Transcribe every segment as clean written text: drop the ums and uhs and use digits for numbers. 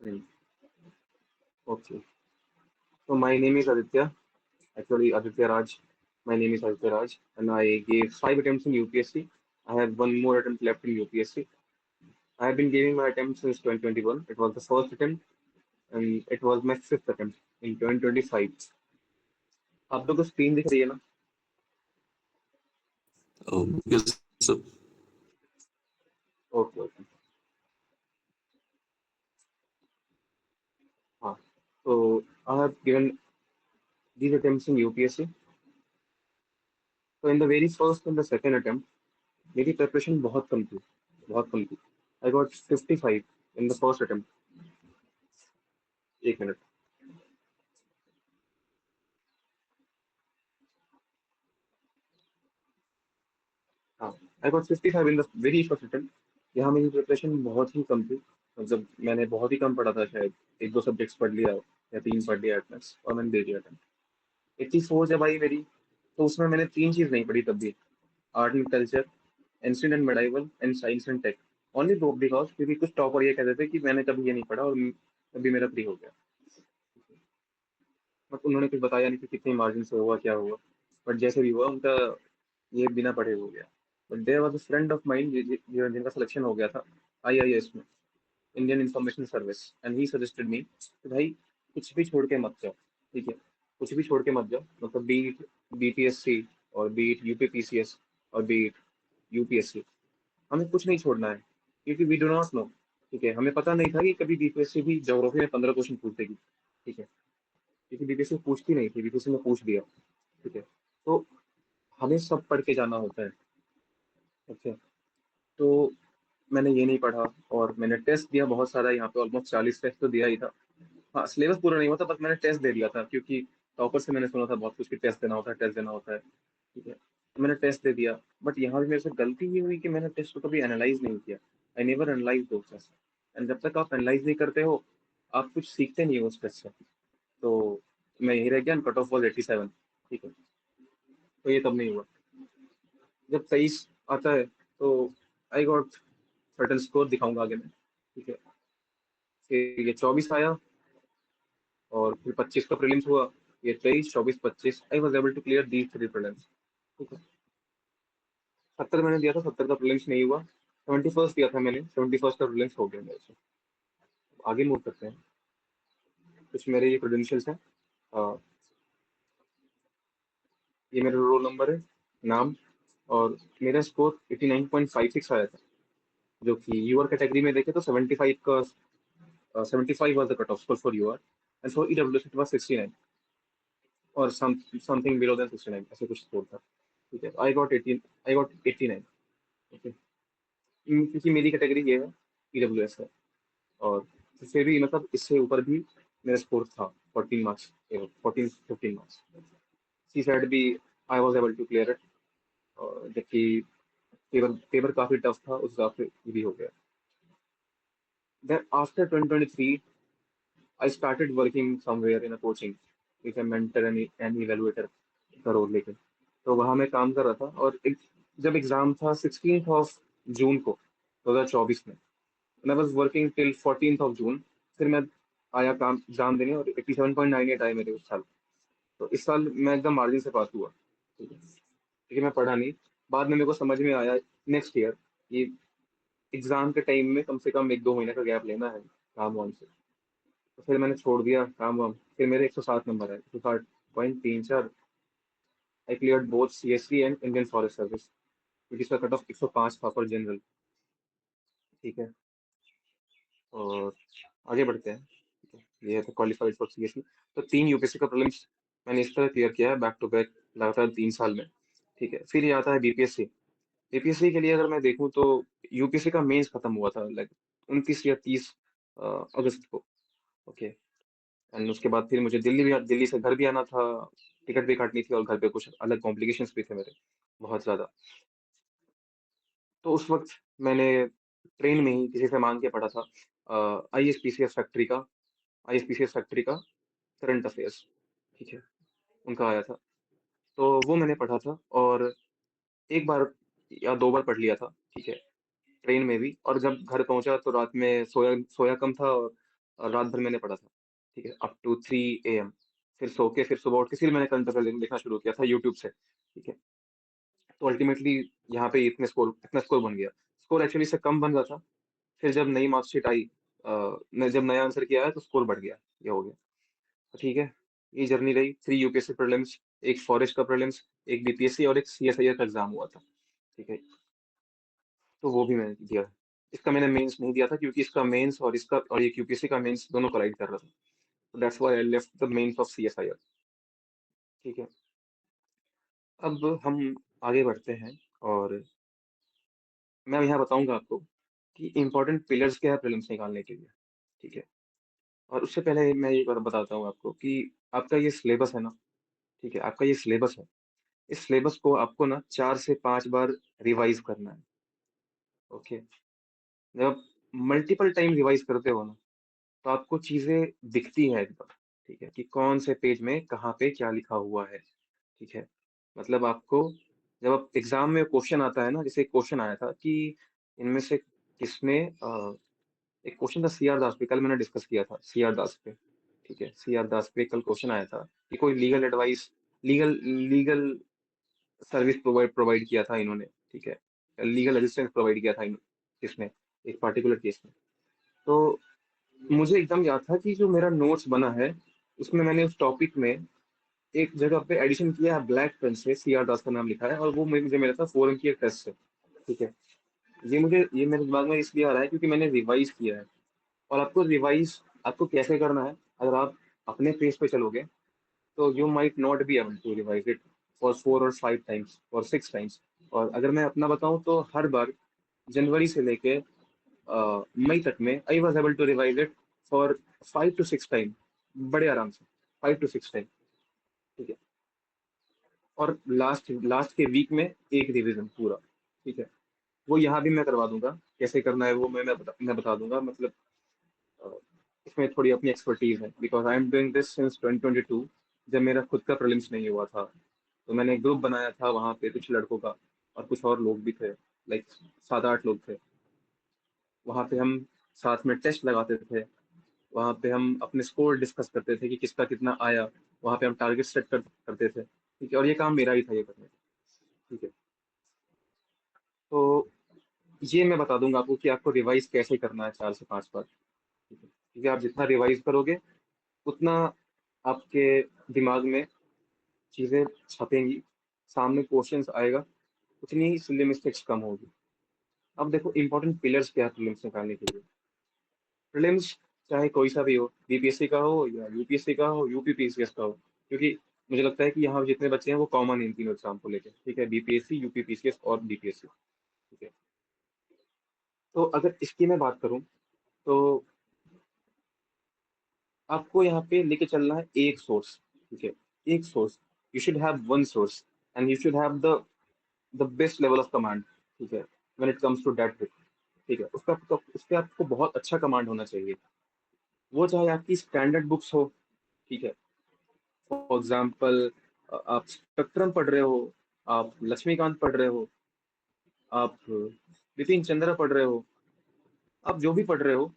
Hmm. Okay. So my name is Aditya. Actually, Aditya Raj. My name is Aditya Raj, and I gave 5 attempts in UPSC. I have one more attempt left in UPSC. I have been giving my attempts since 2021. It was the first attempt, and it was my fifth attempt in 2025. आप लोग को screen दिख रही है ना? Oh, yes, sir. Okay okay. हाँ. So I have given these attempts in UPSC. So in the very first and the second attempt, मेरी preparation बहुत कम थी, बहुत कम थी. I got 55 in the first attempt. एक मिनट. हाँ, I got 55 in the very first attempt. यहाँ मेरी preparation बहुत ही कम थी. मतलब मैंने बहुत ही कम पढ़ा था शायद. एक दो सब्जेक्ट्स पढ़ लिया या तीन पढ़ लिया एटमस और मैंने दे दिया अटेम्प्ट. 84 जब आई मेरी, तो उसमें मैंने तीन चीज नहीं पढ़ी तब भी. Art and culture, ancient and medieval and science and tech. Only दो बिकॉज क्योंकि कुछ टॉपर ये कहते थे कि मैंने कभी ये नहीं पढ़ा और तभी मेरा फ्री हो गया. बट उन्होंने कुछ बताया नहीं कि कितने मार्जिन से हुआ क्या हुआ. बट जैसे भी हुआ उनका ये बिना पढ़े हो गया. But there was a friend of mine जिनका सिलेक्शन हो गया था आईआईएस में, Indian information service, and he suggested me कि भाई कुछ भी छोड़ के मत जाओ. ठीक है, कुछ भी छोड़ के मत जाओ. मतलब बीट बीपीएससी और बीट यूपीपीसीएस और बीट यूपीएससी, हमें कुछ नहीं छोड़ना है क्योंकि वी डू नॉट नो. ठीक है, हमें पता नहीं था कि कभी बीपीएससी भी ज्योग्राफी में 15 क्वेश्चन पूछ देगी. ठीक है, क्योंकि बीपीएससी पूछती नहीं थी, बीपीएससी ने पूछ दिया. ठीक है, तो हमें सब पढ़ के जाना होता है. अच्छा, तो मैंने ये नहीं पढ़ा और मैंने टेस्ट दिया बहुत सारा. यहाँ पे ऑलमोस्ट 40 टेस्ट तो दिया ही था. हाँ, सिलेबस पूरा नहीं हुआ था, बस मैंने टेस्ट दे दिया था क्योंकि टॉपर से मैंने सुना था बहुत कुछ कि टेस्ट देना होता है, टेस्ट देना होता है. ठीक है, तो मैंने टेस्ट दे दिया. बट यहाँ भी मेरे से गलती ये हुई कि मैंने टेस्ट को कभी एनालाइज नहीं किया. आई नेवर एनालाइज दो टेस्ट. एंड जब तक आप एनालाइज नहीं करते हो, आप कुछ सीखते नहीं हो उस टेस्ट से. तो मैं यही रह गया. Cut off was 87. ठीक है, तो ये तब नहीं हुआ. जब 23 आता है तो आई गॉट सर्टन स्कोर, दिखाऊंगा आगे में. ठीक है, फिर ये 24 आया और फिर 25 का प्रीलिम्स हुआ. ये 23, 24, 25, I was able to clear these three prelims. ठीक है, 70 मैंने दिया था, 70 का प्रीलिम्स नहीं हुआ. 71 दिया था मैंने, 71 का प्रीलिम्स हो गया मेरे से. आगे मूव करते हैं. कुछ मेरे ये क्रेडेंशियल्स हैं. अ, ये मेरा रोल नंबर है, नाम, और मेरा स्कोर 89.56 आया था. जो कि यूआर कैटेगरी में देखे तो 75 का, 75 was the cutoff score for UR, and for EWS it was 69 or something below than 69, ऐसे कुछ स्कोर था. ठीक है, I got 18, I got 89. Okay, क्योंकि मेरी कैटेगरी ये है, ईडब्ल्यूएस है. और फिर भी मतलब इससे ऊपर भी मेरा स्कोर था 14 मार्क्स, 14 15 मार्क्स. सी साइड भी I was able to clear it. और जबकि पेपर पेपर काफी टफ था, उस हिसाब से ये भी हो गया. Then after 2023 I started working somewhere in a coaching, एक mentor and evaluator का रोल लेके. तो वहाँ मैं काम कर रहा था और जब एग्जाम था 16 जून को 2024 में, and I was working till 14 जून. फिर मैं आया काम एग्जाम देने और 87.98 आए मेरे उस साल. तो इस साल मैं एकदम मार्जिन से पास हुआ. ठीक है, लेकिन मैं पढ़ा नहीं. बाद में मेरे को समझ में आया नेक्स्ट ईयर कि एग्जाम के टाइम में कम से कम एक दो महीने का गैप लेना है काम वाम से. तो फिर मैंने छोड़ दिया काम वाम. फिर मेरे 107 नंबर है, 107.34. आई cleared both CSC and Indian forest service, क्योंकि इसका कट ऑफ 105 था फॉर जनरल. ठीक है, और आगे बढ़ते हैं. ठीक है, ये था क्वालिफाइड फॉर सीएससी. तो तीन यूपीएससी का प्रीलिम्स मैंने इस तरह क्लियर किया है बैक टू बैक, लगातार 3 साल में. ठीक है, फिर ये आता है बीपीएससी. बीपीएससी के लिए अगर मैं देखूं तो यूपीएससी का मेंस खत्म हुआ था लाइक 29 या 30 अगस्त को. ओके, एंड उसके बाद फिर मुझे दिल्ली से घर भी आना था. टिकट भी काटनी थी और घर पे कुछ अलग कॉम्प्लिकेशंस भी थे मेरे, बहुत ज्यादा. तो उस वक्त मैंने ट्रेन में ही किसी से मांग के पढ़ा था आईएसपीसीएस फैक्ट्री का, आईएसपीसीएस फैक्ट्री का करंट अफेयर्स. ठीक है, उनका आया था. तो वो मैंने पढ़ा था और एक बार या दो बार पढ़ लिया था. ठीक है, ट्रेन में भी. और जब घर पहुंचा तो रात में सोया सोया कम था. और रात भर मैंने पढ़ा था, ठीक है, अप टू 3 AM। फिर सो के फिर सुबह उठ के फिर मैंने करंट अफेयर देखना शुरू किया था यूट्यूब से, ठीक है। तो अल्टीमेटली यहाँ पे इतना स्कोर बन गया। स्कोर एक्चुअली से कम बन रहा था, फिर जब नई मार्कशीट आई, मैं जब नया आंसर किया है तो स्कोर बढ़ गया, ये हो गया। तो ठीक है, ये जर्नी रही। 3 UPSC प्रीलिम्स, एक फॉरेस्ट का प्रीलिम्स, एक बीपीएससी और एक सीएसआईआर का एग्जाम हुआ था, ठीक है। तो वो भी मैंने दिया। इसका मैंने मेंस नहीं दिया था क्योंकि इसका मेंस और इसका और ये यूपीएससी का मेंस दोनों कोलाइड कर रहा था। तो that's why I left the mains of CSIR, ठीक है। अब हम आगे बढ़ते हैं और मैं यहाँ बताऊंगा आपको कि इंपॉर्टेंट पिलर्स क्या है प्रीलिम्स निकालने के लिए, ठीक है। और उससे पहले मैं ये बात बताता हूँ आपको कि आपका ये सिलेबस है ना, ठीक है, आपका ये सिलेबस है। इस सिलेबस को आपको ना 4 से 5 बार रिवाइज करना है, ओके। जब आप मल्टीपल टाइम रिवाइज करते हो ना, तो आपको चीजें दिखती है एकदम, ठीक है, कि कौन से पेज में कहाँ पे क्या लिखा हुआ है, ठीक है। मतलब आपको जब आप एग्जाम में क्वेश्चन आता है ना, जैसे एक क्वेश्चन आया था कि इनमें से किसने एक क्वेश्चन था सीआर दास पे, कल मैंने डिस्कस किया था सीआर दास पे, ठीक है। सीआर दास पे कल क्वेश्चन आया था कि कोई legal advice, legal legal service provide provide किया था इन्होंने, ठीक है। लीगल असिस्टेंस प्रोवाइड किया था इसमें, एक पर्टिकुलर केस में। तो मुझे एकदम याद था कि जो मेरा नोट्स बना है उसमें मैंने उस टॉपिक में एक जगह पे एडिशन किया है, ब्लैक पेन से सीआर दास का नाम लिखा है, और वो मुझे मिला था फोरम की एक टेस्ट से, ठीक है। ये मेरे दिमाग में इसलिए आ रहा है क्योंकि मैंने रिवाइज किया है। और आपको रिवाइज आपको कैसे करना है, अगर आप अपने पेज पे चलोगे तो you might not be able to revise it for 4 और 5 टाइम्स और 6 टाइम्स। और अगर मैं अपना बताऊं तो हर बार जनवरी से लेके मई तक में I was able to revise it for 5 to 6 time, बड़े आराम से 5 to 6 टाइम, ठीक है। और लास्ट लास्ट के वीक में एक रिवीजन पूरा, ठीक है। वो यहाँ भी मैं करवा दूंगा, कैसे करना है वो मैं बता दूंगा। मतलब अ, इसमें थोड़ी अपनी एक्सपर्टीज है because I am doing this since 2022। जब मेरा खुद का प्रीलिम्स नहीं हुआ था तो मैंने एक ग्रुप बनाया था, वहाँ पे कुछ लड़कों का और कुछ और लोग भी थे, लाइक 7-8 लोग थे। वहाँ पे हम साथ में टेस्ट लगाते थे, वहाँ पे हम अपने स्कोर डिस्कस करते थे कि किसका कितना आया, वहाँ पे हम टारगेट सेट करते थे, ठीक है। और ये काम मेरा ही था ये करने का, ठीक है। तो ये मैं बता दूंगा आपको कि आपको रिवाइज कैसे करना है 4 से 5 बार, ठीक है। क्योंकि आप जितना रिवाइज करोगे उतना आपके दिमाग में चीजें छपेंगी, सामने क्वेश्चंस आएगा, उतनी ही सिली मिस्टेक्स कम होगी। अब देखो इंपॉर्टेंट पिलर्स क्या है प्रीलिम्स निकालने के लिए। प्रीलिम्स चाहे कोई सा भी हो, बीपीएससी का हो या यूपीएससी का हो, यूपीपीसीएस का हो, क्योंकि मुझे लगता है कि यहाँ जितने बच्चे हैं वो कॉमन है इन तीनों एग्जाम को लेकर, ठीक है, बीपीएससी यूपीपीसीएस और बीपीएससी, ठीक है। तो अगर इसकी मैं बात करूं तो आपको यहाँ पे लेके चलना है एक सोर्स, ठीक है। एक source, you should have one source and you should have the best level of command, ठीक है, when it comes to that book, ठीक है। उसका तो उस पे आपको बहुत अच्छा कमांड होना चाहिए। वो चाहे आपकी स्टैंडर्ड बुक्स हो, ठीक है। फॉर एग्जाम्पल आप स्पेक्ट्रम पढ़ रहे हो, आप लक्ष्मीकांत पढ़ रहे हो, आप बिपिन चंद्र पढ़ रहे हो, आप जो भी पढ़ रहे हो,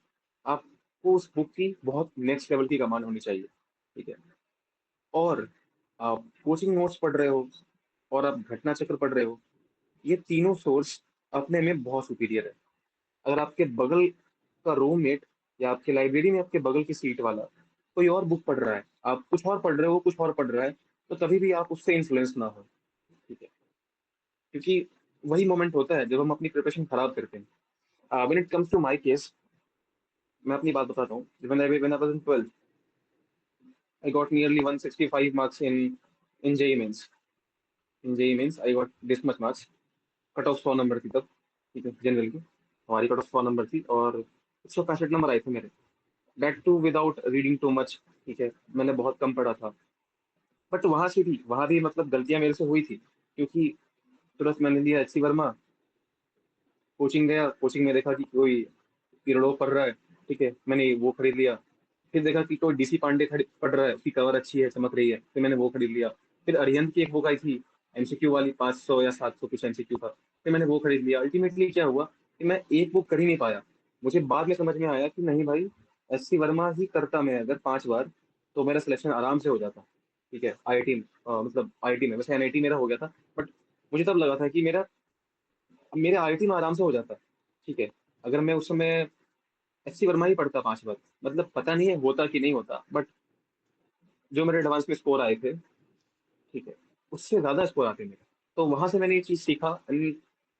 आपको उस बुक की बहुत नेक्स्ट लेवल की कमांड होनी चाहिए, ठीक है। और आप कोचिंग नोट्स पढ़ रहे हो और आप घटना चक्र पढ़ रहे हो, ये तीनों सोर्स अपने में बहुत सुपीरियर है। अगर आपके बगल का रूममेट या आपके लाइब्रेरी में आपके बगल की सीट वाला कोई और बुक पढ़ रहा है, आप कुछ और पढ़ रहे हो, कुछ और पढ़ रहा है, तो कभी भी आप उससे इन्फ्लुएंस ना हो, ठीक है। क्योंकि वही मोमेंट होता है जब हम अपनी प्रिपरेशन खराब करते हैं। When it comes to my case, मैं अपनी बात बताता हूँ। When I was in 12th, I got nearly 165 marks in JEE mains. In JEE mains I got this much marks. Cut off 100 number थी तब, ठीक है, जनरल की हमारी कट ऑफ 100 नंबर थी और 165 नंबर आए थे मेरे, that too without reading too much, ठीक है। मैंने बहुत कम पढ़ा था। बट वहां भी मतलब गलतियां मेरे से हुई थी, क्योंकि तुरंत मैंने लिया एचसी वर्मा, कोचिंग गया, कोचिंग में देखा कि कोई पीरियड पढ़ रहा है, ठीक है, मैंने वो खरीद लिया। फिर देखा कि कोई डीसी पांडे पढ़ रहा है, उसकी कवर अच्छी है, चमक रही है, फिर मैंने वो खरीद लिया। फिर अरिहंत की एक बुक आई थी एमसीक्यू वाली, 500 या 700 कुछ एमसीक्यू था, फिर मैंने वो खरीद लिया। अल्टीमेटली क्या हुआ कि मैं एक बुक कर ही नहीं पाया। मुझे बाद में समझ में आया कि नहीं भाई, SC वर्मा ही करता मैं अगर 5 बार, तो मेरा सिलेक्शन आराम से हो जाता। ठीक है, IIT मतलब IIT में, वैसे NIT मेरा हो गया था, बट मुझे तब लगा था कि मेरे IIT में आराम से हो जाता। ठीक है, अगर मैं उस समय SC वर्मा ही पढ़ता 5 बार, मतलब पता नहीं है होता कि नहीं होता, बट जो मेरे एडवांस में स्कोर आए थे, ठीक है, उससे ज्यादा स्कोर आते मेरे। तो वहां से मैंने ये चीज सीखा, and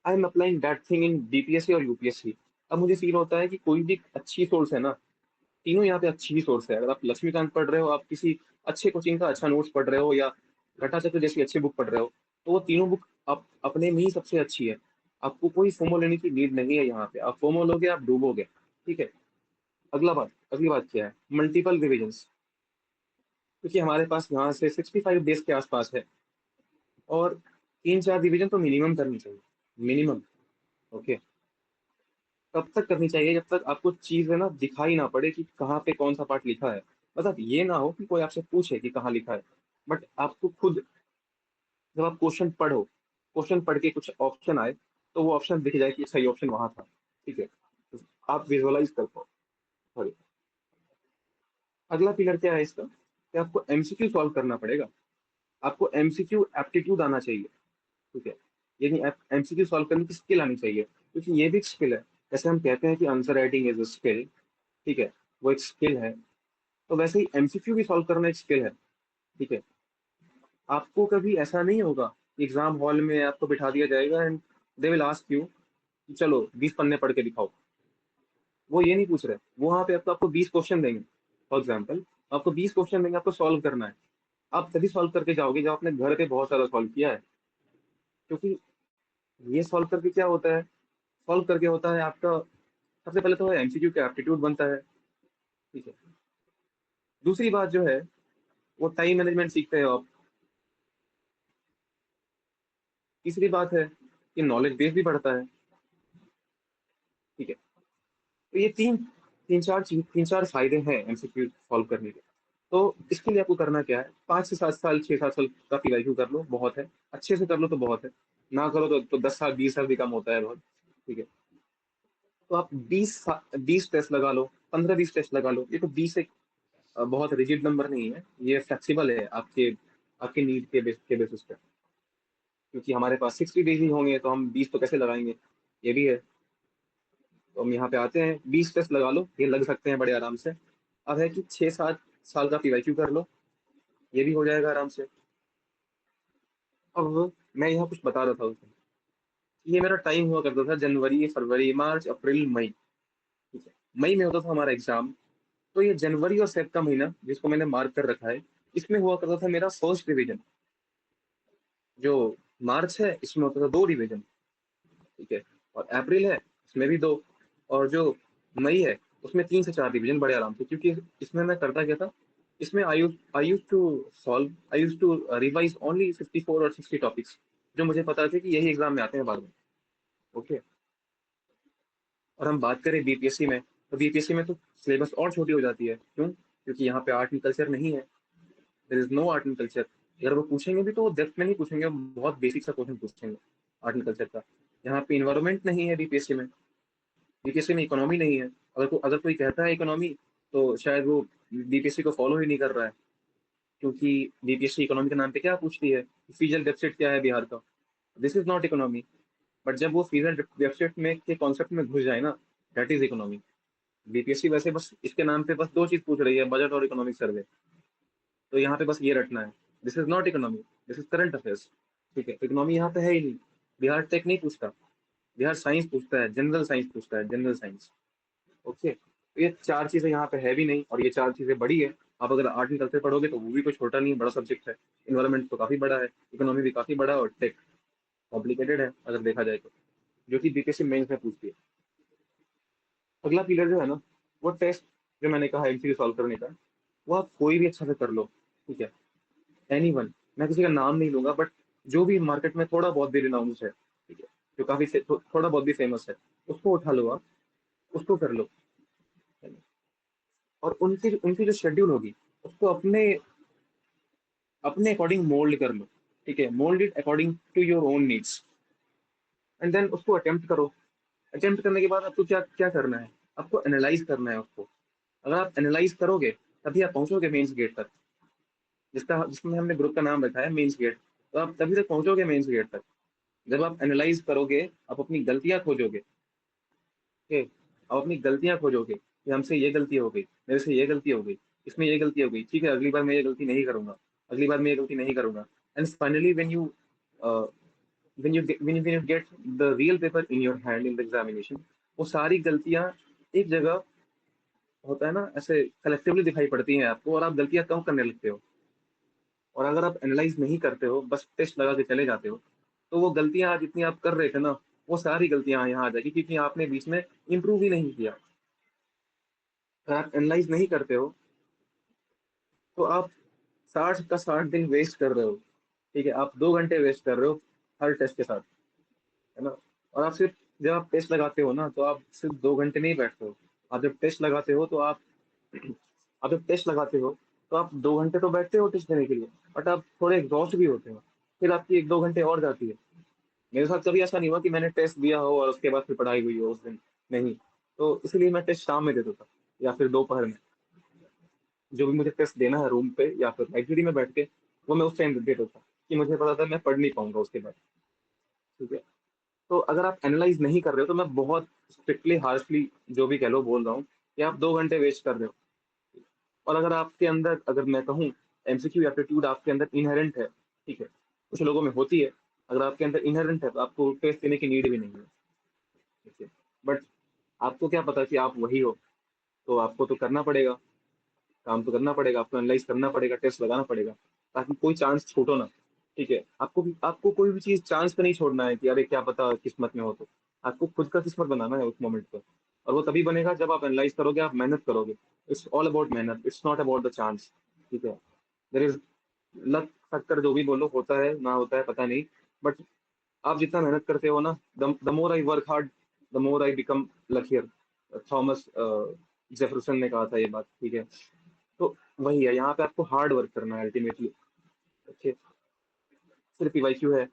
I am applying that thing in BPSC और UPSC। अब मुझे फील होता है कि कोई भी अच्छी सोर्स है ना, तीनों यहाँ पे अच्छी ही सोर्स है। अगर आप लक्ष्मीकांत पढ़ रहे हो, आप किसी अच्छे कोचिंग का अच्छा नोट्स पढ़ रहे हो, या घटा चक्र जैसी अच्छी बुक पढ़ रहे हो, तो वो तीनों बुक आप अपने में ही सबसे अच्छी है। आपको कोई फोमो लेने की नीड नहीं है यहाँ पे। आप फोमो लोगे, आप डूबोगे। ठीक है। अगली बात क्या है? Multiple revisions. क्योंकि हमारे पास यहाँ से 65 डेज के आसपास है, और 3-4 रिविजन तो मिनिमम करनी चाहिए, मिनिमम। ओके। तब तक करनी चाहिए जब तक आपको चीज है ना दिखाई ना पड़े कि कहाँ पे कौन सा पार्ट लिखा है। मतलब ये ना हो कि कोई आपसे पूछे कि कहाँ लिखा है, बट आपको खुद, जब आप क्वेश्चन पढ़ के कुछ ऑप्शन आए, तो वो ऑप्शन दिख जाए कि सही ऑप्शन वहां था। ठीक है, तो आप विजुअलाइज कर पाओ। सॉरी। अगला पिलर क्या है इसका, कि आपको MCQ सॉल्व करना पड़ेगा। आपको MCQ एप्टीट्यूड आना चाहिए। ठीक है, यानी MCQ सॉल्व करने की स्किल आनी चाहिए, क्योंकि ये भी एक स्किल है। जैसे हम कहते हैं कि answer writing is a skill, ठीक है, वो एक स्किल है, तो वैसे ही MCQ भी सॉल्व करना एक स्किल है। ठीक है। आपको कभी ऐसा नहीं होगा, एग्जाम हॉल में आपको बिठा दिया जाएगा and they will ask you, चलो 20 पन्ने पढ़ के दिखाओ। वो ये नहीं पूछ रहे, वो वहां पे आपको 20 क्वेश्चन देंगे। फॉर एग्जाम्पल, आपको 20 क्वेश्चन देंगे, आपको सॉल्व करना है। आप तभी सॉल्व करके जाओगे जब आपने घर पे बहुत सारा सॉल्व किया है। क्योंकि ये सॉल्व करके क्या होता है, सॉल्व करके होता है आपका, सबसे पहले तो MCQ का एप्टीट्यूड बनता है। ठीक है। दूसरी बात जो है, वो टाइम मैनेजमेंट सीखते हो आप। तीसरी बात है कि नॉलेज बेस भी बढ़ता है। ठीक है। तो ये तीन चार फायदे हैं MCQ सॉल्व करने के। तो इसके लिए आपको करना क्या है, 5 से 7 साल, 6-7 साल का PYQ कर लो, बहुत है। अच्छे से कर लो तो बहुत है, ना करो तो 10 साल 20 साल भी कम होता है बहुत। ठीक है। तो आप 20 टेस्ट लगा लो, 15-20 टेस्ट लगा लो। ये तो 20 एक बहुत रिजिड नंबर नहीं है, ये फ्लेक्सिबल है आपके आपके नीड के बेसिस पे। क्योंकि हमारे पास 60 डेज ही होंगे, तो हम 20 तो कैसे लगाएंगे, ये भी है। तो हम यहाँ पे आते हैं, 20 टेस्ट लगा लो, ये लग सकते हैं बड़े आराम से। अब है कि 6-7 साल का PYQ कर लो, ये भी हो जाएगा आराम से। अब मैं यहाँ कुछ बता रहा था उसमें, ये मेरा टाइम हुआ करता था जनवरी फरवरी मार्च अप्रैल मई। ठीक है, मई में होता था हमारा एग्जाम। तो ये जनवरी और फेब का महीना जिसको मैंने मार्क कर रखा है, इसमें हुआ करता था मेरा फर्स्ट रिवीजन। जो मार्च है, इसमें होता था 2 रिवीजन। ठीक है। और अप्रैल है, इसमें भी 2। और जो मई है, उसमें 3 से 4 रिवीजन बड़े आराम से। क्योंकि इसमें मैं करता क्या था, इसमें आई यूज टू रिवाइज ओनली 54 और 60 टॉपिक्स, जो मुझे पता थे कि यही एग्जाम में आते हैं बाद में। ओके। और हम बात करें BPSC में, तो BPSC में तो सिलेबस और छोटी हो जाती है। क्यों? क्योंकि यहाँ पे आर्ट एंड कल्चर नहीं है। There is no art and culture. अगर वो पूछेंगे भी तो वो डेप्थ में नहीं पूछेंगे, वो बहुत बेसिक सा क्वेश्चन पूछेंगे आर्ट एंड कल्चर का। यहाँ पे इन्वायरमेंट नहीं है BPSC में इकोनॉमी नहीं है। अगर कोई कहता है इकोनॉमी, तो शायद वो BPSC को फॉलो ही नहीं कर रहा है। क्योंकि BPSC इकोनॉमी के नाम पे क्या पूछती है, फीजल डेफिसिट क्या है बिहार का। This is not economy. But जब वो फीजल डेफिसिट में के कॉन्सेप्ट में घुस जाए ना, दैट इज इकोनॉमी। BPSC वैसे बस इसके नाम पे बस 2 चीज पूछ रही है, बजट और इकोनॉमिक सर्वे। तो यहाँ पे बस ये रटना है, this is not economy, this is current affairs. ठीक है, इकोनॉमी यहाँ पे है ही नहीं। बिहार टेक नहीं पूछता, बिहार साइंस पूछता है, जनरल साइंस पूछता है, जनरल साइंस। ओके, तो ये 4 चीजें यहाँ पे है भी नहीं, और ये 4 चीजें बड़ी है। आप अगर आर्ट एंड कल्चर पढ़ोगे तो वो भी कोई छोटा नहीं, बड़ा सब्जेक्ट है। इन्वायरमेंट तो काफी बड़ा है, इकोनॉमी भी काफी बड़ा है, और टेक कॉम्प्लिकेटेड है अगर देखा जाए तो, जो कि BPSC मेंस में पूछती है। अगला पीरियड जो है ना, वो टेस्ट, जो मैंने कहा MCQ सॉल्व करने का, वो आप कोई भी अच्छा से कर लो। ठीक है, एनीवन, मैं किसी का नाम नहीं लूंगा, बट जो भी मार्केट में थोड़ा बहुत भी रिनाउंस है, ठीक है, जो काफी थोड़ा बहुत भी फेमस है, उसको उठा लो आप, उसको कर लो। और उनकी उनकी जो शेड्यूल होगी, उसको अपने अपने अकॉर्डिंग मोल्ड कर लो। ठीक है, mould it according to your own needs, and then उसको अटेम्प्ट करो। अटेम्प्ट करने के बाद आपको क्या क्या करना है, आपको एनालाइज करना है उसको। अगर आप एनालाइज करोगे तभी आप पहुंचोगे मेंस गेट तक, जिसमें हमने ग्रुप का नाम रखा है मेंस गेट। तो आप तभी तक पहुंचोगे मेंस गेट तक जब आप एनालाइज करोगे, आप अपनी गलतियां खोजोगे। ठीक, आप अपनी गलतियां खोजोगे कि हमसे ये गलती हो गई, मेरे से ये गलती हो गई, इसमें ये गलती हो गई, ठीक है अगली बार मैं ये गलती नहीं करूंगा, अगली बार मैं ये गलती नहीं करूंगा। And finally when you get the real paper in your hand in the examination, वो सारी गलतियां एक जगह होता है ना, ऐसे कलेक्टिवली दिखाई पड़ती हैं आपको, और आप गलतियां कम करने लगते हो। और अगर आप एनालाइज नहीं करते हो, बस टेस्ट लगा के चले जाते हो, तो वो गलतियां जितनी आप कर रहे थे ना, वो सारी गलतियां यहाँ आ जाएगी, क्योंकि आपने बीच में इंप्रूव ही नहीं किया। अगर आप एनालाइज नहीं करते हो तो आप 60 का 60 दिन वेस्ट कर रहे हो। ठीक है, आप 2 घंटे वेस्ट कर रहे हो हर टेस्ट के साथ, है ना। और आप सिर्फ जब आप टेस्ट लगाते हो ना, तो आप सिर्फ 2 घंटे नहीं बैठते हो। आप जब टेस्ट लगाते हो तो आप जब टेस्ट लगाते हो तो आप 2 घंटे तो बैठते हो टेस्ट देने के लिए, बट आप थोड़े एग्जॉस्ट भी होते हो। फिर आपकी 1-2 घंटे और जाती है। मेरे साथ कभी ऐसा नहीं हुआ कि मैंने टेस्ट दिया हो और उसके बाद फिर पढ़ाई हुई हो उस दिन, नहीं। तो इसलिए मैं टेस्ट शाम में दे देता था, या फिर दोपहर में। जो भी मुझे टेस्ट देना है रूम पे या फिर लाइब्रेरी में बैठ के, वो मैं उस टाइम दे देता था, कि मुझे पता था मैं पढ़ नहीं पाऊंगा उसके बाद। ठीक है। तो अगर आप एनालाइज नहीं कर रहे हो, तो मैं बहुत स्ट्रिक्टली हार्शली जो भी कह लो बोल रहा हूँ कि आप 2 घंटे वेस्ट कर रहे हो। और अगर आपके अंदर, अगर मैं कहूँ, एमसीक्यू एप्टीट्यूड आपके अंदर इनहेरेंट है, ठीक है, कुछ लोगों में होती है। अगर आपके अंदर इनहेरेंट है तो आपको टेस्ट देने की नीड भी नहीं है। ठीक है। बट आपको क्या पता कि आप वही हो, तो आपको तो करना पड़ेगा, काम तो करना पड़ेगा, आपको एनालाइज करना पड़ेगा, टेस्ट लगाना पड़ेगा, ताकि कोई चांस छूटो ना। ठीक है, आपको कोई भी चीज चांस पे नहीं छोड़ना है कि अरे क्या पता किस्मत में हो। तो आपको खुद का किस्मत बनाना है उस मोमेंट पर। और वो तभी बनेगा जब आप एनालाइज करोगे, आप मेहनत करोगे। इट्स ऑल अबाउट मेहनत, it's not about the chance. ठीक है। देर इज लक फैक्टर, जो भी बोलो, होता है ना होता है पता नहीं, बट आप जितना मेहनत करते हो ना, the more I work hard, the more I become luckier. Thomas Jefferson ने कहा था ये बात। ठीक है। तो वही है, यहाँ पे आपको हार्ड वर्क करना है अल्टीमेटली। अच्छे, सिर्फ पीवाईक्यू है,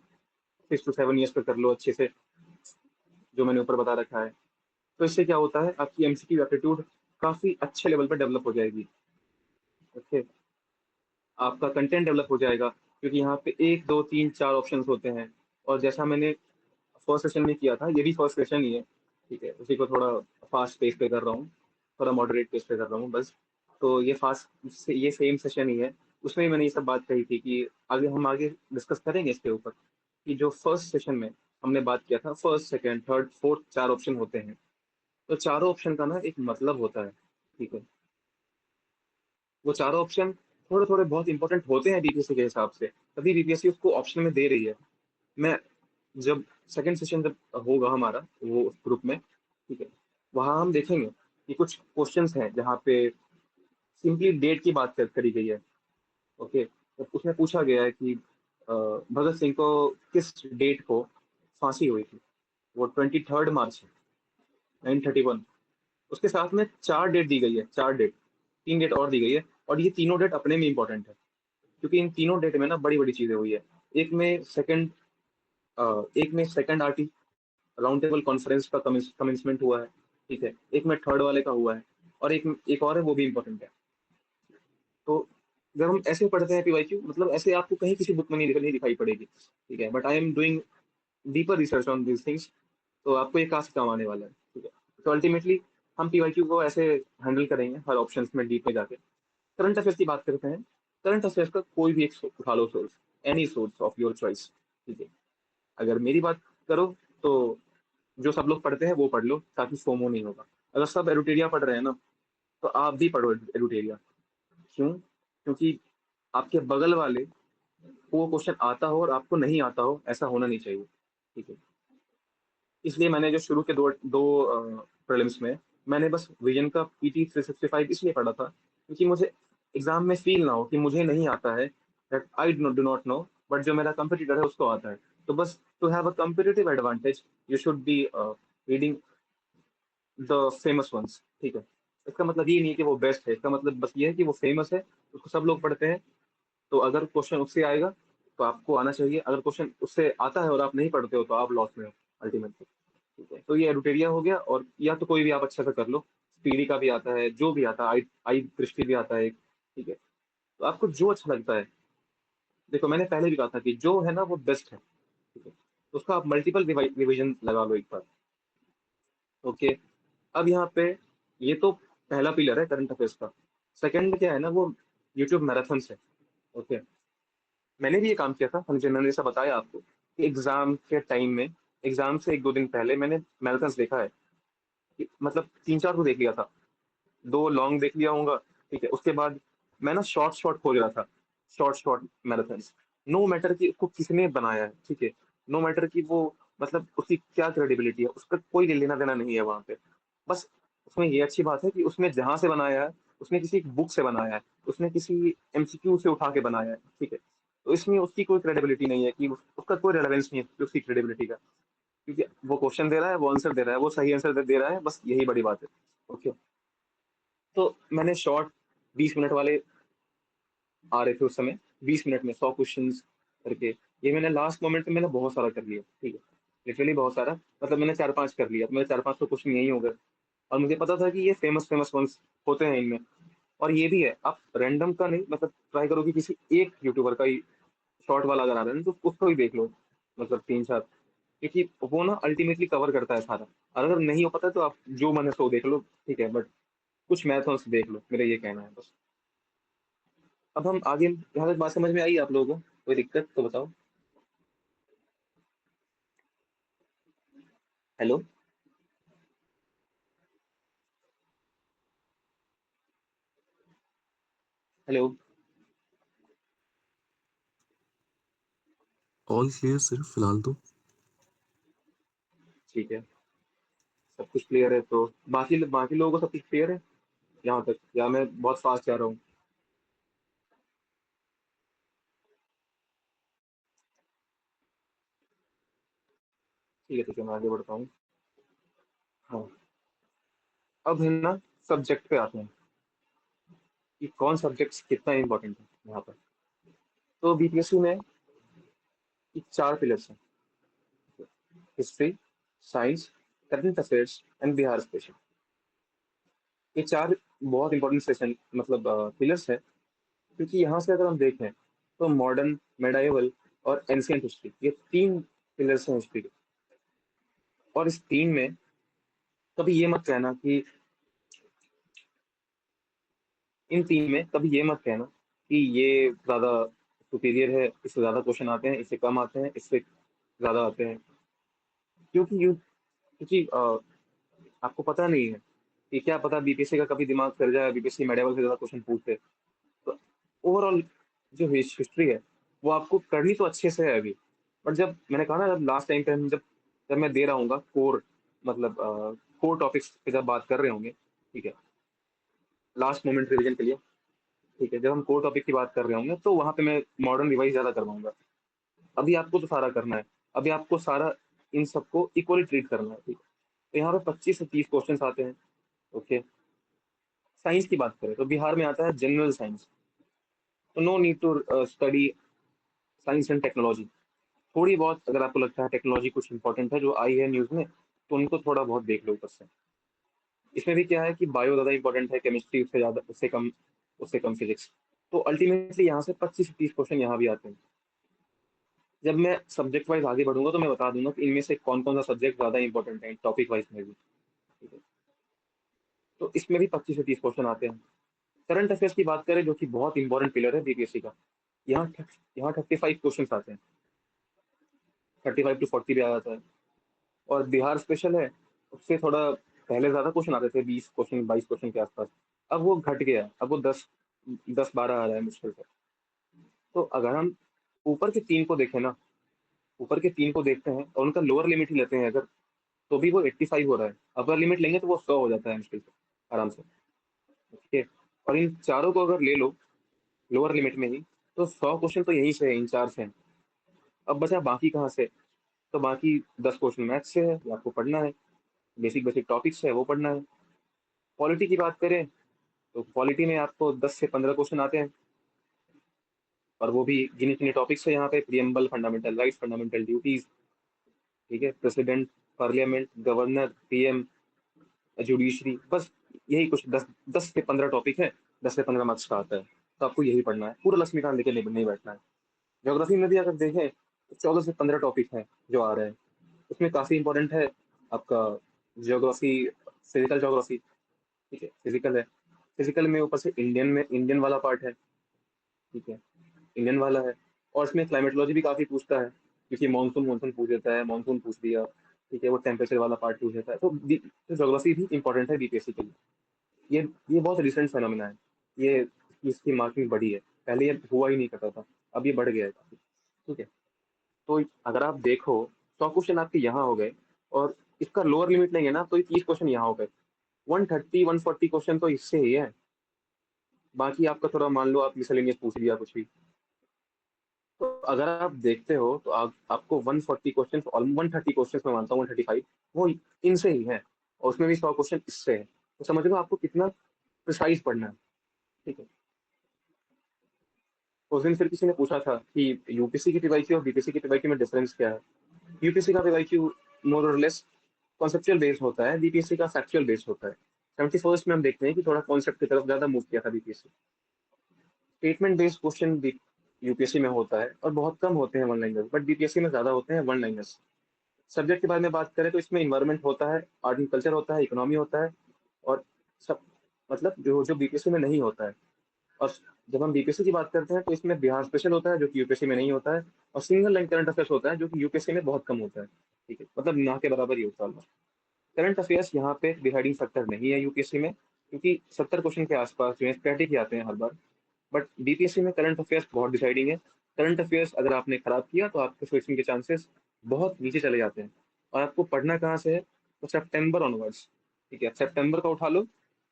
6 to 7 years पे कर लो अच्छे से, जो मैंने ऊपर बता रखा है। तो इससे क्या होता है, आपकी एमसीक्यू एप्टीट्यूड काफी अच्छे लेवल पर डेवलप हो जाएगी। ओके। आपका कंटेंट डेवलप हो जाएगा, क्योंकि यहाँ पे 1 2 3 4 ऑप्शंस होते हैं। और जैसा मैंने फर्स्ट सेशन में किया था, ये भी फर्स्ट सेशन ही है। ठीक है, उसी को थोड़ा फास्ट पेस पे कर रहा हूँ, थोड़ा मॉडरेट पेस पे कर रहा हूँ बस। तो ये सेम सेशन ही है। उसमें ही मैंने ये सब बात कही थी कि आगे डिस्कस करेंगे इसके ऊपर, कि जो फर्स्ट सेशन में हमने बात किया था, first second third fourth 4 option होते हैं। तो चारों ऑप्शन का ना एक मतलब होता है। ठीक है। वो चारों ऑप्शन थोड़े थोड़े बहुत इंपॉर्टेंट होते हैं बीपीएससी के हिसाब से, तभी बीपीएससी उसको ऑप्शन में दे रही है। मैं जब सेकंड सेशन जब होगा हमारा वो उस ग्रुप में, ठीक है, वहां हम देखेंगे कि कुछ क्वेश्चंस हैं जहाँ पे सिंपली डेट की बात करी गई है। ओके। तो उसमें पूछा गया है कि भगत सिंह को किस डेट को फांसी हुई थी। वो 23 मार्च 931। उसके साथ में 4 डेट दी गई है, 4 डेट, 3 डेट और दी गई है। और ये तीनों डेट अपने में इंपॉर्टेंट है, क्योंकि इन तीनों डेट में ना बड़ी बड़ी चीजें हुई है। एक में सेकंड एक में second article round table conference का कमेंसमेंट हुआ है। ठीक है, एक में थर्ड वाले का हुआ है, और एक एक और है, वो भी इंपॉर्टेंट है। तो जब हम ऐसे पढ़ते हैं पीवाईक्यू, मतलब ऐसे आपको कहीं किसी बुक में नहीं दिखाई पड़ेगी। ठीक है, but I am doing deeper research on this things, तो आपको ये काफी काम आने वाला है। ठीक है। तो अल्टीमेटली हम पीवाईक्यू को ऐसे हैंडल करेंगे हर ऑप्शन में डीप में जाके। करंट अफेयर्स की बात करते हैं। करंट अफेयर्स का कोई भी एक उठा लो source, any source of your choice. ठीक है। अगर मेरी बात करो तो जो सब लोग पढ़ते हैं वो पढ़ लो, ताकि फोमो नहीं होगा। अगर सब एरुटेरिया पढ़ रहे हैं ना, तो आप भी पढ़ो एरुटेरिया। क्यों? क्योंकि आपके बगल वाले को वो क्वेश्चन आता हो और आपको नहीं आता हो, ऐसा होना नहीं चाहिए। ठीक है। इसलिए मैंने जो शुरू के दो दो प्रीलिम्स में मैंने बस विजन का पीटी 365 इसलिए पढ़ा था, क्योंकि मुझे एग्जाम में फील ना हो कि मुझे नहीं आता है, that I do not know, but जो मेरा कंपटीटर है उसको आता है। तो बस to have a competitive advantage, you should be reading the famous ones. ठीक है। इसका मतलब ये नहीं है कि वो बेस्ट है, इसका मतलब बस ये है कि वो फेमस है, उसको सब लोग पढ़ते हैं। तो अगर क्वेश्चन उससे आएगा तो आपको आना चाहिए, अगर क्वेश्चन उससे आता है और आप नहीं पढ़ते हो तो आप लॉस में हो अल्टीमेटली। ठीक है। तो ये एडुटेरिया हो गया, और या तो कोई भी आप अच्छा सा कर लो, पीढ़ी का भी आता है, जो भी आता है, आई आई दृष्टि भी आता है एक, ठीक है। तो आपको जो अच्छा लगता है, देखो मैंने पहले भी कहा था कि जो है ना वो बेस्ट है, ठीक है। तो उसका आप मल्टीपल रिवीजन लगा लो एक बार। ओके। अब यहाँ पे ये तो पहला पिलर है करंट अफेयर्स का। सेकंड क्या है ना, वो यूट्यूब मैराथन है। ओके। मैंने भी ये काम किया था, मैंने जैसा बताया आपको कि एग्जाम के टाइम में, एग्जाम से एक दो दिन पहले मैंने मैराथन देखा है कि मतलब तीन चार को देख लिया था। दो लॉन्ग देख लिया होगा, ठीक है। उसके बाद मैं ना शॉर्ट शॉर्ट खोज रहा था, short short marathon. No matter कि उसको किसने बनाया है, ठीक है। नो मैटर कि वो मतलब उसकी क्या क्रेडिबिलिटी है, उसका कोई लेना देना नहीं है वहां पे। बस उसमें ये अच्छी बात है कि उसने जहां से बनाया है, उसने किसी बुक से बनाया है, उसने किसी एमसीक्यू से उठा के बनाया है, ठीक है। तो इसमें उसकी कोई क्रेडिबिलिटी नहीं है कि उसका कोई रेलेवेंस नहीं है उसकी क्रेडिबिलिटी का, क्योंकि वो क्वेश्चन दे रहा है, वो आंसर दे रहा है, वो सही आंसर दे रहा है, बस यही बड़ी बात है। ओके। तो मैंने शॉर्ट 20 मिनट वाले आ रहे थे उस समय, 20 मिनट में 100 क्वेश्चन करके, ये मैंने लास्ट मोमेंट में मैंने बहुत सारा कर लिया, ठीक है। लिटरली बहुत सारा, मतलब मैंने चार पांच कर लिया, तो मेरे चार पांच तो क्वेश्चन यही हो गए। और मुझे पता था कि ये फेमस फेमस वंस होते हैं इनमें। और ये भी है, आप रैंडम का नहीं, मतलब ट्राई करो कि किसी एक यूट्यूबर का ही शॉर्ट वाला अगर आ रहा है ना, तो उसको ही देख लो, मतलब तीन चार, क्योंकि वो ना अल्टीमेटली कवर करता है सारा। और अगर नहीं हो पता तो आप जो मन है सो देख लो, ठीक है, बट कुछ मैथ्स देख लो, मेरा ये कहना है बस। अब हम आगे, यहाँ तक बात समझ में आई आप लोगों को? कोई दिक्कत तो बताओ। Hello. Hello. All clear sir फिलहाल तो। ठीक है, सब कुछ क्लियर है तो बाकी बाकी लोगों को सब कुछ क्लियर है यहाँ तक, या मैं बहुत फास्ट जा रहा हूँ? ठीक है, मैं आगे बढ़ता हूँ। हाँ। अब है ना, सब्जेक्ट पे आते हैं कि कौन सब्जेक्ट कितना इंपॉर्टेंट है यहाँ पर। तो बीपीएससी में ये चार पिलर्स हैं: history, science, current affairs and Bihar special. ये चार बहुत इंपॉर्टेंट सेशन, मतलब पिलर्स है, क्योंकि यहाँ से अगर हम देखें तो मॉडर्न, मेडाइवल और एंशियंट हिस्ट्री, ये तीन पिलर्स हैं हिस्ट्री के। और इस तीन में कभी ये मत कहना कि, इन तीन में कभी ये मत कहना कि ये ज्यादा सुपीरियर है, इससे ज्यादा क्वेश्चन आते हैं, इससे कम आते हैं, इससे ज्यादा आते हैं। क्योंकि आपको पता नहीं है कि क्या पता बीपीएससी का कभी दिमाग फिर जाए, बीपीएससी मेडिवल से ज्यादा क्वेश्चन पूछते। तो ओवरऑल जो हिस्ट्री है वो आपको करनी तो अच्छे से है अभी, बट जब मैंने कहा ना, जब लास्ट टाइम पे हम जब जब मैं दे रहा हूँ कोर, मतलब कोर टॉपिक्स पे जब बात कर रहे होंगे, ठीक है, लास्ट मोमेंट रिवीजन के लिए, ठीक है, जब हम कोर टॉपिक की बात कर रहे होंगे तो वहां पे मैं मॉडर्न रिवाइज ज्यादा करवाऊंगा। अभी आपको तो सारा करना है, अभी आपको सारा इन सबको इक्वली ट्रीट करना है, ठीक है। तो यहाँ पे 25 से 30 क्वेश्चन आते हैं। ओके। साइंस की बात करें तो बिहार में आता है जनरल साइंस। तो no need to study science and technology. थोड़ी बहुत अगर आपको लगता है टेक्नोलॉजी कुछ इंपॉर्टेंट है जो आई है न्यूज में, तो उनको थोड़ा बहुत देख लो ऊपर से। इसमें भी क्या है कि बायो ज्यादा इंपॉर्टेंट है, केमिस्ट्री उससे ज्यादा, उससे कम फिजिक्स। तो अल्टीमेटली यहाँ से 25 से 30 क्वेश्चन यहाँ भी आते हैं। जब मैं सब्जेक्ट वाइज आगे बढ़ूंगा तो मैं बता दूंगा कि इनमें से कौन कौन सा सब्जेक्ट ज्यादा इंपॉर्टेंट है टॉपिक वाइज में भी, ठीक है। तो इसमें भी 25 से 30 क्वेश्चन आते हैं। करंट अफेयर्स की बात करें, जो कि बहुत इंपॉर्टेंट पिलर है बीपीएससी का, यहाँ यहाँ 35 क्वेश्चन आते हैं, 35 to 40 भी आ जाता है। और बिहार स्पेशल है, उससे थोड़ा पहले ज्यादा क्वेश्चन आते थे, 20 क्वेश्चन 22 क्वेश्चन के आसपास। अब वो घट गया, अब वो 10 10 12 आ रहा है मुश्किल से। तो अगर हम ऊपर के तीन को देखें ना, ऊपर के तीन को देखते हैं और उनका लोअर लिमिट ही लेते हैं अगर, तो भी वो 85 हो रहा है। अपर लिमिट लेंगे तो वो 100 हो जाता है मुश्किल से, आराम से। ठीक है। और इन चारों को अगर ले लो लोअर लिमिट में ही, तो 100 क्वेश्चन तो यहीं से है, इन चार से हैं। अब बचा बाकी कहाँ से? तो बाकी 10 क्वेश्चन मैथ्स से है, वो आपको पढ़ना है। बेसिक बेसिक टॉपिक्स है, वो पढ़ना है। पॉलिटी की बात करें तो पॉलिटी में आपको 10 से 15 क्वेश्चन आते हैं, और वो भी गिने चुने टॉपिक्स है। यहाँ पे preamble, fundamental rights, fundamental duties, ठीक है, president, parliament, governor, PM, judiciary, बस यही कुछ 10 से 15 टॉपिक है, 10 से 15 मार्क्स का आता है, तो आपको यही पढ़ना है, पूरा लक्ष्मीकांत लेके नहीं बैठना है। ज्योग्राफी में भी अगर देखें तो 14 से 15 टॉपिक हैं जो आ रहे हैं, उसमें काफी इंपॉर्टेंट है आपका ज्योग्राफी, फिजिकल ज्योग्राफी। ठीक है, फिजिकल है, फिजिकल में ऊपर से इंडियन वाला पार्ट है। ठीक है, इंडियन वाला है, और इसमें क्लाइमेटोलॉजी भी काफी पूछता है, क्योंकि मानसून मानसून पूछ देता है, मानसून पूछ दिया। ठीक है, वो टेम्परेचर वाला पार्ट पूछ देता है, तो ज्योग्राफी भी इंपॉर्टेंट है बीपीएससी के लिए। ये बहुत रिसेंट फेनोमेना है, ये इसकी मार्किंग बढ़ी है, पहले ये हुआ ही नहीं करता था, अब ये बढ़ गया है काफी। ठीक है, तो अगर आप देखो 100 क्वेश्चन आपके यहाँ हो गए, और इसका लोअर लिमिट नहीं है ना, तो ये 30 क्वेश्चन यहाँ हो गए, 130 140 क्वेश्चन तो इससे ही है। बाकी आपका थोड़ा मान लो आप मिसलेनियस पूछ लिया कुछ भी, तो अगर आप देखते हो तो आपको 140 क्वेश्चन, 130 क्वेश्चन मैं मानता हूँ, 135 वो इनसे ही है, और उसमें भी 100 क्वेश्चन इससे है, तो समझ लो आपको कितना प्रिसाइज पढ़ना है। ठीक है, उस दिन फिर किसी ने पूछा था कि यूपीसी की पीवाईक्यू और बीपीएससी की पीवाईक्यू में डिफरेंस क्या है। यूपीएससी का पीवाईक्यू मोर और लेस कॉन्सेप्चुअल बेस्ड होता है, बीपीएससी का फैक्चुअल बेस्ड होता है। 71st में हम देखते हैं कि थोड़ा कॉन्सेप्ट की तरफ ज्यादा मूव किया था BPSC. Statement based question UPSC में होता है, और बहुत कम होते हैं वन लाइनर्स, बट बीपीएससी में ज्यादा होते हैं वन लाइनर्स। सब्जेक्ट के बारे में बात करें तो इसमें इन्वायरमेंट होता है, आर्ट एंड कल्चर होता है, इकोनॉमी होता है, और सब, मतलब जो जो बीपीएससी में नहीं होता है। और जब हम बीपीएससी की बात करते हैं तो इसमें बिहार स्पेशल होता है जो कि यूपीएससी में नहीं होता है, और सिंगल लाइन करंट अफेयर्स होता है जो कि यूपीएससी में बहुत कम होता है। ठीक है, मतलब ना के बराबर ही होता है। करंट अफेयर्स यहाँ पे डिसाइडिंग फैक्टर नहीं है यूपीएससी में, क्योंकि 70 क्वेश्चन के आसपास जो है स्टैटिक ही आते हैं हर बार। बट बीपीएससी में करंट अफेयर्स बहुत डिसाइडिंग है। करंट अफेयर्स अगर आपने खराब किया तो आपके सिलेक्शन के चांसेस बहुत नीचे चले जाते हैं। और आपको पढ़ना कहाँ से है, तो सितंबर ऑनवर्ड्स। ठीक है, सितंबर का उठा लो,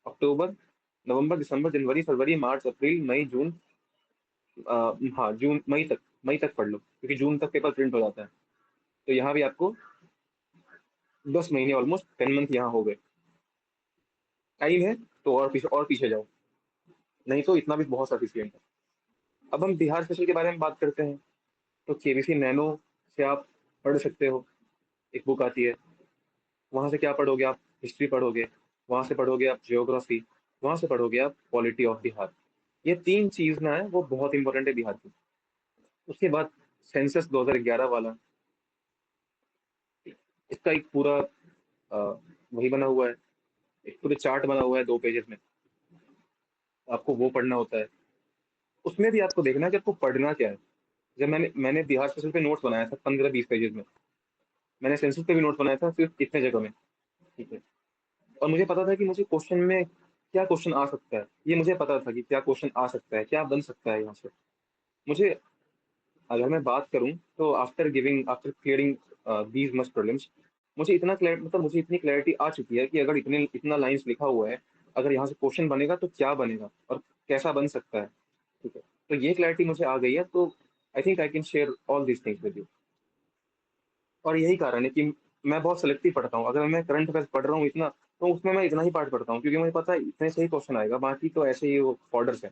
अक्टूबर, नवंबर, दिसंबर, जनवरी, फरवरी, मार्च, अप्रैल, मई, जून, हाँ जून, मई तक पढ़ लो, क्योंकि जून तक पेपर प्रिंट हो जाता है। तो यहाँ भी आपको 10 महीने, ऑलमोस्ट 10 मंथ यहाँ हो गए। टाइम है तो और पीछे जाओ, नहीं तो इतना भी बहुत सफिशियंट है। अब हम बिहार स्पेशल के बारे में बात करते हैं, तो केबीसी नैनो से आप पढ़ सकते हो, एक बुक आती है, वहां से क्या पढ़ोगे आप, हिस्ट्री पढ़ोगे, वहां से पढ़ोगे आप जियोग्राफी, वहां से पढ़ोगे आप पॉलिटी ऑफ बिहार। ये तीन चीज ना है वो बहुत इंपॉर्टेंट है बिहार की। उसके बाद सेंसस 2011 वाला, इसका एक पूरा वही बना हुआ है, एक पूरे चार्ट बना हुआ है 2 पेजेस में, आपको वो पढ़ना होता है। उसमें भी आपको देखना है कि आपको पढ़ना क्या है। जब मैंने बिहार स्पेशल पे नोट्स बनाया था 15-20 पेजेस में, मैंने सेंसस पे भी नोट बनाया था सिर्फ इतने जगह में। ठीक है, और मुझे पता था कि मुझे क्वेश्चन में क्या क्वेश्चन आ सकता है, ये मुझे पता था कि क्या क्वेश्चन आ सकता है, क्या बन सकता है यहाँ से। मुझे, अगर मैं बात करूं तो after clearing these must problems, मुझे इतना क्लियर, मतलब मुझे इतनी क्लैरिटी आ चुकी है कि अगर इतना लाइंस लिखा हुआ है, अगर यहाँ से क्वेश्चन बनेगा तो क्या बनेगा और कैसा बन सकता है। ठीक है, तो ये क्लैरिटी मुझे आ गई है, तो I think I can share all these things with you. और यही कारण है कि मैं बहुत सेलेक्टिव पढ़ता हूँ। अगर मैं करंट अफेयर्स पढ़ रहा हूँ इतना, तो उसमें मैं इतना ही पार्ट पढ़ता हूँ, क्योंकि मुझे पता है इतने से ही क्वेश्चन आएगा, बाकी तो ऐसे ही वो बॉर्डर्स है।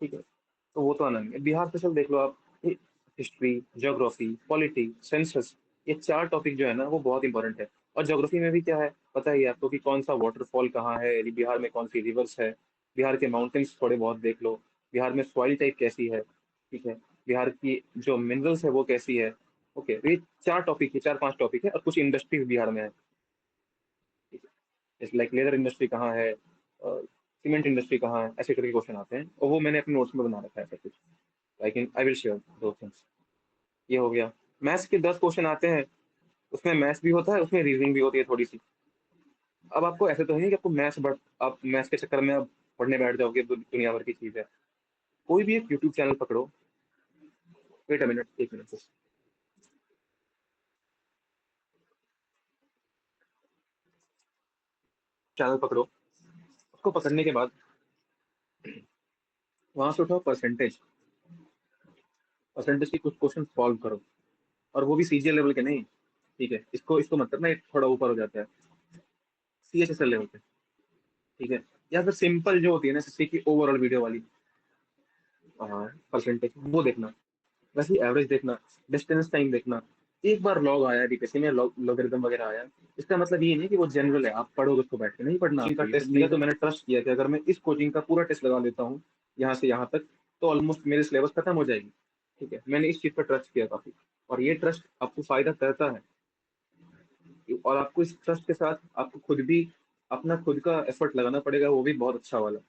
ठीक है, तो वो तो आना नहीं है। बिहार स्पेशल देख लो आप, हिस्ट्री, ज्योग्राफी, पॉलिटी, सेंसस, ये 4 टॉपिक जो है ना वो बहुत इंपॉर्टेंट है। और ज्योग्राफी में भी क्या है पता ही है आपको, कि कौन सा वाटरफॉल कहाँ है, बिहार में कौन सी रिवर्स है, बिहार के माउंटेन्स थोड़े बहुत देख लो, बिहार में सॉइल टाइप कैसी है। ठीक है, बिहार की जो मिनरल्स है वो कैसी है। ओके, तो ये 4 टॉपिक है, 4-5 टॉपिक है, और कुछ इंडस्ट्रीज बिहार में है। ठीक है, जैसे लाइक लेदर इंडस्ट्री कहाँ है, सीमेंट इंडस्ट्री कहाँ है, ऐसे करके क्वेश्चन आते हैं, और वो मैंने अपने नोट्स में बना रखा है सब कुछ। लाइक आई विल शेयर दो थिंग्स। ये हो गया। मैथ्स के 10 क्वेश्चन आते हैं, उसमें मैथ्स भी होता है, उसमें रीजनिंग भी होती है थोड़ी सी। अब आपको ऐसे तो है नहीं कि आपको आप मैथ्स के चक्कर में आप पढ़ने बैठ जाओगे, दुनिया भर की चीज है। कोई भी एक यूट्यूब चैनल पकड़ो, वेट अ मिनट, एक मिनट, चैनल पकड़ो, उसको पकड़ने के बाद वहां से उठाओ परसेंटेज, परसेंटेज की कुछ क्वेश्चन सॉल्व करो, और वो भी सीजीएल लेवल के नहीं। ठीक है, इसको इसको मतलब ना, एक थोड़ा ऊपर हो जाता है, सीएचएसएल लेवल पे। ठीक है, या फिर सिंपल जो होती है ना एसएससी की ओवरऑल वीडियो वाली, हाँ परसेंटेज वो देखना, वैसे एवरेज देखना, डिस्टेंस टाइम देखना, एक बार लॉग आया डीपीएससी में, लॉगरिदम वगैरह आया, इसका मतलब ये नहीं कि वो जनरल है, आप पढ़ोगे उसको बैठ के, नहीं पढ़ना आपको। इनका टेस्ट लिया तो मैंने ट्रस्ट किया कि अगर मैं इस कोचिंग का पूरा टेस्ट लगा लेता हूँ यहाँ से यहाँ तक, तो ऑलमोस्ट मेरे सिलेबस खत्म हो जाएगी। ठीक है, मैंने इस चीज पर ट्रस्ट किया काफी, और ये ट्रस्ट आपको फायदा करता है। और आपको इस ट्रस्ट के साथ आपको खुद भी अपना खुद का एफर्ट लगाना पड़ेगा, वो भी बहुत अच्छा वाला,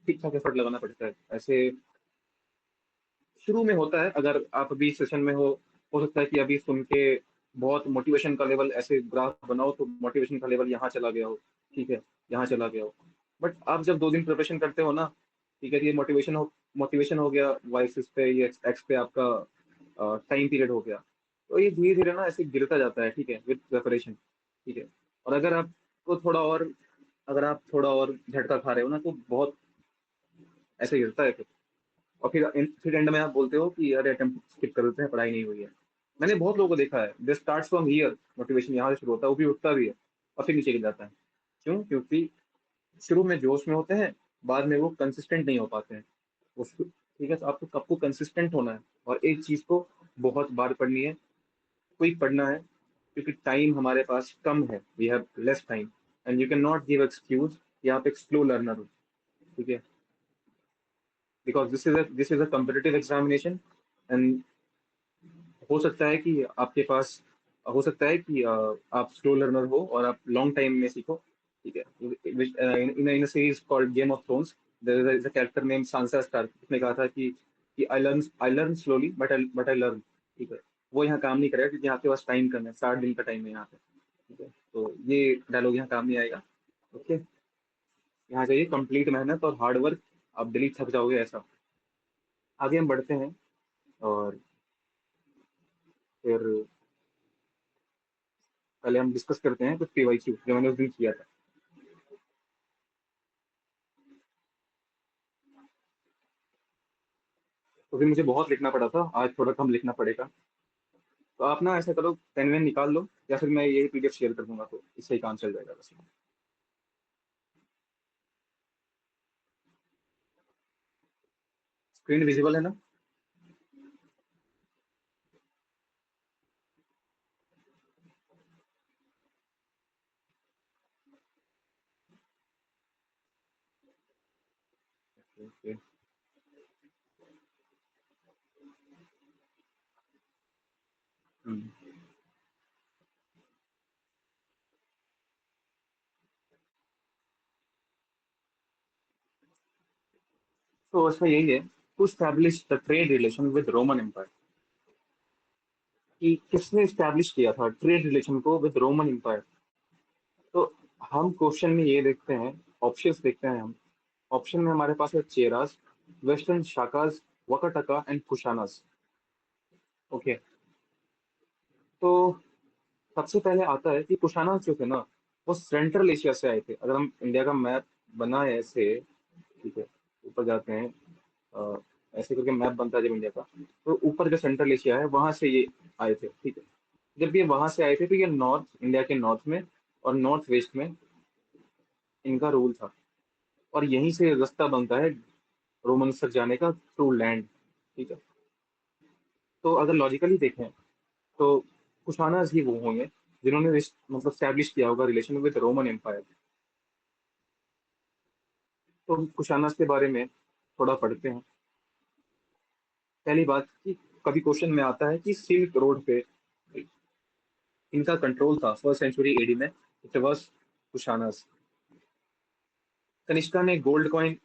ठीक ठाक एफर्ट लगाना पड़ता है। ऐसे शुरू में होता है, अगर आप अभी सेशन में हो सकता है कि अभी सुन के बहुत मोटिवेशन का लेवल, ऐसे ग्राफ बनाओ तो मोटिवेशन का लेवल यहाँ चला गया हो, ठीक है, यहाँ चला गया हो। बट आप जब 2 दिन प्रिपरेशन करते हो ना, ठीक है, ये मोटिवेशन हो गया, वाई एक्सिस पे, ये एक्स पे आपका टाइम पीरियड हो गया, तो ये धीरे धीरे ना ऐसे गिरता जाता है, ठीक है, विद प्रिपरेशन। ठीक है, और अगर आप थोड़ा और झटका खा रहे हो ना, तो बहुत ऐसे गिरता है फिर। और फिर एंड में आप बोलते हो कि अरे अटेम्प्ट स्किप कर देते हैं, पढ़ाई नहीं हुई है। मैंने बहुत लोगों को देखा है, they start from here, motivation यहाँ से शुरू होता है, वो भी उठता भी है, और फिर नीचे गिर जाता है। क्यों? क्योंकि शुरू में जोश में होते हैं, बाद में वो कंसिस्टेंट नहीं हो पाते हैं। ठीक है, तो आपको कंसिस्टेंट होना है, और एक चीज को बहुत बार पढ़नी है, क्विक पढ़ना है, क्योंकि टाइम हमारे पास कम है, we have less time, and you can not give excuse कि आप एक स्लो लर्नर हो। ठीक है, because this is a competitive examination, and हो सकता है कि आपके पास हो सकता है कि आप स्लो लर्नर हो और आप लॉन्ग टाइम में सीखो। ठीक है, in series called Game of Thrones, there is a character name Sansa Stark, उसने कहा था कि I learn slowly but I learn. ठीक है, वो यहाँ काम नहीं करेगा, क्योंकि आपके पास टाइम कम है, 60 दिन का टाइम है यहाँ पे। ठीक है, तो ये डायलॉग यहाँ काम नहीं आएगा। ओके, यहाँ चाहिए कंप्लीट मेहनत और हार्ड वर्क, आप दिल्ली थक जाओगे ऐसा। आगे हम बढ़ते हैं, और फिर पहले हम डिस्कस करते हैं कुछ पीवाईक्यू जो मैंने उस दिन किया था। तो फिर मुझे बहुत लिखना पड़ा था, आज थोड़ा कम लिखना पड़ेगा। तो आप ना ऐसा करो, पेन वेन निकाल लो, या फिर मैं यही पीडीएफ शेयर कर दूंगा, तो इससे ही काम चल जाएगा बस। स्क्रीन विजिबल है ना? ओके। हम्म। तो इसमें यही है, to establish the trade relation with Roman Empire, कि किसने स्टैब्लिश किया था ट्रेड रिलेशन को विद रोमन एम्पायर। तो हम क्वेश्चन में ये देखते हैं, ऑप्शंस देखते हैं हम। ऑप्शन में हमारे पास है Cheras, western Shakas, Vakataka and Kushanas. Okay, तो सबसे पहले आता है कि कुशाना जो थे ना, वो सेंट्रल एशिया से आए थे। अगर हम इंडिया का मैप बना है ऐसे, ठीक है, ऊपर जाते हैं, अ, ऐसे करके मैप बनता है जब इंडिया का, तो ऊपर जो सेंट्रल एशिया है वहां से ये आए थे। ठीक है, जब ये वहां से आए थे तो ये नॉर्थ इंडिया के नॉर्थ में और नॉर्थ वेस्ट में इनका रूल था, और यहीं से रास्ता बनता है रोमन तक जाने का, थ्रू लैंड। ठीक है, तो अगर लॉजिकली देखें तो कुशानाज ही वो होंगे जिन्होंने मतलब स्टैब्लिश किया होगा रिलेशन विद रोमन एम्पायर। तो हम कुशानाज के बारे में थोड़ा पढ़ते हैं। पहली बात कि कभी क्वेश्चन में आता है कि सिल्क रोड पे इनका कंट्रोल था फर्स्ट सेंचुरी एडी में, इट वाज कुशानाज। कनिष्का ने गोल्ड कॉइन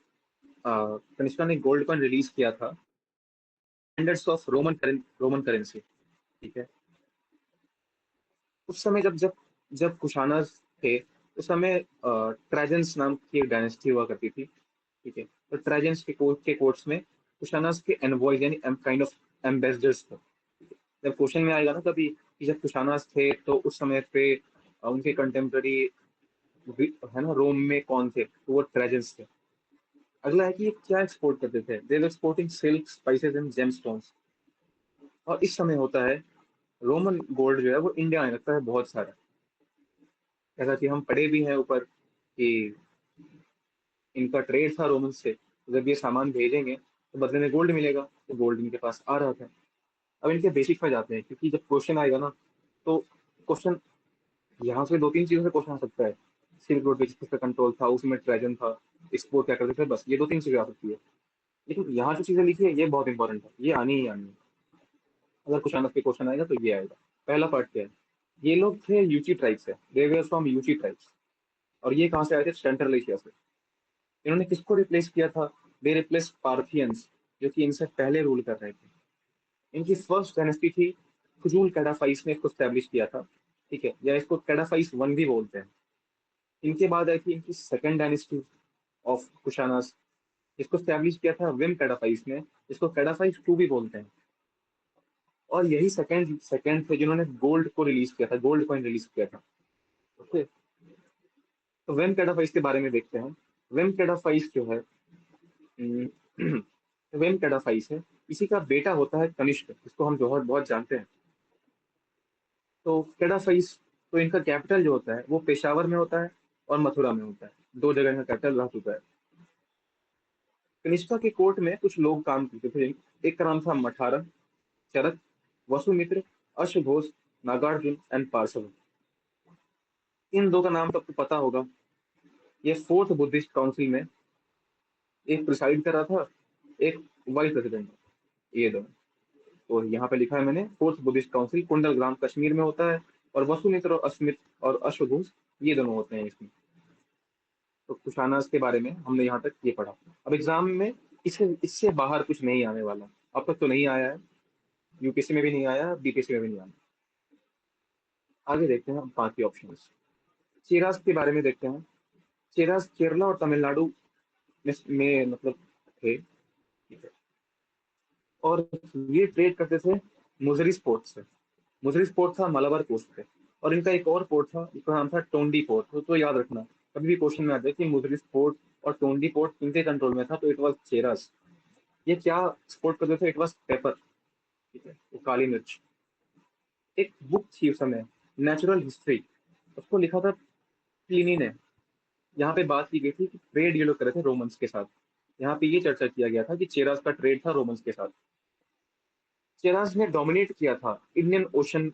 कनिष्का ने गोल्ड कॉइन रिलीज किया था, स्टैंडर्ड्स ऑफ रोमन करेंसी। ठीक है, उस समय जब जब जब कुशानाज थे, उस समय ट्राजन्स नाम की एक डायनेस्टी हुआ करती थी। ठीक है, तो ट्राजन्स के कोर्ट्स में कुशानाज के एनवॉयज यानी काइंड ऑफ एम्बेसडर्स थे। जब क्वेश्चन में आएगा ना कभी कि जब कुशानाज थे तो उस समय पे उनके कंटेम्प्रेरी है ना रोम में कौन थे, तो वो ट्राजन्स थे। अगला है कि ये क्या एक्सपोर्ट करते थे, they were exporting silk, spices and gemstones. और इस समय होता है रोमन गोल्ड जो है वो इंडिया आने लगता है बहुत सारा। जैसा कि हम पढ़े भी हैं ऊपर कि इनका ट्रेड था रोमन से, तो जब ये सामान भेजेंगे तो बदले में गोल्ड मिलेगा, तो गोल्ड इनके पास आ रहा था। अब इनके बेसिक में जाते हैं, क्योंकि जब क्वेश्चन आएगा ना तो क्वेश्चन यहाँ से दो तीन चीजों से क्वेश्चन आ सकता है। सिल्क रोड पे किसका कंट्रोल था, उसमें ट्रेजन था, एक्सपोर्ट क्या करते थे, बस ये दो तीन चीजें आ सकती है। लेकिन यहाँ जो चीजें लिखी है ये बहुत इंपॉर्टेंट है, ये आनी ही आनी है। अगर कुछ आनस पे क्वेश्चन आएगा तो ये आएगा। पहला पार्ट क्या है, ये लोग थे यूची ट्राइब से, दे वर फ्रॉम यूची ट्राइब्स। और ये कहाँ से आए थे, सेंट्रल एशिया से। इन्होंने किसको रिप्लेस किया था, दे रिप्लेस पार्थियंस, जो कि इनसे पहले रूल कर रहे थे। इनकी फर्स्ट डायनेस्टी थी, खुजूल कैडाफाइस ने इसको स्टैब्लिश किया था, ठीक है, या इसको कैडाफाइस वन भी बोलते हैं। इनके बाद आई थी इनकी सेकंड डायनेस्टी ऑफ कुशानास, इसको स्टैब्लिश किया था विम कैडाफाइस ने, इसको कैडाफाइस टू भी बोलते हैं। और यही सेकंड सेकंड थे जिन्होंने गोल्ड को रिलीज किया था, गोल्ड कॉइन रिलीज किया था। ओके, तो वेम कैडाफाइस के बारे में देखते हैं। वेम कैडाफाइस जो है, वेम कैडाफाइस है, इसी का बेटा होता है कनिष्क, इसको हम बहुत बहुत जानते हैं। तो कैडाफाइस, तो इनका कैपिटल जो होता है वो पेशावर में होता है और मथुरा में होता है, दो जगह का कैपिटल रह चुका है। कनिष्का के कोर्ट में कुछ लोग काम करते थे। एक का नाम था मठारन, चरक, वसुमित्र, अश्वघोष, नागार्जुन एंड पार्श्व। इन दो का नाम सबको पता होगा। ये फोर्थ बुद्धिस्ट काउंसिल में एक प्रिसाइड कर रहा था, एक वाइस प्रेसिडेंट, ये दोनों। तो यहाँ पे लिखा है मैंने, फोर्थ बुद्धिस्ट काउंसिल कुंडलग्राम कश्मीर में होता है, और वसुमित्र और अस्मित और अश्वघोष ये दोनों होते हैं इसमें। तो कुशानास के बारे में हमने यहाँ तक ये पढ़ा। अब एग्जाम में इससे इससे बाहर कुछ नहीं आने वाला, अब तक तो नहीं आया है, यूपीएससी में भी नहीं आया, बीपीएससी में भी नहीं आया। आगे देखते हैं बाकी ऑप्शंस। चेरास के बारे में देखते हैं। चेरास केरला और तमिलनाडु में मतलब थे, और ये ट्रेड करते थे मुजरिस पोर्ट से। मुजरिस पोर्ट था मलाबार कोस्ट पे। और इनका एक और पोर्ट था जिसका नाम था टोंडी पोर्ट। तो याद रखना, कभी भी क्वेश्चन में आता है कि मुजरिस पोर्ट और टोंडी पोर्ट किनके कंट्रोल में था, तो इट वाज चेरास। ये क्या एक्सपोर्ट करते थे, इट वाज पेपर, ठीक है, वो काली मिर्च। एक बुक थी उस समय, नेचुरल हिस्ट्री, उसको लिखा था प्लिनी ने। यहाँ पे बात की गई थी कि ट्रेड ये लोग कर रहे थे रोमन्स के साथ। यहाँ पे ये चर्चा किया गया था कि चेरास का ट्रेड था रोमन्स के साथ। चेरास ने डोमिनेट किया था इंडियन ओशन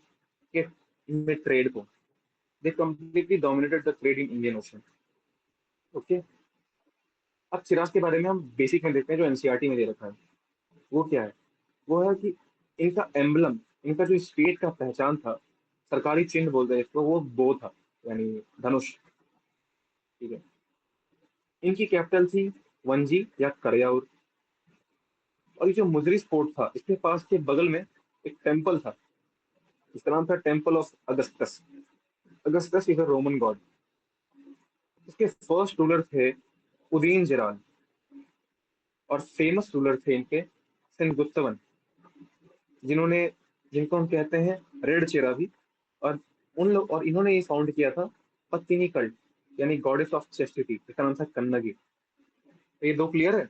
के में ट्रेड को। दे completely dominated the trade in Indian ocean. Okay, अब चिराग के बारे में हम बेसिक में देखते हैं जो एनसीईआरटी में दे रखा है। वो क्या है, वो है कि इनका एम्बलम, इनका जो स्टेट का पहचान था, सरकारी चिन्ह बोलते हैं इसको, वो बो था, यानी धनुष, ठीक है। इनकी कैपिटल थी वंजी या करयाउर। और ये जो मुजरी फोर्ट था, इसके पास के बगल में एक टेम्पल था, इसका नाम था temple of Augustus. Augustus is a Roman God. इसके फर्स्ट रूलर थे उदयन जेरान, और फेमस रूलर थे इनके सेनगुप्तवन, जिन्होंने, जिनको हम कहते हैं रेड चेरा भी। और उन लोग, और इन्होंने ये फाउंड किया था पत्तिनी कल्ट, यानी गॉडेस ऑफ चेस्टिटी, इसका नाम था कन्नगी। तो ये दो क्लियर है।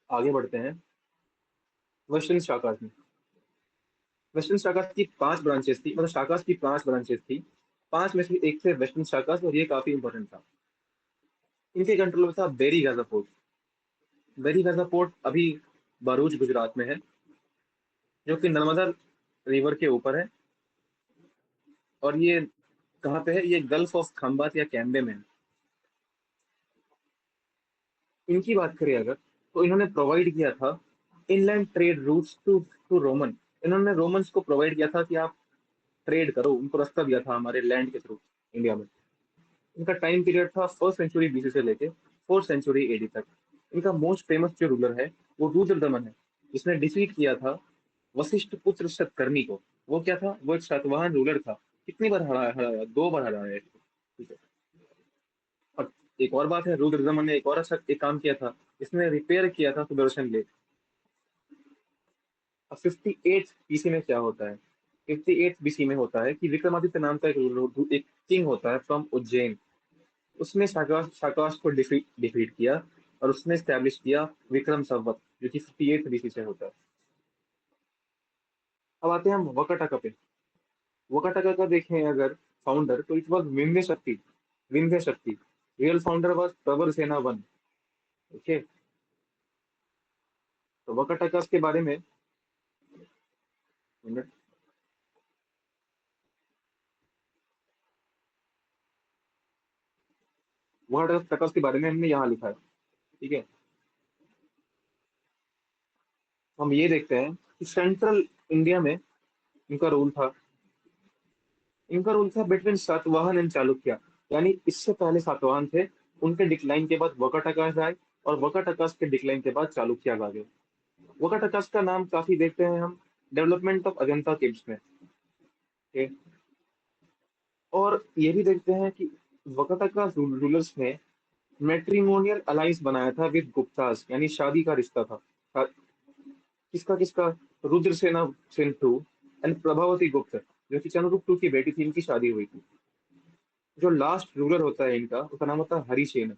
आगे बढ़ते हैं। वेस्टर्न शाकास में, वेस्टर्न शाकास की पांच ब्रांचेस थी, मतलब शाकास की पांच ब्रांचेस थी। पांच में से एक थे वेस्टर्न शाकास, और ये काफी इंपॉर्टेंट था। इनके कंट्रोल में था Barygaza port. Barygaza port अभी भरूच गुजरात में है, जो कि नर्मदा रिवर के ऊपर है। और ये कहाँ पे है, ये गल्फ ऑफ खंबात या कैम्बे में है। इनकी बात करें अगर, तो इन्होंने प्रोवाइड किया था inland trade routes to to Roman. इन्होंने रोमन्स को प्रोवाइड किया था कि आप ट्रेड करो, उनको रास्ता दिया था हमारे लैंड के थ्रू इंडिया में। इनका टाइम पीरियड था फर्स्ट सेंचुरी बीसी से लेके फोर्थ सेंचुरी एडी तक। इनका मोस्ट फेमस जो रूलर है वो रुद्रदमन है, जिसने डिफीट किया था वशिष्ठ पुत्र सतकर्णी को। वो क्या था, वो एक सातवाहन रूलर था। कितनी बार हराया, हराया, दो बार हराया है इसको, ठीक है। और एक और बात है, रुद्रदमन ने एक और अच्छा एक काम किया था, इसने रिपेयर किया था सुदर्शन लेक। अब 58 बीसी में क्या होता है, 58 बीसी में होता है कि विक्रमादित्य नाम का एक किंग होता है फ्रॉम उज्जैन। उसने शाकाश को डिफीट डिफीट किया, और उसने स्टैब्लिश किया विक्रम संवत, जो कि 58 बीसी से होता है। अब आते हैं हम वकाटका पे। वकाटका का देखें अगर फाउंडर, तो इट वॉज विंध्य शक्ति। विंध्य शक्ति, रियल फाउंडर वॉज प्रवर सेना वन। ओके, तो वकाटकास के बारे में मिनट, वकाटकास के बारे में हमने यहाँ लिखा है। ठीक है, हम ये देखते हैं कि सेंट्रल इंडिया में इनका रूल था। इनका रूल था बिटवीन सातवाहन एंड चालुक्य, यानी इससे पहले सातवाहन थे, उनके डिक्लाइन के बाद वकाटकास आए, और वकाटकास के डिक्लाइन के बाद चालुक्य आ गए। वकाटकास का नाम काफी देखते हैं हम डेवलपमेंट ऑफ अजंता केव्स में। ठीक है? और ये भी देखते हैं कि वकाटका रूलर्स ने मैट्रिमोनियल अलायंस बनाया था विद गुप्तास, यानी शादी का रिश्ता था। किसका किसका? रुद्रसेना सेन टू एंड प्रभावती गुप्त, जो कि चंद्रगुप्त टू की बेटी थी, इनकी शादी हुई थी। जो लास्ट रूलर होता है इनका, उसका नाम होता है हरिसेन।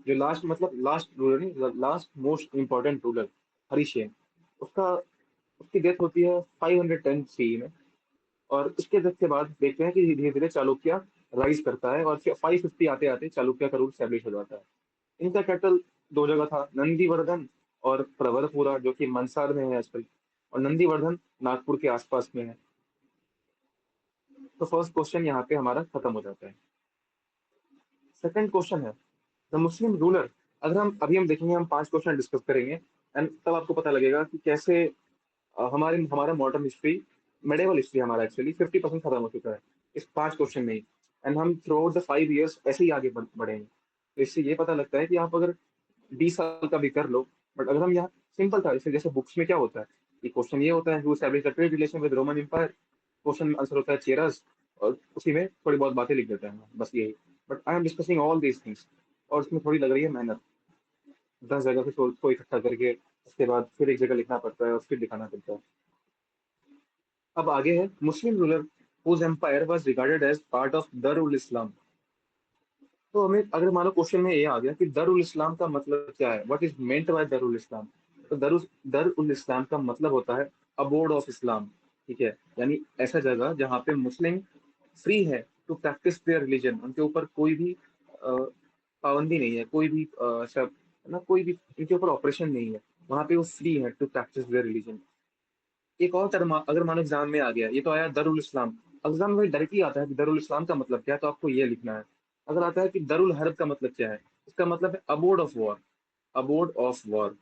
जो लास्ट मतलब लास्ट रूलर नहीं, last most important ruler, Harishena. उसका उसकी डेथ होती है 510 सी में। और इसके डेथ के बाद देखते हैं कि धीरे धीरे चालुक्य राइज करता है, और 550 आते आते चालुक्य का रूल स्टैब्लिश हो जाता है। इनका कैपिटल दो जगह था, नंदीवर्धन और प्रवरपुरा, जो कि मंसार में है आजकल, और नंदीवर्धन नागपुर के आसपास में है। तो फर्स्ट क्वेश्चन यहाँ पे हमारा खत्म हो जाता है। सेकंड क्वेश्चन है द मुस्लिम रूलर। अगर हम अभी हम देखेंगे, हम पांच क्वेश्चन डिस्कस करेंगे, एंड तब आपको पता लगेगा कि कैसे हमारा मॉडर्न हिस्ट्री, मेडिवल हिस्ट्री हमारा एक्चुअली 50% खत्म हो चुका है इस पांच क्वेश्चन में ही। एंड हम थ्रू आउट द 5 इयर्स ऐसे ही आगे बढ़ेंगे। तो इससे ये पता लगता है कि आप अगर 20 साल का भी कर लो, बट अगर हम यहाँ सिंपल था, जैसे जैसे बुक्स में क्या होता है कि क्वेश्चन ये होता है who established the trade relation with Roman Empire, question answer होता है चेरस, और उसी में थोड़ी बहुत बातें लिख देते हैं, बस यही। But I am discussing all these things, और इसमें थोड़ी लग रही है मेहनत। 10 जगह से सोर्स को इकट्ठा करके उसके बाद फिर एक जगह लिखना पड़ता है और फिर दिखाना पड़ता है। अब आगे है मुस्लिम ruler whose empire was regarded as part of Darul Islam। तो हमें अगर मानो क्वेश्चन में ये आ गया कि दरुल इस्लाम का मतलब क्या है, व्हाट इज मेंट बाय दरुल इस्लाम, तो दरुल दरुल इस्लाम का मतलब होता है अबोर्ड ऑफ इस्लाम। ठीक है, यानी ऐसा जगह जहाँ पे मुस्लिम फ्री है टू प्रैक्टिस देयर रिलीजन, उनके ऊपर कोई भी पाबंदी नहीं है, कोई भी सब ना, कोई भी इनके ऊपर ऑपरेशन नहीं है, वहाँ पे वो फ्री है टू प्रैक्टिस देयर रिलीजन। एक और टर्म अगर मानो एग्जाम में आ गया, ये तो आया दरुल इस्लाम, एग्जाम में डायरेक्टली आता है कि दरुल इस्लाम का मतलब क्या है, तो आपको ये लिखना है। अगर आता है कि दरुल हर्ब का मतलब क्या है, इसका मतलब है abode of war, abode of war.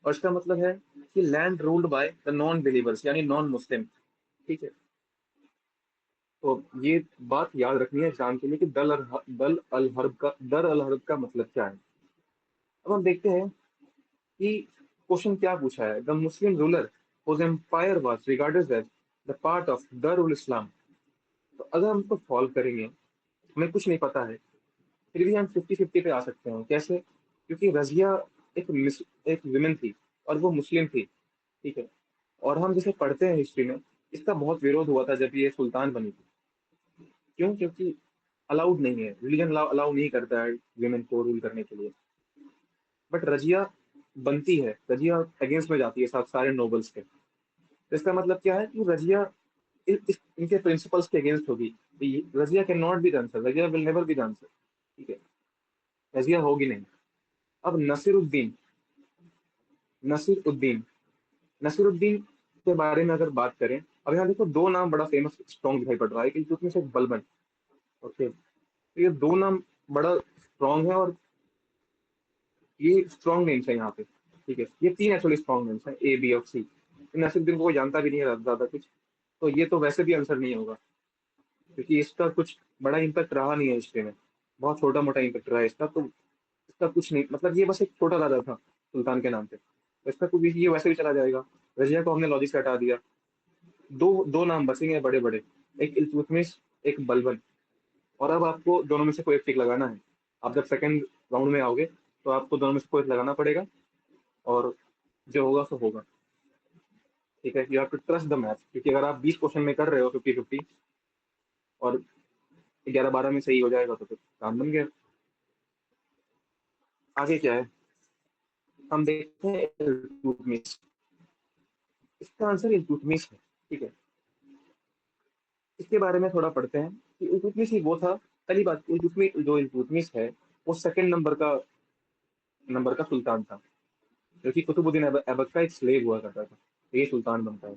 और इसका मतलब है कि land ruled by the non believers, यानी नॉन मुस्लिम। ठीक है, तो ये बात याद रखनी है एग्जाम के लिए कि दल अल हर्ब का मतलब क्या है। अब हम देखते हैं कि क्वेश्चन क्या पूछा है। The Muslim ruler whose empire was regarded as the part of Darul Islam। तो अगर हम इसको सॉल्व करेंगे, हमें कुछ नहीं पता है, फिर भी हम 50-50 पे आ सकते हैं। कैसे? क्योंकि रजिया एक विमेन थी, और वो मुस्लिम थी। ठीक है, और हम जैसे पढ़ते हैं हिस्ट्री में, इसका बहुत विरोध हुआ था जब ये सुल्तान बनी थी। क्यों? क्योंकि अलाउड नहीं है, रिलीजन अलाउ नहीं करता है विमेन को रूल करने के लिए। बट रजिया बनती है, रजिया अगेंस्ट में जाती है सारे नोबल्स के। तो इसका मतलब क्या है कि रजिया इनके प्रिंसिपल्स के अगेंस्ट होगी। Razia can not be the answer, Razia will never be the answer. ठीक है, रजिया होगी नहीं। अब नसीरुद्दीन नसीरुद्दीन के बारे में अगर बात करें, अब यहाँ देखो दो नाम बड़ा फेमस स्ट्रॉन्ग दिखाई पड़ रहा है, कि उसमें से एक बलबन। ओके, तो ये दो नाम बड़ा स्ट्रॉन्ग है, और ये स्ट्रॉन्ग नेम्स है यहाँ पे। ठीक है, ये तीन एक्चुअली स्ट्रॉन्ग नेम्स है, ए बी और सी। नसीरुद्दीन को कोई जानता भी नहीं है ज्यादा कुछ, तो ये तो वैसे भी आंसर नहीं होगा, क्योंकि इसका कुछ बड़ा इम्पैक्ट रहा नहीं है हिस्ट्री में। बहुत छोटा मोटा इम्पैक्ट रहा है इसका, तो इसका कुछ नहीं, मतलब ये बस एक छोटा राजा था सुल्तान के नाम पे, तो इसका कुछ, ये वैसे भी चला जाएगा। रजिया को हमने लॉजिक से हटा दिया। दो दो नाम बचेंगे बड़े बड़े, एक इल्तुतमिश, एक बलबन। और अब आपको दोनों में से कोई एक टिक लगाना है। आप जब सेकंड राउंड में आओगे, तो आपको दोनों में से कोई एक लगाना पड़ेगा, और जो होगा सो होगा। ठीक है, you have to trust the math, क्योंकि अगर आप 20 क्वेश्चन में कर रहे हो 50-50, और 11-12 में सही हो जाएगा, तो फिर काम बन गया। आगे क्या है, हम देखते हैं इल्तुतमिश। इसका आंसर इल्तुतमिश है। ठीक है, इसके बारे में थोड़ा पढ़ते हैं कि इल्तुतमिश ही वो था। पहली बात, इल्तुतमिश जो इल्तुतमिश है, वो सेकंड नंबर का नंबर का सुल्तान था, जो कि कुतुबुद्दीन ऐबक का एक स्लेव हुआ करता था। ये सुल्तान बनता है।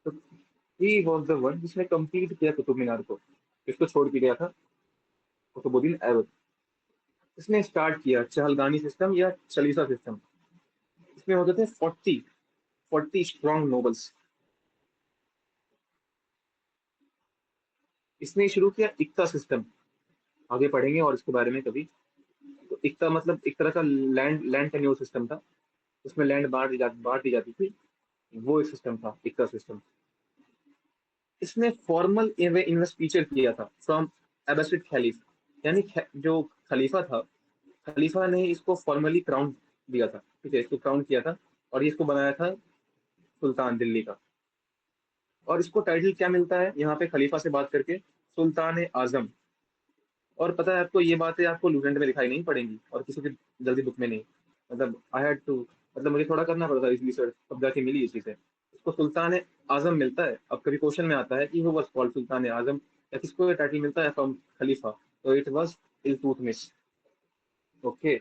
तो ही वॉज द वन जिसने कंप्लीट किया कुतुब मीनार को। इसको छोड़ के गया था कुतुबुद्दीन ऐबक। इसने स्टार्ट किया चहलगानी सिस्टम या चलीसा सिस्टम। इसमें होते थे 40 स्ट्रॉन्ग नोबल्स। इसने शुरू किया इक्ता सिस्टम। आगे पढ़ेंगे और इसके बारे में कभी। तो इक्ता मतलब एक तरह का लैंड लैंड टेन्योर सिस्टम था। उसमें लैंड बांट दी जाती थी। वो एक सिस्टम था इक्ता सिस्टम। इसने फॉर्मल इन्वेस्टिचर किया था फ्रॉम अब्बासिड खलीफ, यानी जो खलीफा था, खलीफा ने इसको फॉर्मली क्राउन दिया था। ठीक है, इसको क्राउन किया था और ये इसको बनाया था सुल्तान दिल्ली का। और इसको टाइटल क्या मिलता है यहाँ पे खलीफा से बात करके? सुल्तान आजम। और पता है आपको, ये बातें आपको लूसेंट में दिखाई नहीं पड़ेंगी और किसी की जल्दी बुक में नहीं। मतलब आई हैड टू, मतलब मुझे थोड़ा करना पड़ता इस रिसर्च, तब जाके मिली ये चीजें। इसको सुल्तान आजम मिलता है। अब कभी क्वेश्चन में आता है कि वो वाज कॉल्ड सुल्तान आजम, या किसको ये टाइटल मिलता है फ्रॉम खलीफा, तो इट वाज इल्तुतमिश। ओके।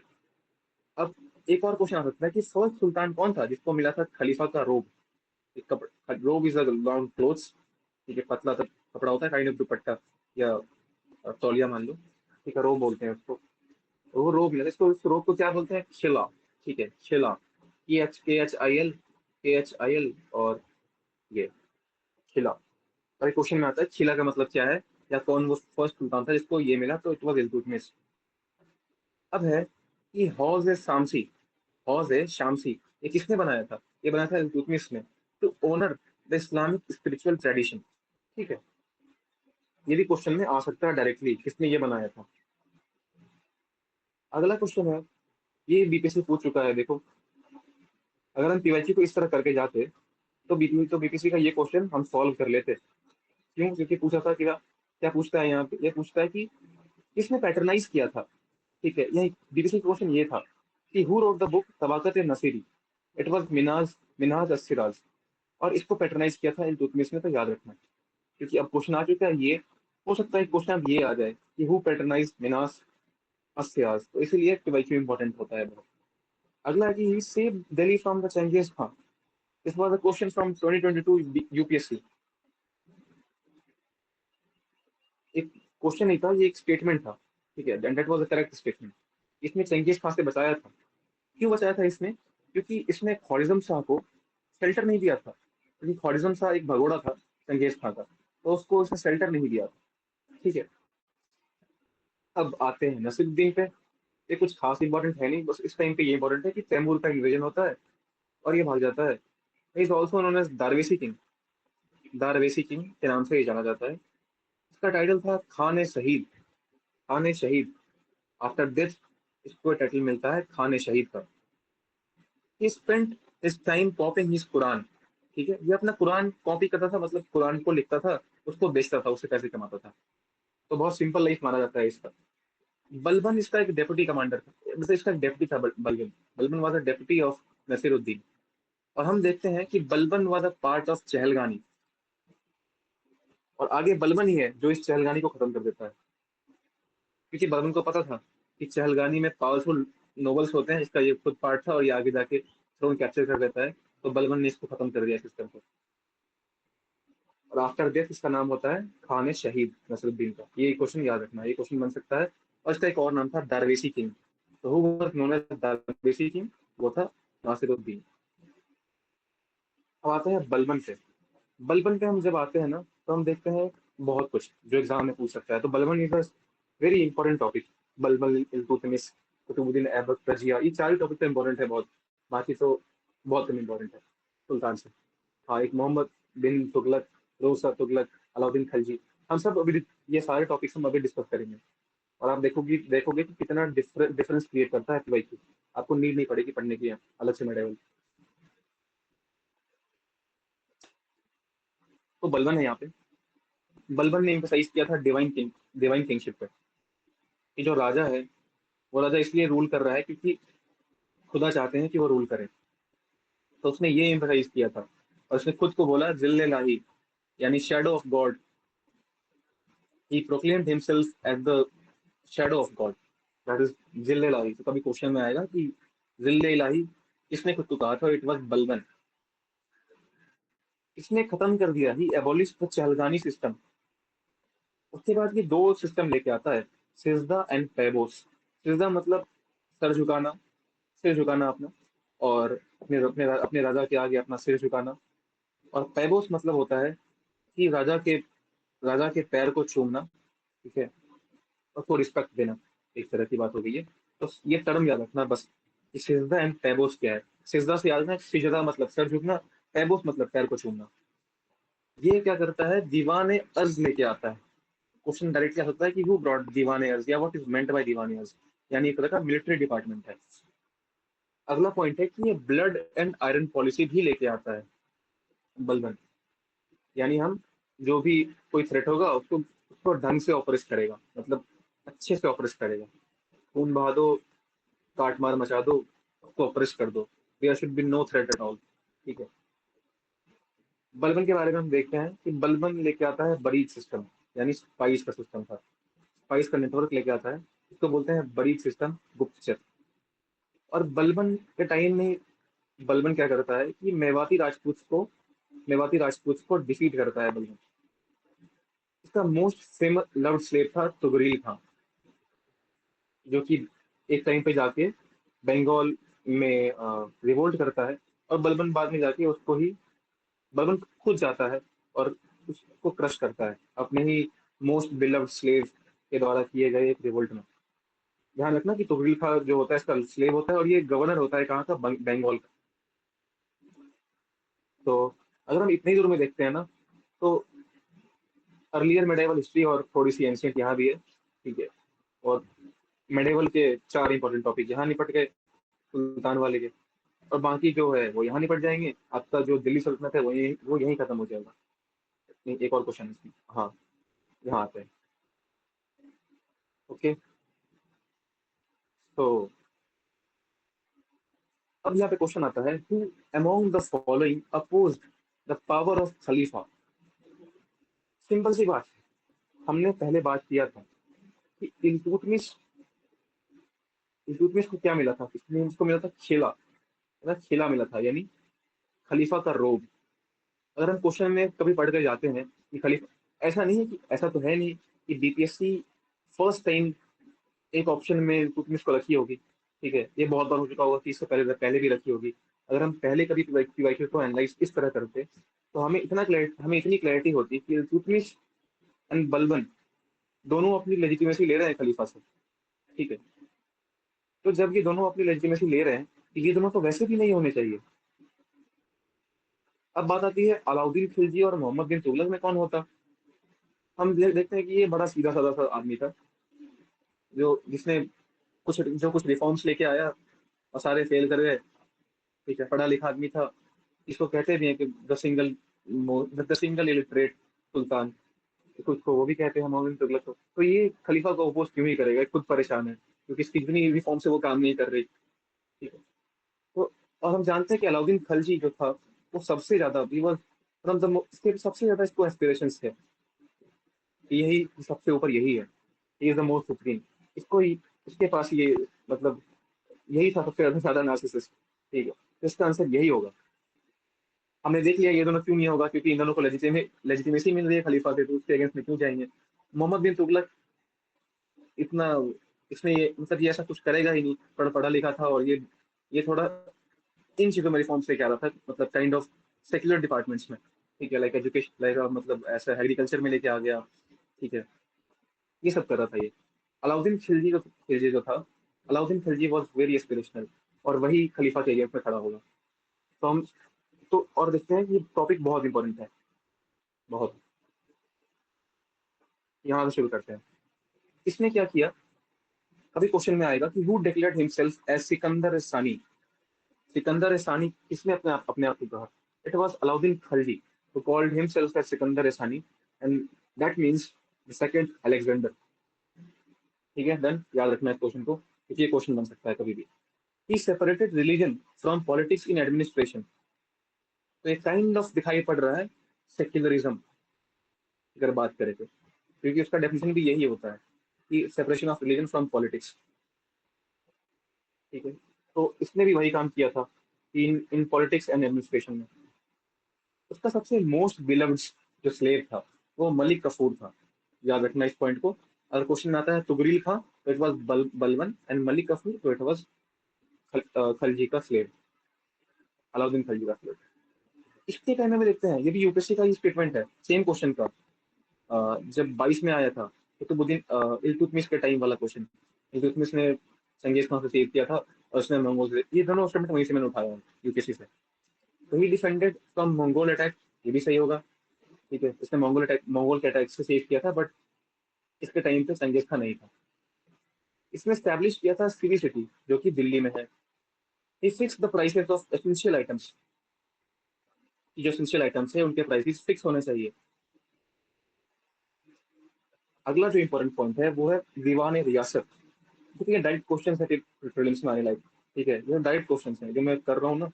अब एक और क्वेश्चन आ सकता है कि फर्स्ट सुल्तान कौन था जिसको मिला था खलीफा का रोब? एक कपड़ा, रोब इज अ लॉन्ग क्लोथ्स। ठीक है, पतला सा कपड़ा होता है, काइंड ऑफ दुपट्टा या तौलिया मान लो। ठीक है, रोब बोलते हैं उसको। वो रोग मिला, इसको इस रोग को क्या बोलते हैं? खिला। ठीक है, खिला। KHIL और ये खिला। और क्वेश्चन में आता है खिला का मतलब क्या है, या कौन वो फर्स्ट सुल्तान था जिसको ये मिला, तो इट वाज इल्तुतमिश। अब है कि हौज ए शामसी। हौज ए शामसी ये किसने बनाया था? ये बनाया था इल्तुतमिश ने, to honour the Islamic spiritual tradition. ठीक है, ये भी क्वेश्चन में आ सकता है डायरेक्टली, किसने ये बनाया था। अगला क्वेश्चन है, ये बीपीएससी पूछ चुका है, देखो। अगर हम पीवाईक्यू को इस तरह करके जाते तो बीपीएससी का ये क्वेश्चन हम सॉल्व कर लेते। क्यों? क्योंकि पूछा था कि क्या पूछता है यहाँ पे, ये पूछता है कि किसने पैटर्नाइज किया था। ठीक है, यही बीपीएससी क्वेश्चन ये था कि who wrote the book Tabaqat Nasiri. It was Minhaj Minhaj us Siraj. और इसको पैटर्नाइज किया था इल्तुतमिश ने, तो याद रखना। क्योंकि अब क्वेश्चन आ चुका है ये, हो सकता है क्वेश्चन अब ये आ जाए कि हु पैटर्नाइज मिनाज अस्सिराज, तो इसीलिए पीवाईक्यू इंपॉर्टेंट होता है बहुत। अगला है कि he saved Delhi from the Genghis Khan. This was a question from 2022 UPSC. एक क्वेश्चन नहीं था, ये एक स्टेटमेंट था। ठीक है, that was the correct statement. इसने चंगेज खान से बचाया था। क्यों बचाया था इसने? क्योंकि इसने ख्वारिज्म शाह को शेल्टर नहीं दिया था। क्योंकि ख्वारिज्म शाह एक भगोड़ा था चंगेज खान का, तो उसको इसने शेल्टर नहीं दिया था। ठीक है। अब आते हैं नसीरुद्दीन पे। ये कुछ खास इंपॉर्टेंट है नहीं, बस इस टाइम पे ये इंपॉर्टेंट है कि तैमूर का इन्वेजन होता है और ये भाग जाता है। Is also known as Darveshi king. Darveshi king के नाम से ये जाना जाता है। इसका टाइटल था खान ए शहीद। खान ए शहीद। आफ्टर डेथ इसको टाइटल मिलता है खान ए शहीद का। ही spent his time कॉपिंग his Quran. ठीक है, ये अपना कुरान कॉपी करता था, मतलब कुरान को लिखता था, उसको बेचता था, उससे पैसे कमाता था। तो बहुत सिंपल लाइफ माना जाता है इसका। बलबन इसका एक डेप्यूटी कमांडर था, मतलब इसका एक डेप्यूटी था Balban. Balban was a deputy of Nasiruddin. और हम देखते हैं कि Balban was a part of Chahalgani. और आगे बलबन ही है जो इस चहलगानी को खत्म कर देता है। क्योंकि बलबन को पता था कि चहलगानी में पावरफुल नोबल्स होते हैं, इसका ये खुद पार्ट था और ये आगे जाके थ्रोन कैप्चर कर देता है। तो बलबन ने इसको खत्म कर दिया सिस्टम को। और आफ्टर डेथ इसका नाम होता है खान शहीद नसरुद्दीन का। ये क्वेश्चन याद रखना, ये क्वेश्चन बन सकता है। और इसका एक और नाम था दरवेशी किंग। तो who was known as Darveshi king? वो था नासिरुद्दीन। अब आते हैं बलबन पे। बलबन पे हम जब आते हैं ना, तो हम देखते हैं बहुत कुछ जो एग्जाम में पूछ सकता है। तो Balban is a very important topic. Balban, Iltutmish, Qutubuddin Aibak, Razia, ये चार टॉपिक तो इंपॉर्टेंट है बहुत। बाकी तो बहुत कम इंपॉर्टेंट है सुल्तान से। हाँ, एक मोहम्मद बिन तुगलक, रोसा तुगलक, अलाउद्दीन खलजी, हम सब अभी ये सारे टॉपिक्स हम अभी डिस्कस करेंगे। और आप देखोगे कि कितना डिफरेंस क्रिएट करता है भाई की। आपको नीड नहीं पड़ेगी पढ़ने की अलग से मेडल। तो बलबन है यहाँ पे। बलबन ने emphasize किया था डिवाइन किंगशिप पे। कि जो राजा है, वो राजा इसलिए रूल कर रहा है क्योंकि खुदा चाहते हैं कि वो रूल करे। तो उसने ये एम्फसाइज किया था। और उसने खुद को बोला जिल्ले लाही, यानी shadow of God. He proclaimed himself as the shadow of God. That is जिल्ल इलाही। तो कभी क्वेश्चन में आएगा कि जिल्ल इलाही किसने खुद को कहा था? It was Balban. इसने खत्म कर दिया, ही एबॉलिश द चहलगानी सिस्टम। उसके बाद ये दो सिस्टम लेके आता है, सिजदा एंड पेबोस। सिजदा मतलब सर झुकाना, सिर झुकाना अपना, और अपने अपने अपने राजा के आगे अपना सिर झुकाना। और पेबोस मतलब होता है कि राजा के पैर को चूमना, ठीक है, और उसको रिस्पेक्ट देना, एक तरह की बात हो गई है। तो ये टर्म याद रखना बस, कि सिजदा एंड पेबोस क्या है। सिजदा से याद रखना, सिजदा मतलब सर झुकना, पेबोस मतलब पैर को चूमना। ये क्या करता है? दीवाने अर्ज लेके आता है। क्वेश्चन डायरेक्टली आ सकता है कि हु ब्रॉट दीवाने अर्ज, या व्हाट इज मेंट बाय दीवाने अर्ज। यानी एक तरह का मिलिट्री डिपार्टमेंट है। अगला पॉइंट है कि ये ब्लड एंड आयरन पॉलिसी भी लेके आता है बलबन। यानी हम जो भी कोई थ्रेट होगा उसको उसको ढंग से ऑपरेट करेगा, मतलब अच्छे से ऑपरेट करेगा। खून बहा दो, काट मार मचा दो, उसको ऑपरेट कर दो। There should be no threat at all, ठीक है। बलबन के बारे में हम देखते हैं कि बलबन लेके आता है बरीड सिस्टम, यानी स्पाइस का सिस्टम था, स्पाइस का नेटवर्क लेके आता है। इसको बोलते हैं बरीड सिस्टम, गुप्तचर। और बलबन के टाइम में बलबन क्या करता है कि मेवाती राजपूत को डिफीट करता है बलबन। इसका मोस्ट फेमस लव्ड स्लेव था तुगरील खान, जो कि एक टाइम पे जाके बंगाल में रिवोल्ट करता है। और बलबन बाद में जाके उसको ही बलबन खुद जाता है और उसको क्रश करता है अपने ही मोस्ट बिलव्ड स्लेव के द्वारा किए गए एक रिवोल्ट में। ध्यान रखना कि तुगरील खान जो होता है इसका स्लेव होता है, और ये गवर्नर होता है कहाँ का? बंगाल का। तो अगर हम इतनी दूर में देखते हैं ना, तो अर्लियर मेडिवल हिस्ट्री और थोड़ी सी एंशियंट यहाँ भी है, ठीक है। और मेडिवल के चार इंपॉर्टेंट टॉपिक यहाँ निपट गए, सुल्तान वाले के। और बाकी जो है वो यहाँ निपट जाएंगे। आपका जो दिल्ली सल्तनत है वो यहीं खत्म हो जाएगा। नहीं, एक और क्वेश्चन इसमें, हाँ, यहाँ आते हैं। ओके, तो अब यहाँ पे क्वेश्चन आता है, who among the following opposed the power of khalifa. Simple सी बात है, हमने पहले बात किया था कि इल्तुतमिश को क्या मिला था? इसको मिला था खेला, है ना, खेला मिला था, यानी खलीफा का रोब। अगर हम क्वेश्चन में कभी पढ़ कर जाते हैं कि खलीफा, ऐसा नहीं है कि, ऐसा तो है नहीं कि बीपीएससी फर्स्ट टाइम एक ऑप्शन में इल्तुतमिश को रखी होगी, ठीक है। ये बहुत बार हो चुका होगा कि इससे पहले पहले भी रखी होगी। अगर हम पहले कभी पीवाईक्यू को एनालाइज इस तरह करते, तो हमें इतनी क्लैरिटी होती कि इल्तुतमिश एंड बलबन दोनों अपनी लेजिटिमेसी ले रहे हैं खलीफा से, ठीक है। तो जब ये दोनों अपनी लेजिटिमेसी ले रहे हैं, तो ये दोनों तो वैसे भी नहीं होने चाहिए। अब बात आती है अलाउद्दीन खिलजी और मोहम्मद बिन तुगलक में कौन होता। हम देखते हैं कि ये बड़ा सीधा साधा सा आदमी था, जो जिसने कुछ रिफॉर्म्स लेके आया और सारे फेल कर गए, ठीक है। पढ़ा लिखा आदमी था। इसको कहते भी हैं कि द सिंगल इलिटरेट सुल्तान, खुद को वो भी कहते हैं मोहम्मद बिन तुगलक को। तो ये खलीफा को अपोज क्यों ही करेगा? ये खुद परेशान है क्योंकि इसकी इतनी रिफॉर्म से वो काम नहीं कर रही, ठीक है। तो और हम जानते हैं कि अलाउद्दीन खलजी जो था, वो सबसे ज्यादा ही वॉज फ्रॉम द, इसके सबसे ज्यादा इसको एस्पिरेशंस थे कि यही सबसे ऊपर यही है, he is the most supreme. इसको ही, इसके पास ये, मतलब यही था सबसे ज्यादा ज्यादा नार्सिसिस्ट, ठीक है। तो इसका आंसर यही होगा। हमने देख लिया ये दोनों क्यों नहीं होगा, क्योंकि इन दोनों को लेजिटिमेसी मिल रही है खलीफा से, तो उसके अगेंस्ट में क्यों जाएंगे। मोहम्मद बिन तुगलक इतना, इसने ये मतलब ये ऐसा कुछ करेगा ही नहीं, पढ़ा लिखा था, और ये थोड़ा इन चीजों में रिफॉर्म्स लेके आ रहा था, मतलब काइंड ऑफ सेक्युलर डिपार्टमेंट्स में, ठीक है, लाइक एजुकेशन, लाइक मतलब ऐसा एग्रीकल्चर में लेके आ गया, ठीक है। ये सब कर रहा था ये। खिलजी जो था, Alauddin Khilji was very aspirational, और वही खलीफा के एरिया में खड़ा होगा। तो हम, तो और देखते हैं कि ये टॉपिक बहुत इंपॉर्टेंट है, बहुत। यहाँ से शुरू करते हैं। इसने क्या किया? कभी क्वेश्चन में आएगा कि who declared himself as Sikandar Sani. Sikandar Sani किसने अपने आप को कहा? It was Alauddin Khilji who called himself as Sikandar Sani, and that means the second Alexander, ठीक है। देन याद रखना है क्वेश्चन को, क्योंकि ये क्वेश्चन बन सकता है कभी भी। ही separated religion from politics in administration. तो एक काइंड ऑफ दिखाई पड़ रहा है सेक्युलरिज्म, अगर बात करें तो, क्योंकि उसका डेफिनेशन भी यही होता है कि separation of religion from politics. ठीक है। तो इसने भी वही काम किया था इन इन पॉलिटिक्स एंड एडमिनिस्ट्रेशन में। उसका सबसे मोस्ट बिलव्ड जो स्लेव था वो मलिक कफूर था। याद रखना इस पॉइंट को। अगर क्वेश्चन आता है तुगरील खां तो it was Balban, and Malik Kafur तो इट वाज खलजी का स्लेव, अलाउद्दीन खलजी का स्लेव। इसके टाइम में देखते हैं, ये भी यूपीएससी का ही स्टेटमेंट है सेम क्वेश्चन का। जब 22 में आया था कुतुबुद्दीन इल्तुतमिश के टाइम वाला क्वेश्चन। इल्तुतमिश ने चंगेज खान से सेव किया था और उसने मंगोल से, ये दोनों स्टेटमेंट वहीं से मैंने उठाया है यूपीएससी से। तो ही डिफेंडेड फ्रॉम मंगोल अटैक, ये भी सही होगा। ठीक है, इसने मंगोल के अटैक से सेव किया था, बट इसके टाइम पे चंगेज खान नहीं था। इसने स्टैब्लिश किया था सीरी सिटी जो कि दिल्ली में है। He fixed the prices of essential items, जो एसेंशियल आइटम्स है उनके प्राइसेस फिक्स होने चाहिए। अगला जो इंपॉर्टेंट पॉइंट है वो है दीवान रियासत। ठीक है, डायरेक्ट क्वेश्चन है प्रीलिम्स में आने लायक। ठीक है, ये डायरेक्ट क्वेश्चन है जो मैं कर रहा हूँ ना,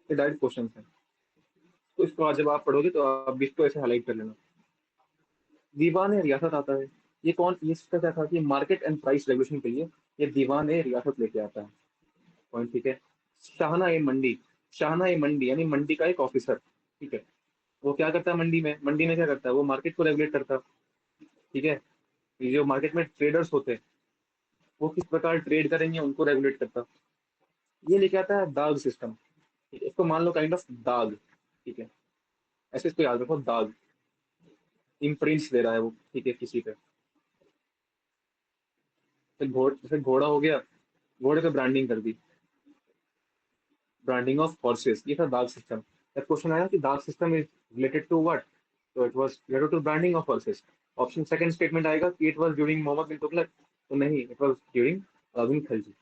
ये डायरेक्ट क्वेश्चन है। तो इसको आज जब आप पढ़ोगे तो आप भी इसको ऐसे हाईलाइट कर लेना। दीवान रियासत आता है, ये कौन, ये इसका क्या था कि मार्केट एंड प्राइस रेगुलेशन के लिए ये दीवान रियासत लेके आता है। पॉइंट ठीक है। शाहना ए मंडी, शाहना ए मंडी यानी मंडी का एक ऑफिसर। ठीक है, वो क्या करता है मंडी में क्या करता है, वो मार्केट को रेगुलेट करता है। ठीक है, ये जो मार्केट में ट्रेडर्स होते हैं वो किस प्रकार ट्रेड करेंगे उनको रेगुलेट करता है। ये लेके आता है दाग सिस्टम। ठीक है, इसको मान लो काइंड ऑफ दाग। ठीक है, ऐसे इसको याद रखो, दाग इम्प्रिंट्स दे रहा है वो। ठीक है, किसी पे। जैसे घोड़ा हो गया, घोड़े पे ब्रांडिंग कर दी, ब्रांडिंग ऑफ हॉर्सेस, ये था दाग सिस्टम। जब क्वेश्चन आया कि Dagh system is related to what, तो it was related to branding of horses. Option second statement आएगा कि it was during Mohammad bin Tughlaq, तो नहीं, it was during Alauddin Khilji.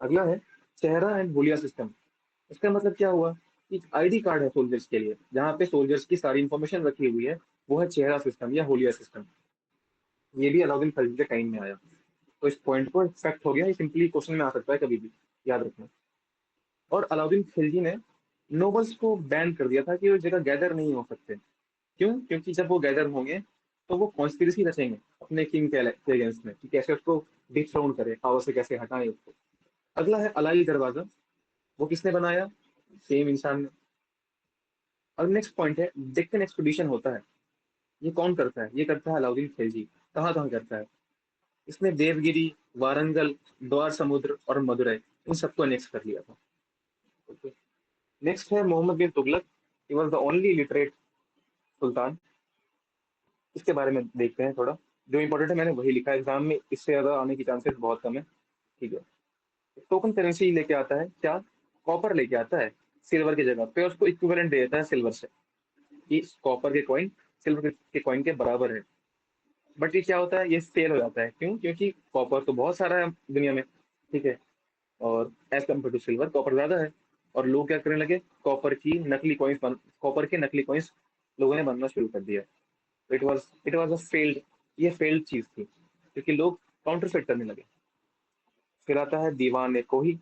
अगला है चेहरा एंड हुलिया सिस्टम। इसका मतलब क्या हुआ कि आईडी कार्ड है सोल्जर्स के लिए, जहाँ पे सोल्जर्स की सारी इंफॉर्मेशन रखी हुई है, वो है चेहरा सिस्टम या होलिया सिस्टम। ये भी अलाउद्दीन खिलजी के टाइम में आया। तो इस पॉइंट को फैक्ट हो गया, ये सिंपली क्वेश्चन में आ सकता है कभी भी, याद रखना। और अलाउद्दीन खिलजी ने नोबल्स को बैन कर दिया था कि वो जगह गैदर नहीं हो सकते। क्यों? क्योंकि जब वो गैदर होंगे तो वो कॉन्स्पिरसी रचेंगे अपने किंग के अगेंस्ट में कि कैसे उसको डिथ्रोन करे, पावर से कैसे हटाएं उसको। अगला है अलाई दरवाजा, वो किसने बनाया? सेम इंसान ने। और नेक्स्ट पॉइंट है डेक्कन एक्सपीडिशन होता है, ये कौन करता है? ये करता है अलाउद्दीन खिलजी। कहाँ कहाँ करता है? इसने देवगिरी, वारंगल, द्वार समुद्र और मदुरई, इन सबको नेक्स्ट कर लिया था। ओके। नेक्स्ट है Mohammad bin Tughlaq, he was the only literate sultan. इसके बारे में देखते हैं थोड़ा। जो इंपॉर्टेंट है मैंने वही लिखा है, एग्जाम में इससे ज्यादा आने की चांसेस बहुत कम है। ठीक है। टोकन करेंसी लेके आता है क्या? कॉपर लेके आता है सिल्वर की जगह पे, उसको इक्विवेलेंट दे देता है सिल्वर से, कि कॉपर के कॉइन सिल्वर के कॉइन के बराबर है। बट ये क्या होता है, ये फेल हो जाता है। क्यों? क्योंकि कॉपर तो बहुत सारा है दुनिया में। ठीक है, और as compared to silver copper ज्यादा है। और लोग क्या करने लगे, कॉपर के नकली कॉइन्स लोगों ने बनना शुरू कर दिया। इट वाज अ फेल्ड, ये फेल्ड चीज थी क्योंकि लोग काउंटरफेट करने लगे। फिर आता है दीवान कोही।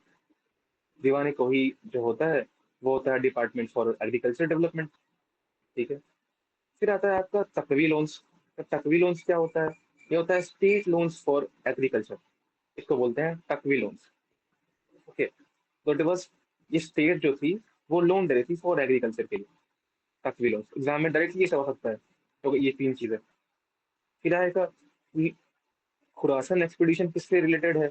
दीवान कोही जो होता है वो होता है डिपार्टमेंट फॉर एग्रीकल्चर डेवलपमेंट। ठीक है। फिर आता है आपका तकवी लोन्स। तकवी लोन्स क्या होता है? ये होता है स्टेट लोन्स फॉर एग्रीकल्चर, इसको बोलते हैं तकवी लोन्स। ओके। तो इट वाज, ये स्टेट जो थी वो लोन दे रही थी फॉर एग्रीकल्चर के लिए, तकवी लोन्स। एग्जाम में डायरेक्टली ये हो सकता है। तो ये तीन चीजें। फिर आएगा कि खुरासन एक्सपीडिशन किससे रिलेटेड है?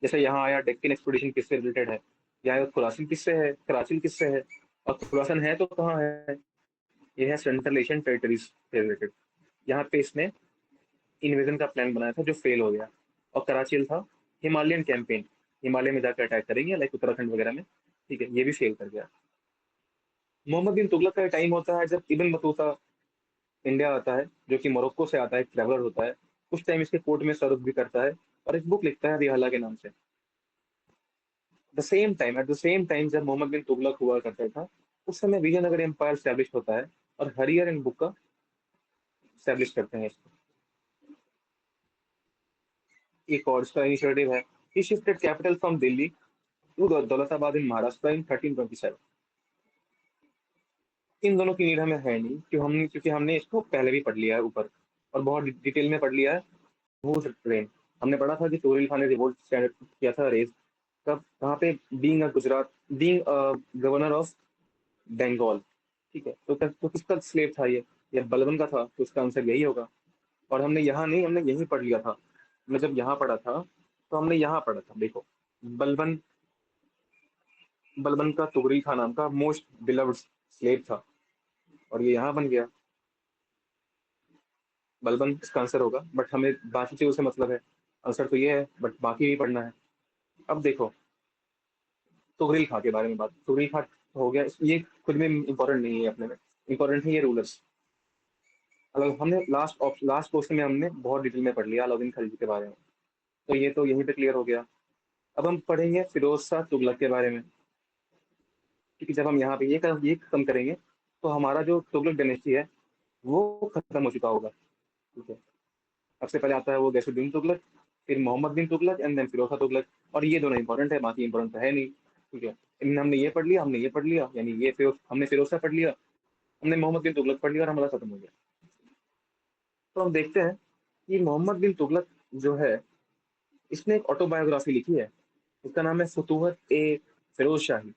जैसे यहाँ आया डेक्कन एक्सपीडिशन किससे रिलेटेड है, यहाँ खुरासन किससे है, कराची किससे है, और खुरासन है तो कहाँ है? ये है सेंट्रल एशियन टेरिटरीज से रिलेटेड। यहाँ पे इसने इन्वेजन का प्लान बनाया था जो फेल हो गया। और कराची था हिमालयन कैंपेन, हिमालय में जाकर अटैक करेंगे लाइक उत्तराखंड वगैरह में। ठीक है, ये भी फेल कर गया। मोहम्मद बिन तुगलक का टाइम होता है जब इब्न बतूता इंडिया आता है, जो कि मोरक्को से आता है, ट्रैवलर होता है। उस टाइम इसके कोर्ट में सर्व भी करता है और एक बुक लिखता है रिहाला के नाम से। एट द सेम टाइम जब मोहम्मद बिन तुगलक हुआ करता था, उस समय विजयनगर एम्पायर स्टैब्लिश होता है और हरियर एंड बुक का स्टैब्लिश करते हैं इसको। एक और इसका इनिशिएटिव है, he shifted capital from Delhi to Daulatabad in Maharashtra in 1327। इन दोनों की नीड हमें है नहीं, क्योंकि हमने इसको पहले भी पढ़ लिया है ऊपर, और बहुत डिटेल में पढ़ लिया है। वो ट्रेन हमने पढ़ा था कि तोरिल खान ने रिवोल्ट किया था, रेज कब कहाँ पे, being a Gujarat, being governor of Bengal. ठीक है, तो किसका स्लेव था ये बलबन का था, तो इसका आंसर यही होगा। और हमने यहाँ नहीं, हमने यहीं पढ़ लिया था। मैं जब यहाँ पढ़ा था तो हमने यहाँ पढ़ा था, देखो, बलबन, बलबन का तुगरी खान नाम का मोस्ट बिलव्ड स्लेव था, और ये यहाँ बन गया। बलबन इसका आंसर होगा, बट हमें बाकी चीजों से मतलब है। आंसर तो ये है, बट बाकी भी पढ़ना है। अब देखो, तुगरिल खां के बारे में बात, तुगरिल खां हो गया, ये खुद में इंपॉर्टेंट नहीं है, अपने में इंपॉर्टेंट है ये रूलर्स। अगर हमने लास्ट क्वेश्चन में हमने बहुत डिटेल में पढ़ लिया अलाउद्दीन खिलजी के बारे में, तो ये तो यहीं पे क्लियर हो गया। अब हम पढ़ेंगे फिरोज शाह तुगलक के बारे में, क्योंकि जब हम यहाँ पे ये खत्म करेंगे तो हमारा जो तुगलक डायनेस्टी है वो खत्म हो चुका होगा। ठीक है, सबसे पहले आता है वो गैसुद्दीन तुगलक, फिर मोहम्मद बिन तुगलक, एंड देन फिरोज शाह तुगलक। और ये दोनों इंपॉर्टेंट है, बाकी इंपॉर्टेंट तो है नहीं। ठीक है, इनमें हमने ये पढ़ लिया, हमने ये पढ़ लिया, यानी ये फिरोज, हमने फिरोज शाह पढ़ लिया, हमने मोहम्मद बिन तुगलक पढ़ लिया, और हमारा खत्म हो गया। तो हम देखते हैं कि मोहम्मद बिन तुगलक जो है, इसने एक ऑटोबायोग्राफी लिखी है, इसका नाम है फुतूहत ए फिरोज शाही।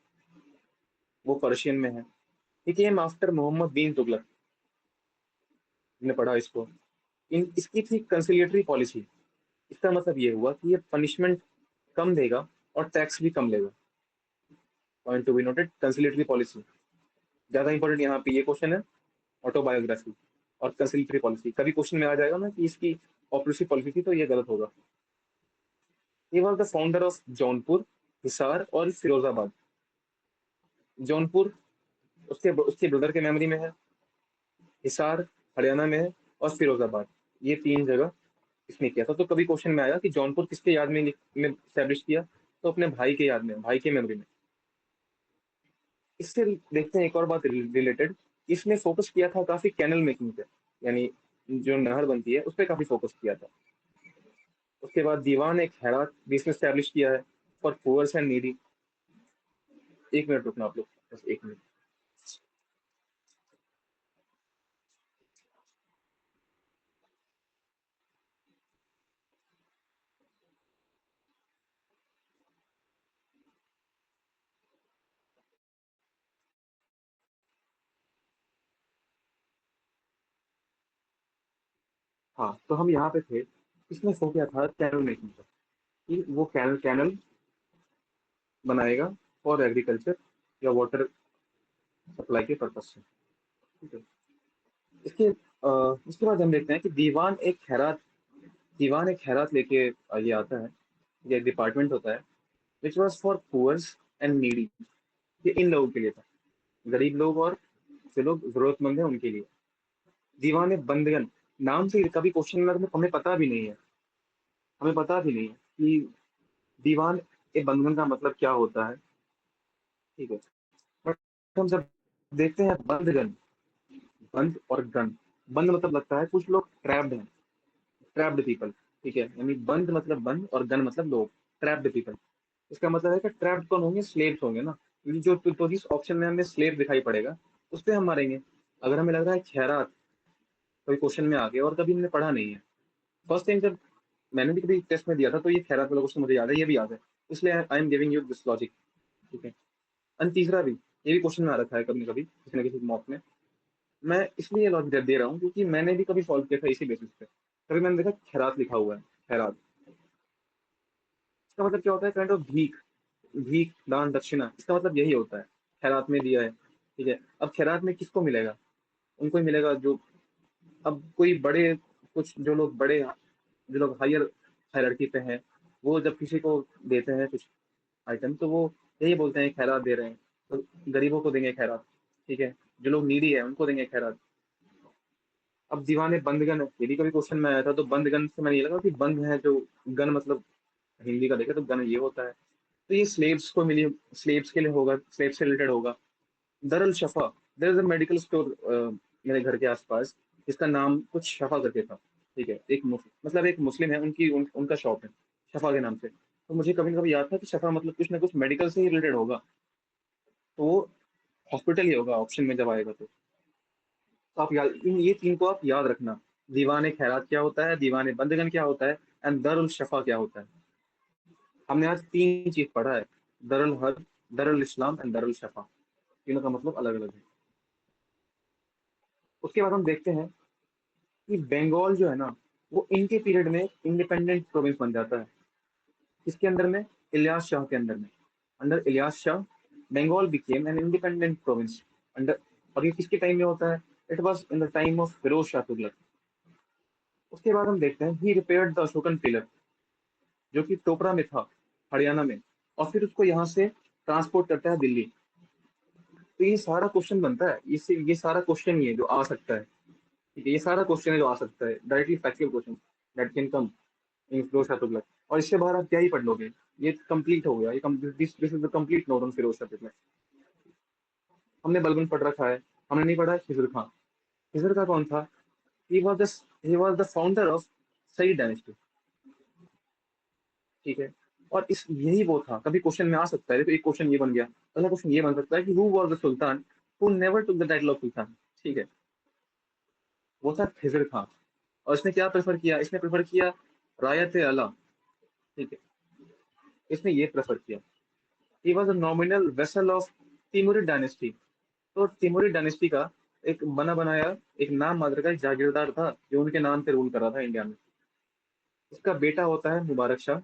वो पर्शियन में है। ठीक है, आफ्टर मोहम्मद बिन तुगलक ने पढ़ा इसको। इसकी थी कंसिलिएटरी पॉलिसी। इसका मतलब ये हुआ कि ये पनिशमेंट कम देगा और टैक्स भी कम लेगा। Point to be noted, conciliatory policy. ज्यादा इंपॉर्टेंट यहाँ पे ये क्वेश्चन है, ऑटोबायोग्राफी और कंसिलिएटरी पॉलिसी। कभी क्वेश्चन में आ जाएगा ना कि इसकी ऑपोजिट पॉलिसी थी, तो ये गलत होगा। ये was the founder of Jaunpur, Hisar और फिरोजाबाद। जौनपुर उसके उसके ब्रदर के मेमोरी में है, हिसार हरियाणा में है, और फिरोजाबाद, ये तीन जगह इसने किया था। तो कभी क्वेश्चन में आया कि जौनपुर किसके याद में स्टैब्लिश किया, तो अपने भाई के याद में, भाई के मेमोरी में। इससे देखते हैं एक और बात रिलेटेड, इसने फोकस किया था काफी कैनल मेकिंग पे, यानी जो नहर बनती है उस पर काफी फोकस किया था। उसके बाद दीवान एक हैरात भी इसने स्टैब्लिश किया है, फॉर पुअर्स एंड नीडी। एक मिनट रुकना आप लोग, बस एक मिनट। हाँ, तो हम यहाँ पे थे, इसने फोकस किया था कैनल मेकिंग पर, कि वो कैनल कैनल बनाएगा फॉर एग्रीकल्चर या वाटर सप्लाई के पर्पज से। ठीक है, इसके बाद हम देखते हैं कि दीवान एक खैरात लेके ये आता है, ये एक डिपार्टमेंट होता है, which was for poors and needy. ये इन लोगों के लिए था, गरीब लोग और जो लोग जरूरतमंद है उनके लिए। दीवान बंदगन, नाम से कभी क्वेश्चन में हमें पता भी नहीं है, हमें पता भी नहीं है कि दीवान ए बंदगन का मतलब क्या होता है। ठीक है, बट हम जब देखते हैं बंदगन, बंद और गन, बंद मतलब लगता है कुछ लोग ट्रैप्ड हैं, ट्रैप्ड पीपल। ठीक है, यानी बंद मतलब बंद और गन मतलब लोग, ट्रैप्ड पीपल। इसका मतलब है कि ट्रैप्ड कौन होंगे, स्लेव्स होंगे ना। क्योंकि जो तो जिस ऑप्शन में हमें स्लेव दिखाई पड़ेगा उस पर हम मारेंगे। अगर हमें लग रहा है खैरात कोई क्वेश्चन में आ गया और कभी हमने पढ़ा नहीं है, फर्स्ट टाइम जब मैंने भी कभी टेस्ट में दिया था, तो ये खैरात वाला क्वेश्चन मुझे याद है, ये भी याद है, इसलिए I am giving you this logic. ठीक है, एंड तीसरा भी, ये भी क्वेश्चन में आ रखा है कभी कभी किसी न किसी मॉक में। मैं इसलिए लॉजिक दे रहा हूँ क्योंकि मैंने भी कभी सॉल्व किया था इसी बेसिस पे। कभी मैंने देखा खैरात लिखा हुआ है, खैरात, इसका मतलब क्या होता है, काइंड ऑफ भीख, भीख दान दक्षिणा, इसका मतलब यही होता है, खैरात में दिया है। ठीक है, अब खैरात में किसको मिलेगा, उनको ही मिलेगा जो, अब कोई बड़े, कुछ जो लोग बड़े, जो लोग हायर हायरार्की पे हैं, वो जब किसी को देते हैं कुछ आइटम, तो वो यही बोलते हैं खैरात दे रहे हैं, तो गरीबों को देंगे खैरात। ठीक है, जो लोग नीडी है उनको देंगे खैरात। अब दीवाने बंदगन, ये भी कभी क्वेश्चन में आया था, तो बंदगन से मैंने ये लगा कि बंद है जो, गन मतलब हिंदी का देखे तो गन ये होता है, तो ये स्लेव्स को मिली, स्लेव्स के लिए होगा, स्लेव से रिलेटेड होगा। Darul Shifa, there is a medical store मेरे घर के आसपास, जिसका नाम कुछ शफा करके था। ठीक है, मतलब एक मुस्लिम है, उनका शॉप है शफा के नाम से। तो मुझे कभी ना कभी याद था कि शफा मतलब कुछ ना कुछ मेडिकल से ही रिलेटेड होगा, तो वो हॉस्पिटल ही होगा ऑप्शन में जब आएगा तो आप याद, ये तीन को आप याद रखना। दीवान खैरात क्या होता है, दीवान बंदगन क्या होता है, एंड दरुल शफा क्या होता है। हमने आज 3 चीज पढ़ा है, दरुल हर्ब, दरुल इस्लाम एंड दरुल शफा। तीनों का मतलब अलग अलग है। उसके बाद हम देखते हैं कि बंगाल जो है ना, वो इनके पीरियड में इंडिपेंडेंट प्रोविंस बन जाता है। किसके अंदर में? इलियास शाह के अंदर में। Under Ilyas Shah Bengal became an independent province. Under, और ये किसके टाइम में होता है? It was in the time of Firoz Shah Tughlaq. उसके बाद हम देखते हैं he repaired the Ashokan pillar, जो कि टोपरा में था, हरियाणा में, और फिर उसको यहाँ से ट्रांसपोर्ट करता है दिल्ली। तो ये सारा क्वेश्चन बनता है, इससे ये सारा क्वेश्चन ही है जो आ सकता है। ठीक है, ये सारा क्वेश्चन है जो आ सकता है, directly factual question that can come in Firoz Shah Tughlaq. और इससे बाहर आप क्या ही पढ़ लोगे? ये कंप्लीट हो गया, ये this is the complete note on Firoz Shah Tughlaq. हमने बलबन पढ़ रखा है, हमने नहीं पढ़ा खिजर खां। खिजर खां कौन था? He was the he was the founder of Sayyid dynasty. ठीक है, और इस यही वो था, कभी क्वेश्चन में आ सकता है। तो एक क्वेश्चन ये बन गया, अगला क्वेश्चन ये बन सकता है कि who was the sultan who never took the title of sultan. ठीक है, वो था खिजर खां। और इसने क्या प्रेफर किया? इसने प्रेफर किया रायत अला। ठीक है, इसने ये प्रेफर किया। He was a nominal vessel of Timurid dynasty. तो तिमुरिड डायनेस्टी का एक बना बनाया, एक नाम मात्र का एक जागीरदार था जो उनके नाम पे रूल कर रहा था इंडिया में। उसका बेटा होता है मुबारक शाह,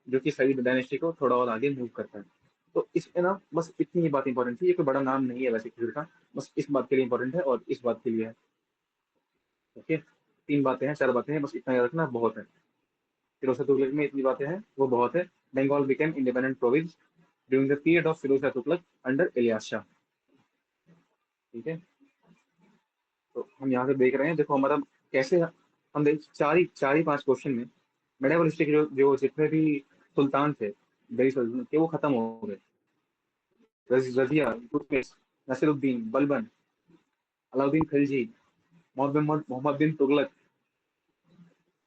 जो कि सईद डायनेस्टी को थोड़ा और आगे मूव करता है। तो इसमें ना बस इतनी ही बात इंपॉर्टेंट थी। ये कोई बड़ा नाम नहीं है वैसे किसी का, बस इस बात के लिए इंपॉर्टेंट है और इस बात के लिए है। ओके, 3 बातें हैं, 4 बातें हैं, बस इतना याद रखना बहुत है। फिरोज शाह तुगलक में इतनी बातें हैं, वो बहुत है। Bengal became independent province during the period of Firoz Shah Tughlaq under Ilyas Shah. ठीक है, तो हम यहाँ से देख रहे हैं, देखो हमारा कैसे, हम देख 4 ही 5 क्वेश्चन में मेडावलिस्टिक जो जितने भी सुल्तान थे, दिल्ली सल्तनत के, वो खत्म हो गए। रजिया, इल्तुतमिश, नसीरुद्दीन, बलबन, अलाउद्दीन खिलजी, मोहम्मद मोहम्मद बिन तुगलक,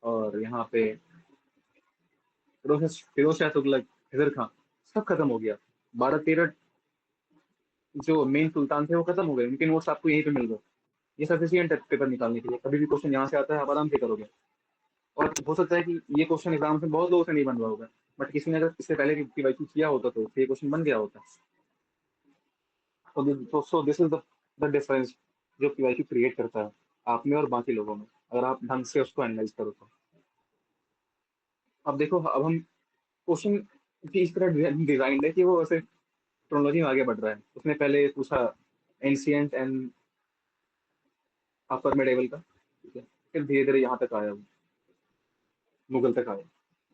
और यहाँ पे फिरोज शाह तुगलक, खिजर खां, सब खत्म हो गया। 12 13 जो मेन सुल्तान थे वो खत्म हो गए, उनके नोट्स आपको यहीं पे मिल गए। ये सफिशियंट है पेपर निकालने के लिए, कभी भी क्वेश्चन यहाँ से आता है आप आराम से करोगे। और हो सकता है कि ये क्वेश्चन एग्जाम से बहुत लोगों से नहीं बन रहा होगा, बट किसी ने अगर इससे पहले पीवाईक्यू किया होता तो ये क्वेश्चन बन गया होता। तो so this is the difference जो पीवाईक्यू क्रिएट करता है आप में और बाकी लोगों में, अगर आप ढंग से उसको एनालाइज करो तो। अब देखो, अब हम क्वेश्चन भी इस तरह डिजाइन है कि वो ऐसे क्रोनोलॉजी में आगे बढ़ रहा है। उसने पहले पूछा एंशियंट एंड अपर मिडेवल का, ठीक है, फिर धीरे धीरे यहाँ तक आया वो, मुगल तक आया।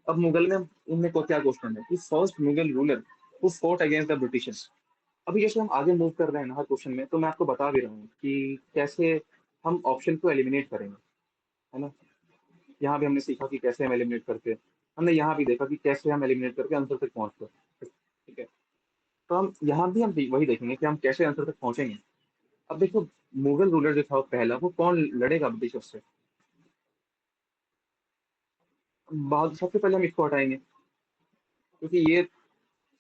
अब मुगल में उनमें को क्या क्वेश्चन है कि first Mughal ruler who fought against the Britishers. अभी जैसे हम आगे मूव कर रहे हैं ना हर क्वेश्चन में, तो मैं आपको बता भी रहा हूँ कि कैसे हम ऑप्शन को एलिमिनेट करेंगे, है ना। यहाँ भी हमने सीखा कि कैसे हम एलिमिनेट करते हैं, हमने यहाँ भी देखा कि कैसे हम एलिमिनेट करके आंसर तक पहुंचते हैं। ठीक है, तो हम यहाँ भी हम वही देखेंगे कि हम कैसे आंसर तक पहुंचेंगे। अब देखो, मुगल रूलर जो था वो पहला, वो कौन लड़ेगा ब्रिटिशर से? बाद सबसे पहले हम इसको हटाएंगे, क्योंकि ये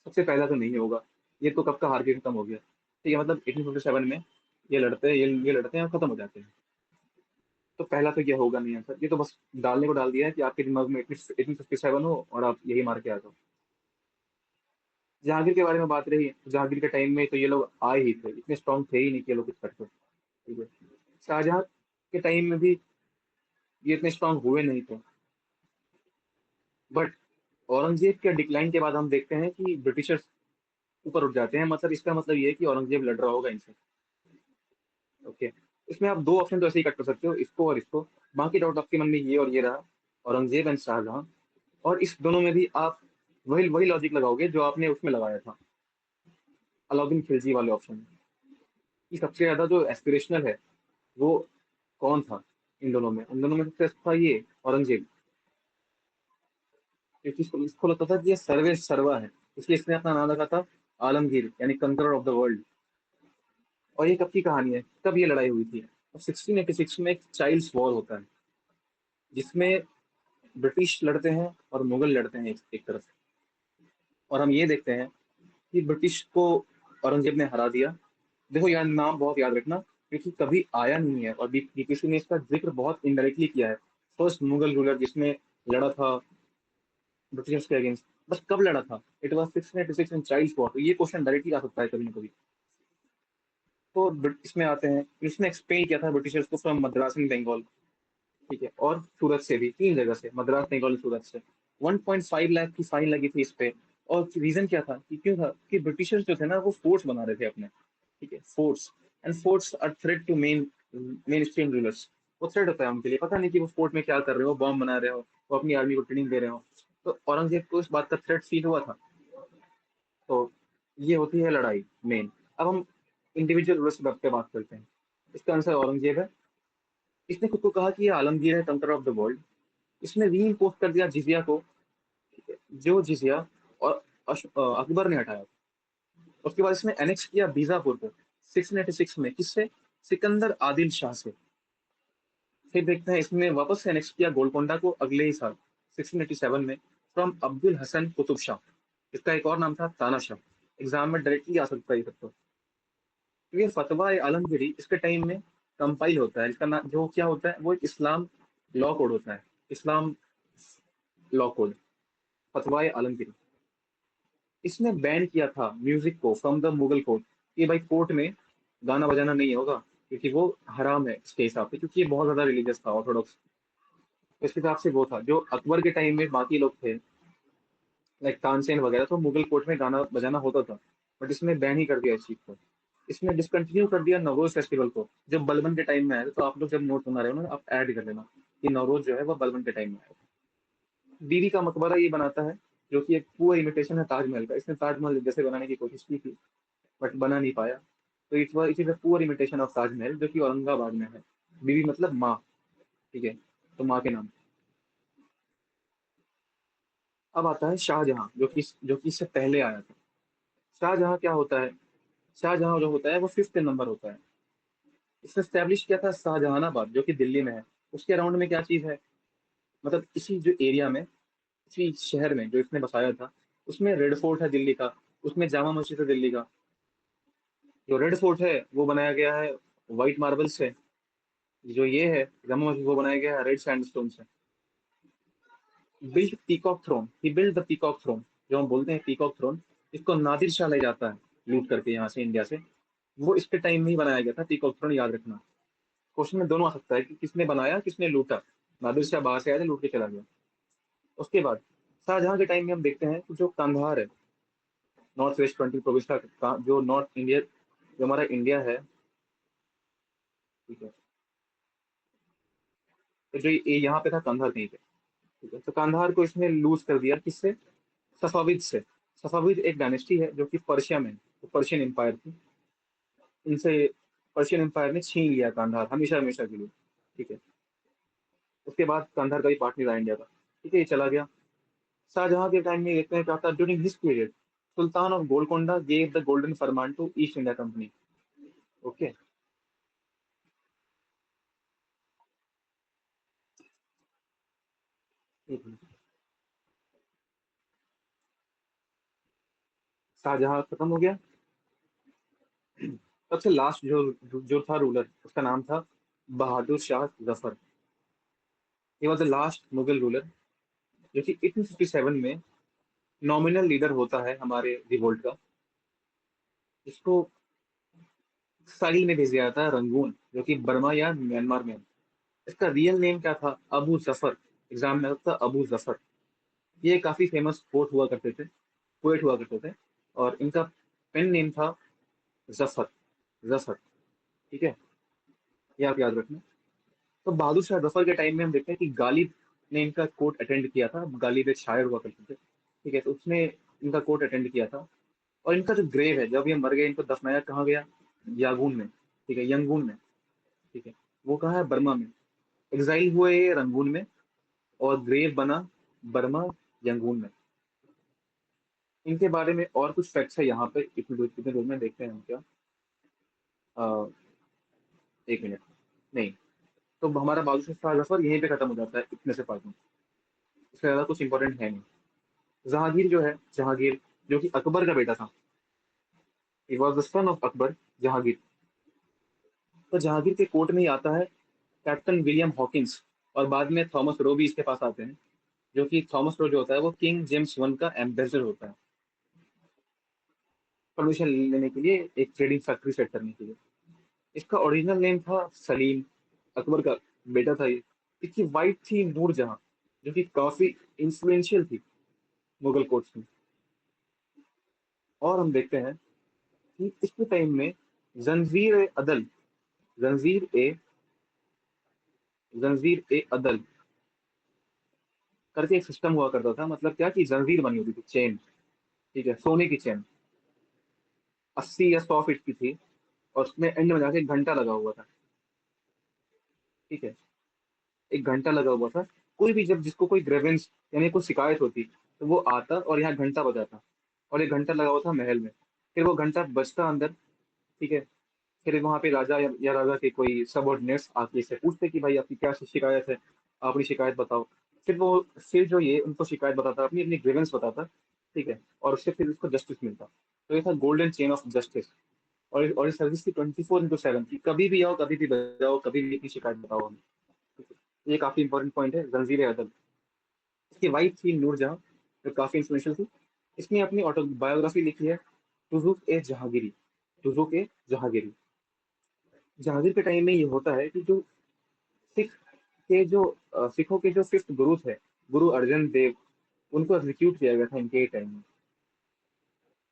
सबसे पहला तो नहीं होगा। ये तो कब का हार के खत्म हो गया। ठीक है, मतलब 1857 में ये लड़ते हैं, ये लड़ते हैं और खत्म हो जाते हैं। तो पहला तो ये होगा नहीं आंसर, ये तो बस डालने को डाल दिया है कि आपके दिमाग में 1857 हो और आप यही मार के आ जाओ। जहांगीर के बारे में बात रही, तो जहांगीर के टाइम में तो ये लोग आए ही थे, इतने स्ट्रांग थे ही नहीं कि ये लोग कुछ करते। ठीक है, शाहजहां के टाइम में भी ये इतने स्ट्रांग हुए नहीं थे। बट औरंगजेब के डिक्लाइन के बाद हम देखते हैं कि ब्रिटिशर्स ऊपर उठ जाते हैं। मतलब इसका मतलब ये है कि औरंगजेब लड़ रहा होगा इनसे। ओके, इसमें आप 2 ऑप्शन तो ऐसे ही कट कर सकते हो, इसको और इसको। बाकी डाउट आपके मन में ये और ये रहा, औरंगजेब एंड शाहजहां। और इस दोनों में भी आप वही वही लॉजिक लगाओगे जो आपने उसमें लगाया था, अलाउद्दीन खिलजी वाले ऑप्शन में, कि सबसे ज्यादा जो एस्पिरेशनल है वो कौन था इन दोनों में? उन दोनों में सबसे अच्छा था ये औरंगजेब, क्योंकि इसको लगता था कि ये सर्वे सर्वा है, इसलिए इसने अपना नाम रखा था आलमगीर, यानी कंकरर ऑफ द वर्ल्ड। और ये कब की कहानी है, कब ये लड़ाई हुई थी? 1686 में एक चाइल्ड्स वॉर होता है, जिसमें ब्रिटिश लड़ते हैं और मुगल लड़ते हैं एक तरफ से। और हम ये देखते हैं कि ब्रिटिश को औरंगजेब ने हरा दिया। देखो यार, नाम बहुत याद रखना, क्योंकि कभी आया नहीं है और बीपीसी ने इसका जिक्र बहुत इनडायरेक्टली किया है। फर्स्ट मुगल रूलर जिसने लड़ा था ब्रिटिशर्स के अगेंस्ट, बस कब लड़ा था? It was 1686 in Child's war. तो ये क्वेश्चन डायरेक्टली आ सकता है कभी ना कभी। तो इसमें आते हैं, इसने एक्सपेल किया था ब्रिटिशर्स को फ्रॉम मद्रास इन बंगाल, ठीक है, और सूरत से भी, तीन जगह से, मद्रास, बंगाल, सूरत से। 1.5 लाख की फाइन लगी थी इस पे। और रीजन क्या था, कि क्यों था, कि ब्रिटिशर्स जो थे ना वो फोर्स बना रहे थे अपने, ठीक है, force. And force are threat to main stream rulers. वो थ्रेट होता है उनके लिए, पता नहीं कि वो फोर्ट में क्या कर रहे हो, बॉम्ब बना रहे हो, वो अपनी आर्मी को ट्रेनिंग दे रहे हो। तो औरंगजेब को इस बात का थ्रेट फील हुआ था। तो ये होती है लड़ाई मेन। अब हम इंडिविजुअल रूलर्स पे बात करते हैं। इसका आंसर औरंगजेब है। इसने खुद को कहा कि ये आलमगीर है, कंकर ऑफ द वर्ल्ड। इसने री इम्पोज कर दिया जिजिया को, ठीक है, जो जिजिया और अकबर ने हटाया। उसके बाद इसने एनेक्स किया बीजापुर को 1686 में, किससे? सिकंदर आदिल शाह से। फिर देखते हैं इसने वापस से एनेक्स किया गोलकोंडा को अगले ही साल 1687 में, फ्रॉम अब्दुल हसन कुतुब शाह। इसका एक और नाम था तानाशाह। एग्जाम में डायरेक्टली आ सकता है ये सब। तो ये फतवा आलमगीरी इसके टाइम में कंपाइल होता है। इसका नाम जो क्या होता है, वो एक इस्लाम लॉ कोड होता है। इस्लाम लॉ कोड, फतवा आलमगीरी। इसने बैन किया था म्यूजिक को फ्रॉम द मुगल कोर्ट, कि भाई कोर्ट में गाना बजाना नहीं होगा, क्योंकि वो हराम है इसके हिसाब से, क्योंकि ये बहुत ज्यादा रिलीजियस था, ऑर्थोडॉक्स। इसके हिसाब से वो था। जो अकबर के टाइम में बाकी लोग थे, लाइक तानसेन वगैरह, तो मुगल कोर्ट में गाना बजाना होता था। बट इसने बैन ही कर दिया इस चीज को। इसने डिसकंटिन्यू कर दिया नवरोज फेस्टिवल को, जो बलबन के टाइम में आया था। तो आप लोग जब नोट बना रहे हो ना, आप ऐड कर लेना कि नवरोज जो है वो बलबन के टाइम में आया था। बीवी का मकबरा ये बनाता है, जो कि एक पूरा इमिटेशन है ताजमहल का। इसने ताजमहल जैसे बनाने की कोशिश की थी, बट बना नहीं पाया। तो it is a poor imitation of Taj Mahal, जो कि औरंगाबाद में है। बीवी मतलब माँ, ठीक है, तो माँ के नाम। अब आता है शाहजहां, जो कि इससे पहले आया था। शाहजहां क्या होता है? शाहजहां जो होता है वो फिफ्थ नंबर होता है। इसने स्टैब्लिश किया था शाहजहानाबाद, जो कि दिल्ली में है। उसके अराउंड में क्या चीज है, मतलब इसी जो एरिया में, इसी शहर में जो इसने बसाया था, उसमें रेड फोर्ट है दिल्ली का, उसमें जामा मस्जिद है दिल्ली का। जो रेड फोर्ट है वो बनाया गया है व्हाइट मार्बल से। जो ये है जामा मस्जिद, वो बनाया गया है रेड सैंडस्टोन से। Build peacock throne, he build the peacock throne. जो हम बोलते हैं पीकॉक थ्रोन, इसको नादिर शाह ले जाता है लूट करके यहाँ से, इंडिया से। वो इसके टाइम में ही बनाया गया था पीकॉक थ्रोन, याद रखना। क्वेश्चन में दोनों आ सकता है कि किसने बनाया, किसने लूटा। नादिर शाह बाहर से आया था, लूट के चला गया। उसके बाद शाहजहां के टाइम में हम देखते हैं कि जो कंधार है, नॉर्थ वेस्ट 20 प्रोविंस का, जो नॉर्थ इंडिया, जो हमारा इंडिया है, ठीक है, तो जो ये यहाँ पे था कंधार कहीं पे, ठीक है, तो कंधार को इसने लूज कर दिया, किससे? सफाविद से। सफाविद एक डायनेस्टी है जो कि पर्शिया में, तो पर्शियन एम्पायर थी। इनसे पर्शियन एम्पायर ने छीन लिया कंधार हमेशा हमेशा के लिए, ठीक है। उसके बाद कंधार का भी पार्ट नहीं रहा इंडिया का, ठीक है, ये चला गया। शाहजहां के टाइम में देखते हैं क्या था during his period. Sultan of Golconda gave the golden farman to East India Company. Okay. Shahjahan खत्म हो गया। सबसे लास्ट जो जो था रूलर, उसका नाम था बहादुर शाह जफर। ये was the last Mughal ruler, जो कि 1857 में नॉमिनल लीडर होता है हमारे रिवोल्ट का। इसको साहिल में भेजा जाता है, रंगून, जो कि बर्मा या म्यांमार में है। इसका रियल नेम क्या था? अबू जफर। एग्जाम में आता था अबू जफर। ये काफी फेमस पोट हुआ करते थे, पोएट हुआ करते थे। और इनका पेन नेम था जफर। जफर, ठीक है, ये आप याद रखना। तो बहादुर शाह जफर के टाइम में हम देखते हैं कि गालिब ने इनका कोर्ट अटेंड किया था। गालिब एक शायर हुआ करते थे, ठीक है, तो उसने इनका कोर्ट अटेंड किया था। और इनका जो ग्रेव है, जब ये मर गए, इनको दफनाया कहाँ गया? यागून में, ठीक है, यंगून में, ठीक है। वो कहाँ है? बर्मा में। एग्जाइल हुए ये रंगून में, और ग्रेव बना बर्मा, यंगून में। इनके बारे में और कुछ फैक्ट्स है यहाँ पे, कितने दूर में देखते हैं हम क्या। अ, एक मिनट, नहीं, तो हमारा बहादुर शाह जफर यहीं पे खत्म हो जाता है इतने से पार्ट में। इससे ज्यादा कुछ इंपॉर्टेंट है नहीं। जहांगीर जो है, जहांगीर, जो कि अकबर का बेटा था, he was the son of Akbar, Jahangir. तो जहांगीर के कोर्ट में ही आता है कैप्टन विलियम हॉकिंस, और बाद में थॉमस रो भी इसके पास आते हैं। जो कि थॉमस लो जो होता है वो किंग जेम्स वन का एम्बेसडर होता है, परमिशन लेने के लिए एक ट्रेडिंग फैक्ट्री सेट करने के लिए। इसका ओरिजिनल नेम था सलीम, अकबर का बेटा था ये। इसकी वाइफ थी नूरजहां, जो कि काफी इंफ्लुएंशियल थी मुगल कोर्ट्स में। और हम देखते हैं कि इसके टाइम में जंजीर ए अदल, जंजीर ए जंजीर ए अदल करके एक सिस्टम हुआ करता था। मतलब क्या कि जंजीर बनी होती थी, चेन, ठीक है, सोने की चेन, 80 या 100 फीट की थी, और उसमें एंड में जाके एक घंटा लगा हुआ था, ठीक है, एक घंटा लगा हुआ था। कोई भी जब जिसको कोई ग्रेवेंस यानी कोई शिकायत होती तो वो आता और यहाँ घंटा बजाता, और एक घंटा लगा हुआ था महल में। फिर वो घंटा बजता अंदर, ठीक है। फिर वहां पे राजा या राजा के कोई सबऑर्डिनेट्स आके इससे पूछते कि भाई आपकी क्या शिकायत है, आप अपनी शिकायत बताओ। फिर वो फिर जो ये उनको शिकायत बताता, अपनी अपनी ग्रीवेंस बताता, ठीक है, और उससे फिर उसको जस्टिस मिलता। तो ये था गोल्डन चेन ऑफ जस्टिस। और ये सर्विस थी 24/7 की, कभी भी आओ, कभी भी बजाओ, कभी भी अपनी शिकायत बताओ हमें, ठीक है? ये काफी इंपॉर्टेंट पॉइंट है, जंजीर अदल। इसकी वाइफ थी नूरजहां, जो काफी इंस्पिरेशनल थी। इसने अपनी ऑटोबायोग्राफी लिखी है, तुजुक ए जहांगीरी, तुजुक ए जहांगीरी। जहांगीर के टाइम में ये होता है कि जो सिख के जो सिखों के जो फिफ्थ गुरु थे, गुरु अर्जन देव, उनको एग्जीक्यूट किया गया था इनके टाइम में।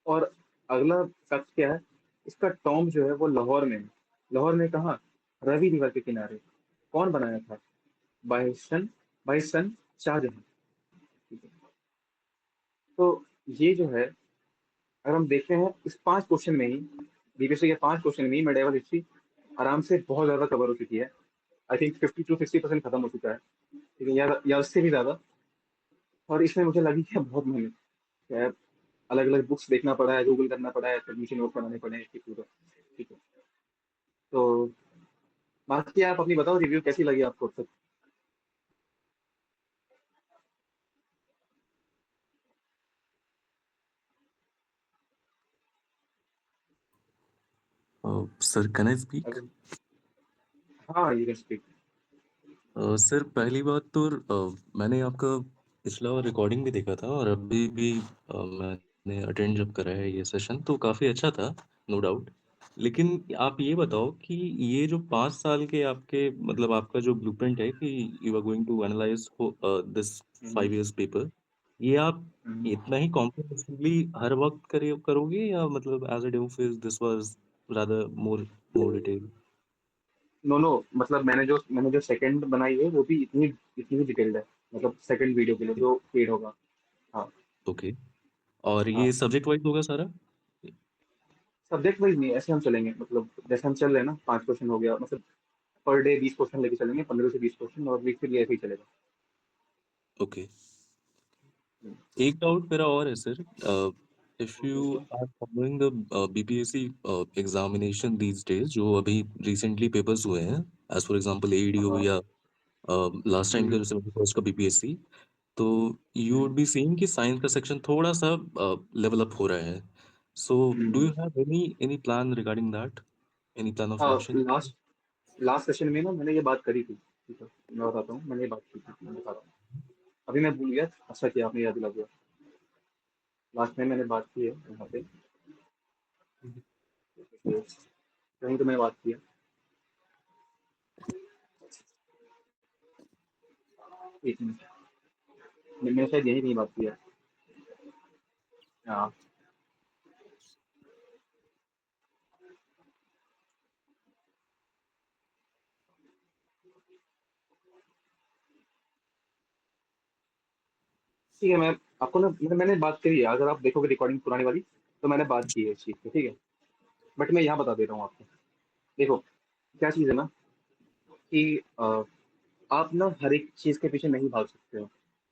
और अगला फैक्ट क्या है, इसका टॉम जो है वो लाहौर में है। लाहौर में कहाँ? रवि रिवर के किनारे। कौन बनाया था? बाइसन, बाइसन शाहजहां, ठीक है। तो ये जो है, अगर हम देखते हैं इस 5 क्वेश्चन में ही, बीपीएससी के 5 क्वेश्चन में ही मेडिवल हिस्ट्री आराम से बहुत ज्यादा कवर हो चुकी है। आई थिंक 50 to 60% खत्म हो चुका है, ठीक है, या उससे भी ज्यादा। और इसमें मुझे लगी है बहुत मेहनत है, अलग अलग बुक्स देखना पड़ा है, गूगल करना पड़ा है, फिर मुझे नोट बनाने पड़े हैं कि पूरा, ठीक है। तो बाकी आप अपनी बताओ, रिव्यू कैसी लगी आपको अब तक? Sir can I speak? अगर, हाँ, यू कैन स्पीक। सर पहली बात तो मैंने आपका पिछला रिकॉर्डिंग भी देखा था और अभी भी मैंने अटेंड जब करा है ये सेशन तो काफ़ी अच्छा था, नो डाउट। लेकिन आप ये बताओ कि ये जो 5 साल के आपके मतलब आपका जो ब्लूप्रिंट है कि you are going to analyse this hmm, 5 years paper, ये आप हम्म। इतना ही कॉम्प्रिहेंसिवली हर वक्त करोगे या मतलब as a demo phase this was rather more more detail? No no, मतलब मैंने जो सेकंड बनाई है वो भी इतनी इतनी ही डिटेल्ड है, मतलब सेकंड वीडियो के लिए जो पेड होगा। हाँ, ओके। और ये हाँ। सब्जेक्ट वाइज होगा सारा? सब्जेक्ट वाइज नहीं, ऐसे हम चलेंगे, मतलब जैसे हम चल रहे हैं ना, 5 क्वेश्चन हो गया, मतलब पर डे 20 क्वेश्चन लेके चलेंगे, 15 से 20 क्वेश्चन, और वीक फिर ये ऐसे ही चलेगा। ओके। एक डाउट मेरा और है सर, इफ यू पूछो। Are following the BPSC examination these days जो अभी रिसेंटली पेपर्स हुए हैं, एज फॉर एग्जांपल एईडीओ हाँ। या लास्ट टाइम का हम्म, जो 71st का बीपीएससी, तो you would hmm, be saying कि साइंस का सेक्शन थोड़ा सा लेवल अप हो रहा है। So do you hmm. Have any plan regarding that, any plan of हाँ, एक्शन? लास्ट लास्ट सेशन में ना मैंने ये बात करी थी, ठीक है, मैं बताता हूँ, मैंने ये बात की थी, मैं बता रहा हूँ। अभी मैं भूल गया, अच्छा किया आपने याद दिला दिया। लास्ट में मैंने बात की है यहाँ पे, तो कहीं तो मैंने बात की है, एक मिनट, मैंने शायद यही नहीं बात की है। हाँ, ठीक है, मैं आपको ना, मैंने बात करी है, अगर आप देखोगे रिकॉर्डिंग पुरानी वाली, तो मैंने बात की है इस चीज़ पे, ठीक है। बट मैं यहाँ बता दे रहा हूँ आपको। देखो, क्या चीज़ है ना कि आप ना हर एक चीज़ के पीछे नहीं भाग सकते हो,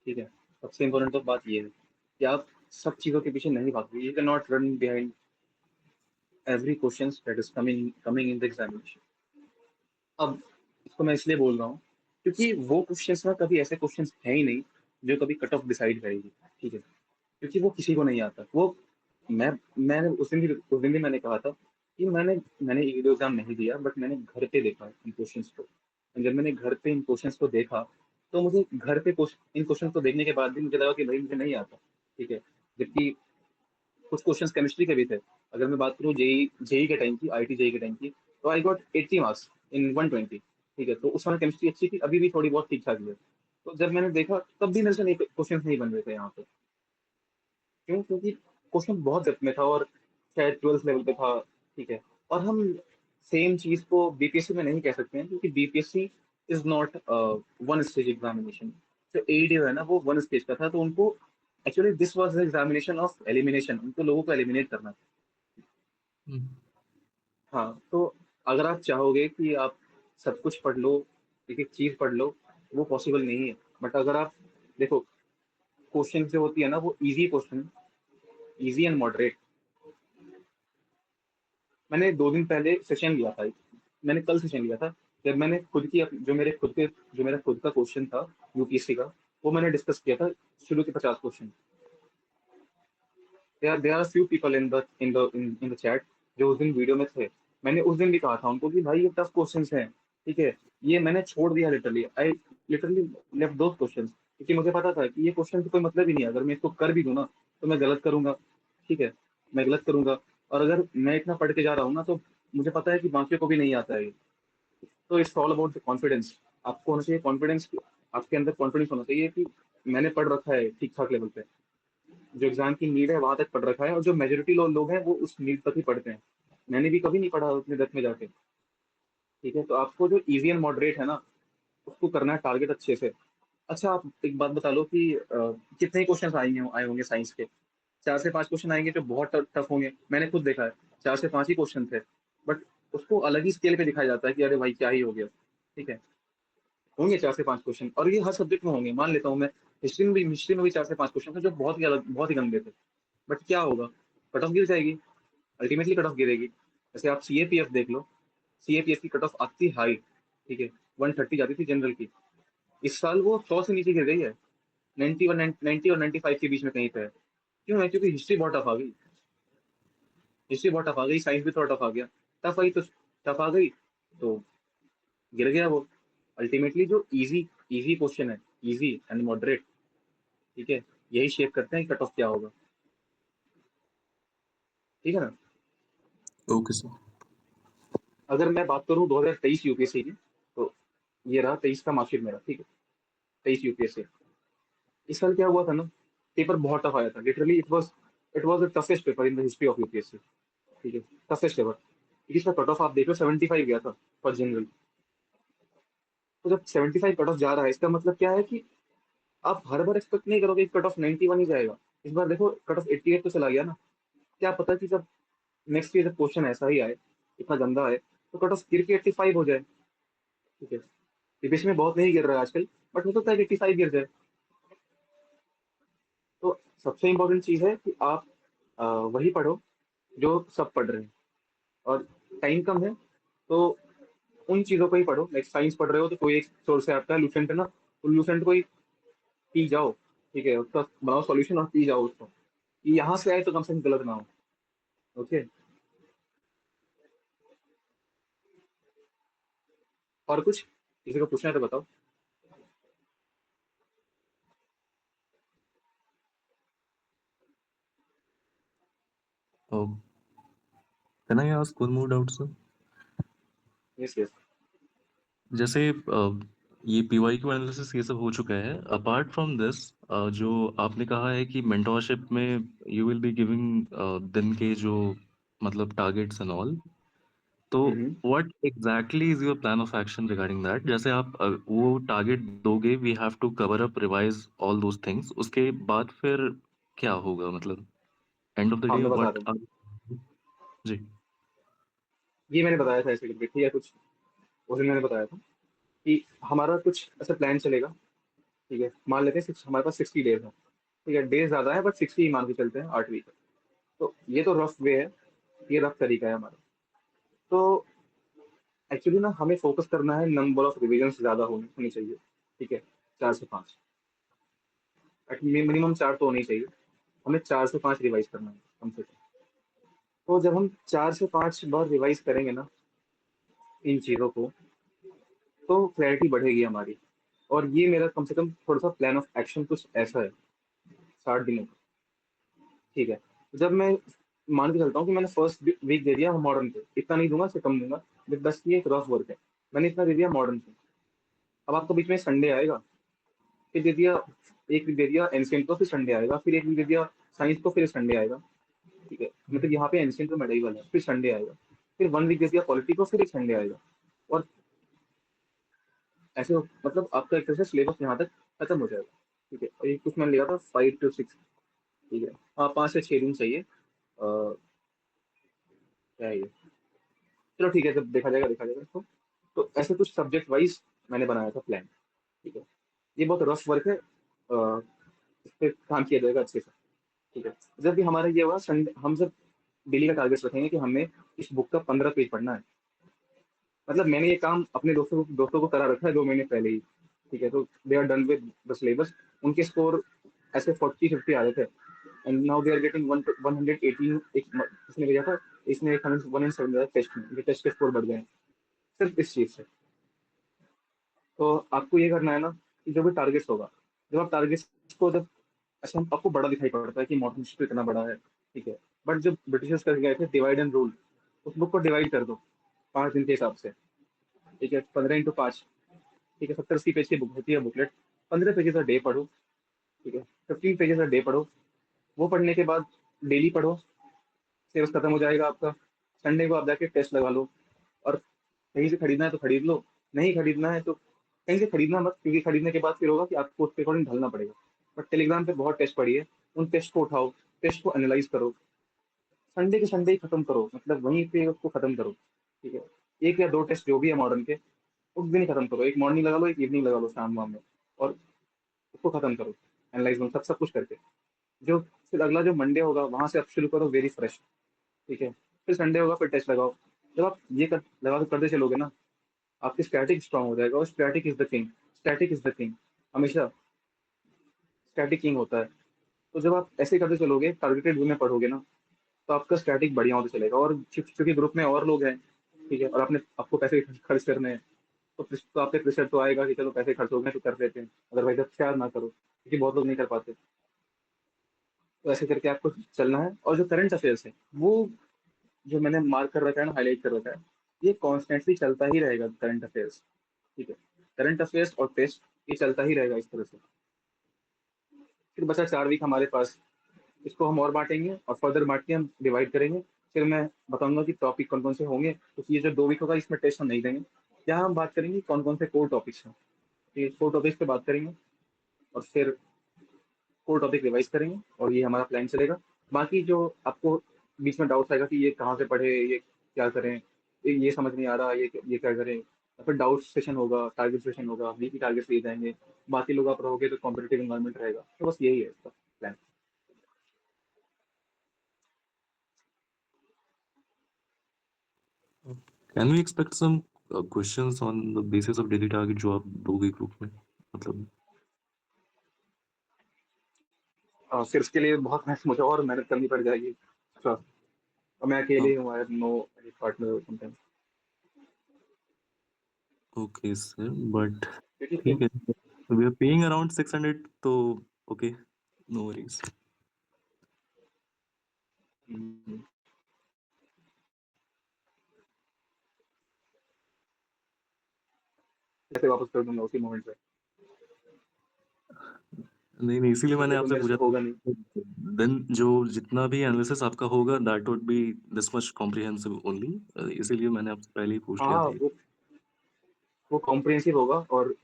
ठीक है। सबसे इम्पोर्टेंट तो बात ये है कि आप सब चीज़ों के पीछे नहीं भाग सकते, you can not run behind every question that is coming coming in the examination. अब इसको मैं इसलिए बोल रहा हूँ क्योंकि वो क्वेश्चंस ना कभी ऐसे क्वेश्चंस है ही नहीं जो कभी कट ऑफ डिसाइड करेगी, ठीक है, क्योंकि वो किसी को नहीं आता वो। मैं मैंने उस दिन भी मैंने कहा था कि मैंने वीडियो एग्जाम नहीं दिया, बट मैंने घर पे देखा इन क्वेश्चंस को, और जब मैंने घर पे इन क्वेश्चंस को देखा, तो मुझे घर पे इन क्वेश्चन को देखने के बाद भी मुझे लगा कि भाई मुझे नहीं आता, ठीक है। जबकि कुछ क्वेश्चंस केमिस्ट्री के भी थे। अगर मैं बात करूँ जेई जेई के टाइम की, आईटी जेई के टाइम की, तो आई गॉट 80 मार्क्स इन 120, ठीक है। तो उस समय केमिस्ट्री अच्छी थी, अभी भी थोड़ी बहुत ठीक ठाक है। तो जब मैंने देखा तब भी मेरे से नहीं क्वेश्चन नहीं बन रहे थे यहाँ पे। क्यों? क्योंकि क्वेश्चन बहुत डेप्थ में था और शायद 12th लेवल पे था, ठीक है। और हम सेम चीज को बीपीएससी में नहीं कह सकते हैं, क्योंकि BPSC is not one stage examination. तो एडी है ना, वो वन स्टेज का था, तो उनको actually this was the examination of elimination, उनको लोगों को एलिमिनेट करना था। हुँ, हाँ, तो अगर आप चाहोगे कि आप सब कुछ पढ़ लो, एक एक चीज पढ़ लो, वो पॉसिबल नहीं है। बट अगर आप देखो, क्वेश्चन जो होती है ना, वो easy question, easy and moderate. मैंने 2 दिन पहले सेशन लिया था, मैंने कल सेशन लिया था, जब मैंने खुद की जो मेरा खुद का क्वेश्चन था यूपीएससी का, वो मैंने डिस्कस किया था। शुरू के 50 question, there are few people in the chat जो उस दिन वीडियो में थे। मैंने उस दिन भी कहा था उनको कि भाई ये टफ क्वेश्चंस हैं, ठीक है। ये मैंने छोड़ दिया, literally I literally left those questions, क्योंकि मुझे पता था कि ये क्वेश्चन से कोई मतलब ही नहीं है। अगर मैं इसको कर भी दूं ना, तो मैं गलत करूंगा, ठीक है, मैं गलत करूंगा। और अगर मैं इतना पढ़ के जा रहा हूँ ना, तो मुझे पता है कि बाकियों को भी नहीं आता है ये। तो it's all about the confidence. आपको होना चाहिए कॉन्फिडेंस, आपके अंदर कॉन्फिडेंस होना चाहिए कि मैंने पढ़ रखा है ठीक ठाक लेवल पे, जो एग्जाम की नीड है वहां तक पढ़ रखा है, और जो मेजोरिटी लोग हैं वो उस नीड तक ही पढ़ते हैं। मैंने भी कभी नहीं पढ़ा उतने डेप्थ में जाके, ठीक है। तो आपको जो इजी एंड मॉडरेट है ना, उसको करना है टारगेट अच्छे से। अच्छा, आप एक बात बता लो कि कितने क्वेश्चन आए होंगे साइंस के? 4 से 5 क्वेश्चन आएंगे जो बहुत टफ होंगे, मैंने खुद देखा है। 4 से 5 ही क्वेश्चन थे, बट उसको अलग ही स्केल पे दिखाया जाता है कि अरे भाई क्या ही हो गया, ठीक है। होंगे 4 से 5 क्वेश्चन, और ये हर सब्जेक्ट में होंगे, मान लेता हूँ मैं। हिस्ट्री में भी 4 से 5 क्वेश्चन थे जो बहुत ही अलग, बहुत ही गंदे थे। बट क्या होगा? कट ऑफ गिर जाएगी, अल्टीमेटली कट ऑफ गिरेगी। जैसे आप सीएपीएफ देख लो, सीएपीएफ की कट ऑफ आती हाई, ठीक है, 130 जाती थी जनरल की। इस साल वो 100 से नीचे गिर गई है, 90 और 95 के बीच में कहीं पे है। क्यों है? क्योंकि हिस्ट्री बहुत टफ आ गई, हिस्ट्री बहुत टफ आ गई, साइंस भी थोड़ा टफ आ गया। टफ आई तो टफ आ गई, तो गिर गया वो। अल्टीमेटली जो इजी इजी क्वेश्चन है, इजी एंड मॉडरेट, ठीक है, यही शेप करते हैं कट ऑफ क्या होगा, ठीक है ना। Okay sir. अगर मैं बात करूं 2023 यूपीएससी की, तो ये रहा 23 का मार्कशीट मेरा, ठीक है। 23 यूपीएससी, इस साल क्या हुआ था ना, पेपर बहुत टफ आया था, literally it was the toughest paper in the history of UPSC, ठीक है, टफेस्ट पेपर। इसका कट ऑफ आप देख लो 75 गया था फॉर जनरल। तो जब 75 कट ऑफ जा रहा है, इसका मतलब क्या है कि आप हर बार एक्सपेक्ट नहीं करोगे कि कट ऑफ 91 ही जाएगा। इस बार देखो कट ऑफ 88 तो चला गया ना। क्या पता कि जब नेक्स्ट ईयर जब क्वेश्चन ऐसा ही आए, इतना गंदा आए, तो कट ऑफ गिर के 85 हो जाए, ठीक है। यूपीएससी में बहुत नहीं गिर रहा है आजकल, बट हो सकता है कि 85 गिर जाए। तो सबसे इम्पोर्टेंट चीज है कि आप वही पढ़ो जो सब पढ़ रहे हैं, और टाइम कम है, तो उन चीजों को ही पढ़ो। लाइक साइंस पढ़ रहे हो तो कोई एक सोर्स है आपका लूसेंट है ना, तो लूसेंट को ही पी जाओ, ठीक है, उसका बनाओ सॉल्यूशन और पी जाओ उसको, कि यहाँ से आए तो कम से कम गलत ना हो। ओके। और कुछ किसी को पूछना है तो बताओ। Can I ask one more doubt sir? Yes yes. जैसे ये पीवाईक्यू एनालिसिस ये सब हो चुका है, अपार्ट फ्रॉम दिस जो आपने कहा है कि मेंटोरशिप में यू विल बी गिविंग दिन के जो मतलब टारगेट्स एंड ऑल, तो hmm. What exactly is your plan of action regarding that? जैसे आप वो टारगेट दोगे, we have to cover up revise all those things, उसके बाद फिर क्या होगा, मतलब एंड ऑफ द हाँ, डे मैं बता व्हाट रहा हूँ। आर? जी। ये मैंने बताया था ऐसे करके, ठीक है, कुछ उस दिन मैंने बताया था कि हमारा कुछ ऐसा प्लान चलेगा, ठीक है। मान लेते हैं हमारे पास 60 डेज है, ठीक है। डेज ज्यादा है बट 60 ही मान के चलते हैं, 8 वीक। तो ये तो रफ वे है, ये रफ तरीका है हमारा। तो एक्चुअली ना हमें फोकस करना है, नंबर ऑफ रिविजन ज्यादा होनी चाहिए, ठीक है। 4 से 5, मिनिमम 4 तो होनी चाहिए। हमें 4 से 5 रिवाइज करना है कम से कम। तो जब हम 4 से 5 बार रिवाइज करेंगे ना इन चीजों को, तो क्लैरिटी बढ़ेगी हमारी। और ये मेरा कम से कम थोड़ा सा प्लान ऑफ एक्शन कुछ ऐसा है 60 दिनों का। ठीक है, जब मैं मान के चलता हूँ कि मैंने फर्स्ट वीक दे दिया मॉडर्न पे, इतना नहीं दूंगा, इससे कम दूंगा, बस ये एक रफ वर्क है, मैंने इतना दे दिया मॉडर्न पे। अब आपको बीच में संडे आएगा, फिर दे दिया, एक वीक दे दिया एंशियंट को, फिर संडे आएगा, फिर एक वीक दे दिया साइंस को, फिर संडे आएगा। ठीक है, मतलब यहाँ पे एंशियंट तो मेडाइवल है, फिर संडे आएगा, फिर 1 वीक दे दिया पॉलिटी को, फिर एक संडे आएगा। और ऐसे मतलब आपका एक तरह से सिलेबस यहाँ तक खत्म हो जाएगा। ठीक है, और ये कुछ मैंने लिखा था 5 to 6। ठीक है, हाँ 5 से 6 दिन चाहिए। क्या है ये, चलो ठीक है, जब देखा जाएगा देखा जाएगा इसको। तो ऐसे कुछ सब्जेक्ट वाइज मैंने बनाया था प्लान। ठीक है, ये बहुत रफ वर्क है, इस पे काम किया जाएगा अच्छे से। ठीक है, जब भी हमारा ये हुआ संडे, हम जब डेली का टारगेट रखेंगे कि हमें इस बुक का 15 पेज पढ़ना है। मतलब मैंने ये काम अपने दोस्तों को करा रखा है 2 महीने पहले ही। ठीक है, तो they are done with the syllabus, उनके स्कोर ऐसे 40-50 आ रहे थे, and now they are getting 118। इसने भेजा था, इसने 107 टेस्ट में, ये टेस्ट के स्कोर बढ़ गए हैं सिर्फ इस चीज से। तो आपको ये करना है ना कि जो भी टारगेट्स होगा, जब आप टारगेट्स को जब, अच्छा हम आपको बड़ा दिखाई पड़ता है कि मॉडर्न हिस्ट्री इतना बड़ा है। ठीक है, बट जब ब्रिटिशर्स करके गए थे डिवाइड एंड रूल, उस बुक को डिवाइड कर दो 5 दिन के हिसाब से। ठीक है, 15 into 5। ठीक है, 70-80 पेज की बुक होती है बुकलेट, 15 पेजेस अ डे पढ़ो। ठीक है, 15 पेजेस अ डे पढ़ो। वो पढ़ने के बाद डेली पढ़ो, सिलेबस खत्म हो जाएगा आपका। संडे को आप जाके टेस्ट लगा लो, और कहीं से खरीदना है तो खरीद लो, नहीं खरीदना है तो कहीं से खरीदना मत, क्योंकि खरीदने के बाद फिर होगा कि आपको उसके अकॉर्डिंग ढलना पड़ेगा। बट टेलीग्राम पे बहुत टेस्ट पड़ी है, उन टेस्ट को उठाओ, टेस्ट को एनालाइज करो, संडे के संडे ही खत्म करो, मतलब वहीं पे उसको खत्म करो। ठीक है, 1 या 2 टेस्ट जो भी है मॉडर्न के, उस दिन ही खत्म करो, एक मॉर्निंग लगा लो, एक इवनिंग लगा लो शाम वाम में, और उसको खत्म करो एनालाइज सब सब कुछ करके। जो फिर अगला जो मंडे होगा वहां से आप शुरू करो वेरी फ्रेश। ठीक है, फिर संडे होगा, फिर टेस्ट लगाओ। जब आप ये लगा के करते चलोगे ना, आपकी स्टैटिक स्ट्रांग हो जाएगा, और static is the king. Static is the king, हमेशा स्टैटिक किंग होता है। तो जब आप ऐसे करते चलोगे, टारगेटेड वे में पढ़ोगे ना, तो आपका स्टैटिक बढ़िया होता चलेगा। और क्योंकि ग्रुप में और लोग हैं, ठीक है, और आपको पैसे खर्च करने हैं, तो आप पे प्रेशर तो आएगा कि चलो पैसे खर्च हो गए तो कर देते हैं, अदरवाइज आप शेयर ना करो, क्योंकि बहुत लोग नहीं कर पाते। तो ऐसे करके आपको चलना है। और जो करंट अफेयर्स है, वो जो मैंने मार्क कर रखा है ना, हाईलाइट कर रखा है, ये कॉन्स्टेंटली चलता ही रहेगा करंट अफेयर्स। ठीक है, करंट अफेयर्स और टेस्ट, ये चलता ही रहेगा इस तरह से। फिर बचा 4 वीक हमारे पास, इसको हम और बांटेंगे, और फर्दर बांट के हम डिवाइड करेंगे। फिर मैं बताऊंगा कि टॉपिक कौन कौन से होंगे, तो ये जो 2 वीक होगा इसमें टेस्ट हम नहीं देंगे। यहाँ हम बात करेंगे कौन कौन से कोर टॉपिक्स हैं, ये 4 टॉपिक्स पे बात करेंगे, और फिर कोर टॉपिक रिवाइज करेंगे, और ये हमारा प्लान चलेगा। बाकी जो आपको बीच में डाउट्स आएगा कि ये कहाँ से पढ़े, ये क्या करें, ये समझ नहीं आ रहा, ये क्या करें, फिर डाउट सेशन होगा, टारगेट सेशन होगा, वीकली टारगेट्स लिए जाएंगे। बाकी लोग आप रहोगे तो कॉम्पिटेटिव एनवायरनमेंट रहेगा। तो बस यही है इसका plan. Can we expect some questions on the basis of daily target जो आप दोगे ग्रुप में, मतलब? फिर इसके लिए बहुत मुझे और मेहनत करनी पड़ जाएगी। अच्छा, और मैं अकेले हाँ, ही हूँ, I have no partner sometime. Okay sir, but क्योंकि ठीक है, वी आर पेइंग अराउंड 600, तो ओके, नो वरीज। हम्म, पैसे वापस कर दूंगा उसी मोमेंट पे, नहीं नहीं, इसीलिए मैंने क्योंकि तो आपसे मेरे से पूछा। होगा नहीं। देन जो जितना भी एनालिसिस आपका होगा that would be this much comprehensive only, इसीलिए मैंने आपसे पहले ही पूछ लिया हाँ, था ये। वो कॉम्प्रिहेंसिव होगा। और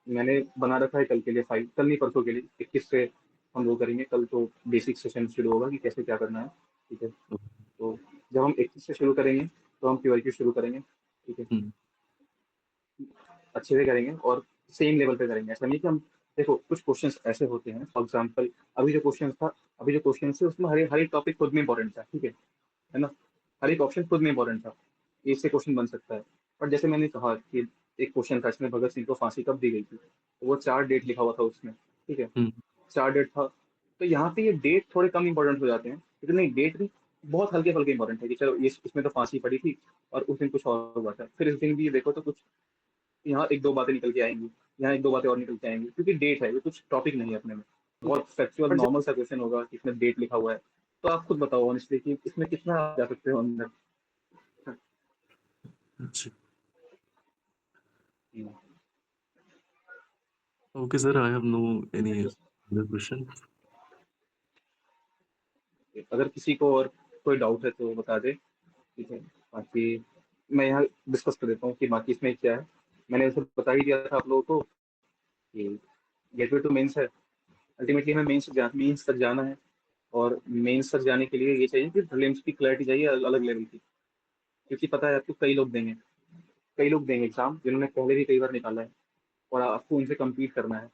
मैंने बना रखा है कल के लिए फाइल, कल नहीं परसों के लिए 21 से हम वो करेंगे। कल तो बेसिक सेशन शुरू होगा कि कैसे क्या करना है। ठीक है, तो जब हम 21 से शुरू करेंगे, तो हम क्यू शुरू करेंगे। ठीक है, हम्म, अच्छे से करेंगे, और सेम लेवल पे करेंगे। ऐसा नहीं कि हम, देखो कुछ क्वेश्चंस ऐसे होते हैं, फॉर एग्जांपल अभी जो क्वेश्चन थे उसमें हर एक टॉपिक खुद में इंपॉर्टेंट था। ठीक है ना, हर एक ऑप्शन खुद में इंपॉर्टेंट था, इससे क्वेश्चन बन सकता है। पर जैसे मैंने कहा कि एक क्वेश्चन था इसमें, भगत सिंह को फांसी कब दी गई थी, तो वो 4 डेट लिखा हुआ था उसमें। ठीक है, हम्म, 4 डेट था। तो यहाँ पे ये डेट थोड़े कम इंपॉर्टेंट हो जाते हैं, लेकिन नहीं, डेट भी बहुत हल्के फुल्के इंपॉर्टेंट है कि चलो ये इसमें तो फांसी पड़ी थी, और उस दिन कुछ और हुआ था, फिर इस दिन भी देखो तो कुछ यहाँ एक दो बातें निकल के आएंगी, यहाँ एक दो बातें और निकल के आएंगी, क्योंकि डेट है, ये कुछ टॉपिक नहीं है अपने में। बहुत फैक्चुअल और नॉर्मल सा क्वेश्चन होगा कि इसमें डेट लिखा हुआ है। तो आप खुद बताओ ऑनेस्टली कि इसमें कितना आप जा सकते हो अंदर। जी। Hmm. Okay sir, I have no any Just- other question. अगर किसी को और कोई डाउट है तो बता दे, ठीक है। बाकी मैं यहाँ डिस्कस कर देता हूँ कि बाकी इसमें क्या है। मैंने वैसे बता ही दिया था आप लोगों को कि गेटवे टू मेंस है। अल्टीमेटली हमें मेंस तक जाना है, और मेंस तक जाने के लिए ये चाहिए कि प्रीलिम्स की क्लैरिटी चाहिए अलग लेवल की। क्योंकि पता है आपको कई लोग देंगे एग्जाम जिन्होंने पहले भी कई बार निकाला है, और आपको उनसे compete करना है।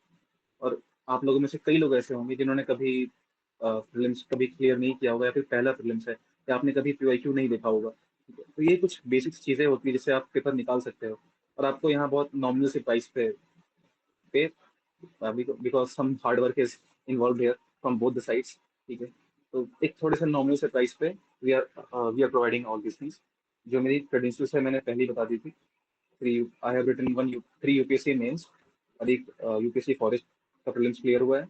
और आप लोगों में से कई लोग ऐसे होंगे जिन्होंने कभी प्रीलिम्स कभी क्लियर नहीं किया होगा, या फिर पहला प्रीलिम्स है, या आपने कभी पीवाईक्यू नहीं देखा होगा। तो ये कुछ बेसिक चीजें होती है जिससे आप पेपर निकाल सकते हो, और आपको यहाँ बहुत नॉमिनल से प्राइस पे because some hard work is involve here from both the sides, ठीक है। तो एक थोड़े से नॉमिनल से प्राइस पे we are providing all this things. जो मेरी क्रेडेंशियल्स है मैंने पहले ही बता दी थी। Three I have written three UPSC mains, और एक यूपीएससी फॉरेस्ट का प्रीलिम्स क्लियर हुआ है,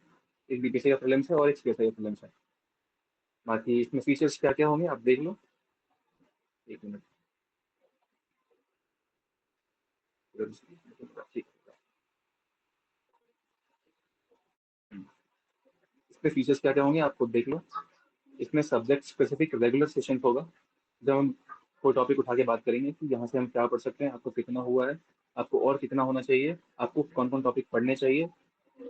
एक बीपीएससी का प्रीलिम्स है, और एक सीएसआई का प्रीलिम्स है। बाकी इसमें फीचर्स क्या क्या होंगे आप देख लो, एक मिनट। ठीक। इसमें फीचर्स क्या क्या होंगे आप खुद देख लो। इसमें सब्जेक्ट स्पेसिफिक रेगुलर सेशन होगा, जब हम कोई टॉपिक उठा के बात करेंगे कि यहाँ से हम क्या पढ़ सकते हैं, आपको कितना हुआ है, आपको और कितना होना चाहिए, आपको कौन कौन टॉपिक पढ़ने चाहिए,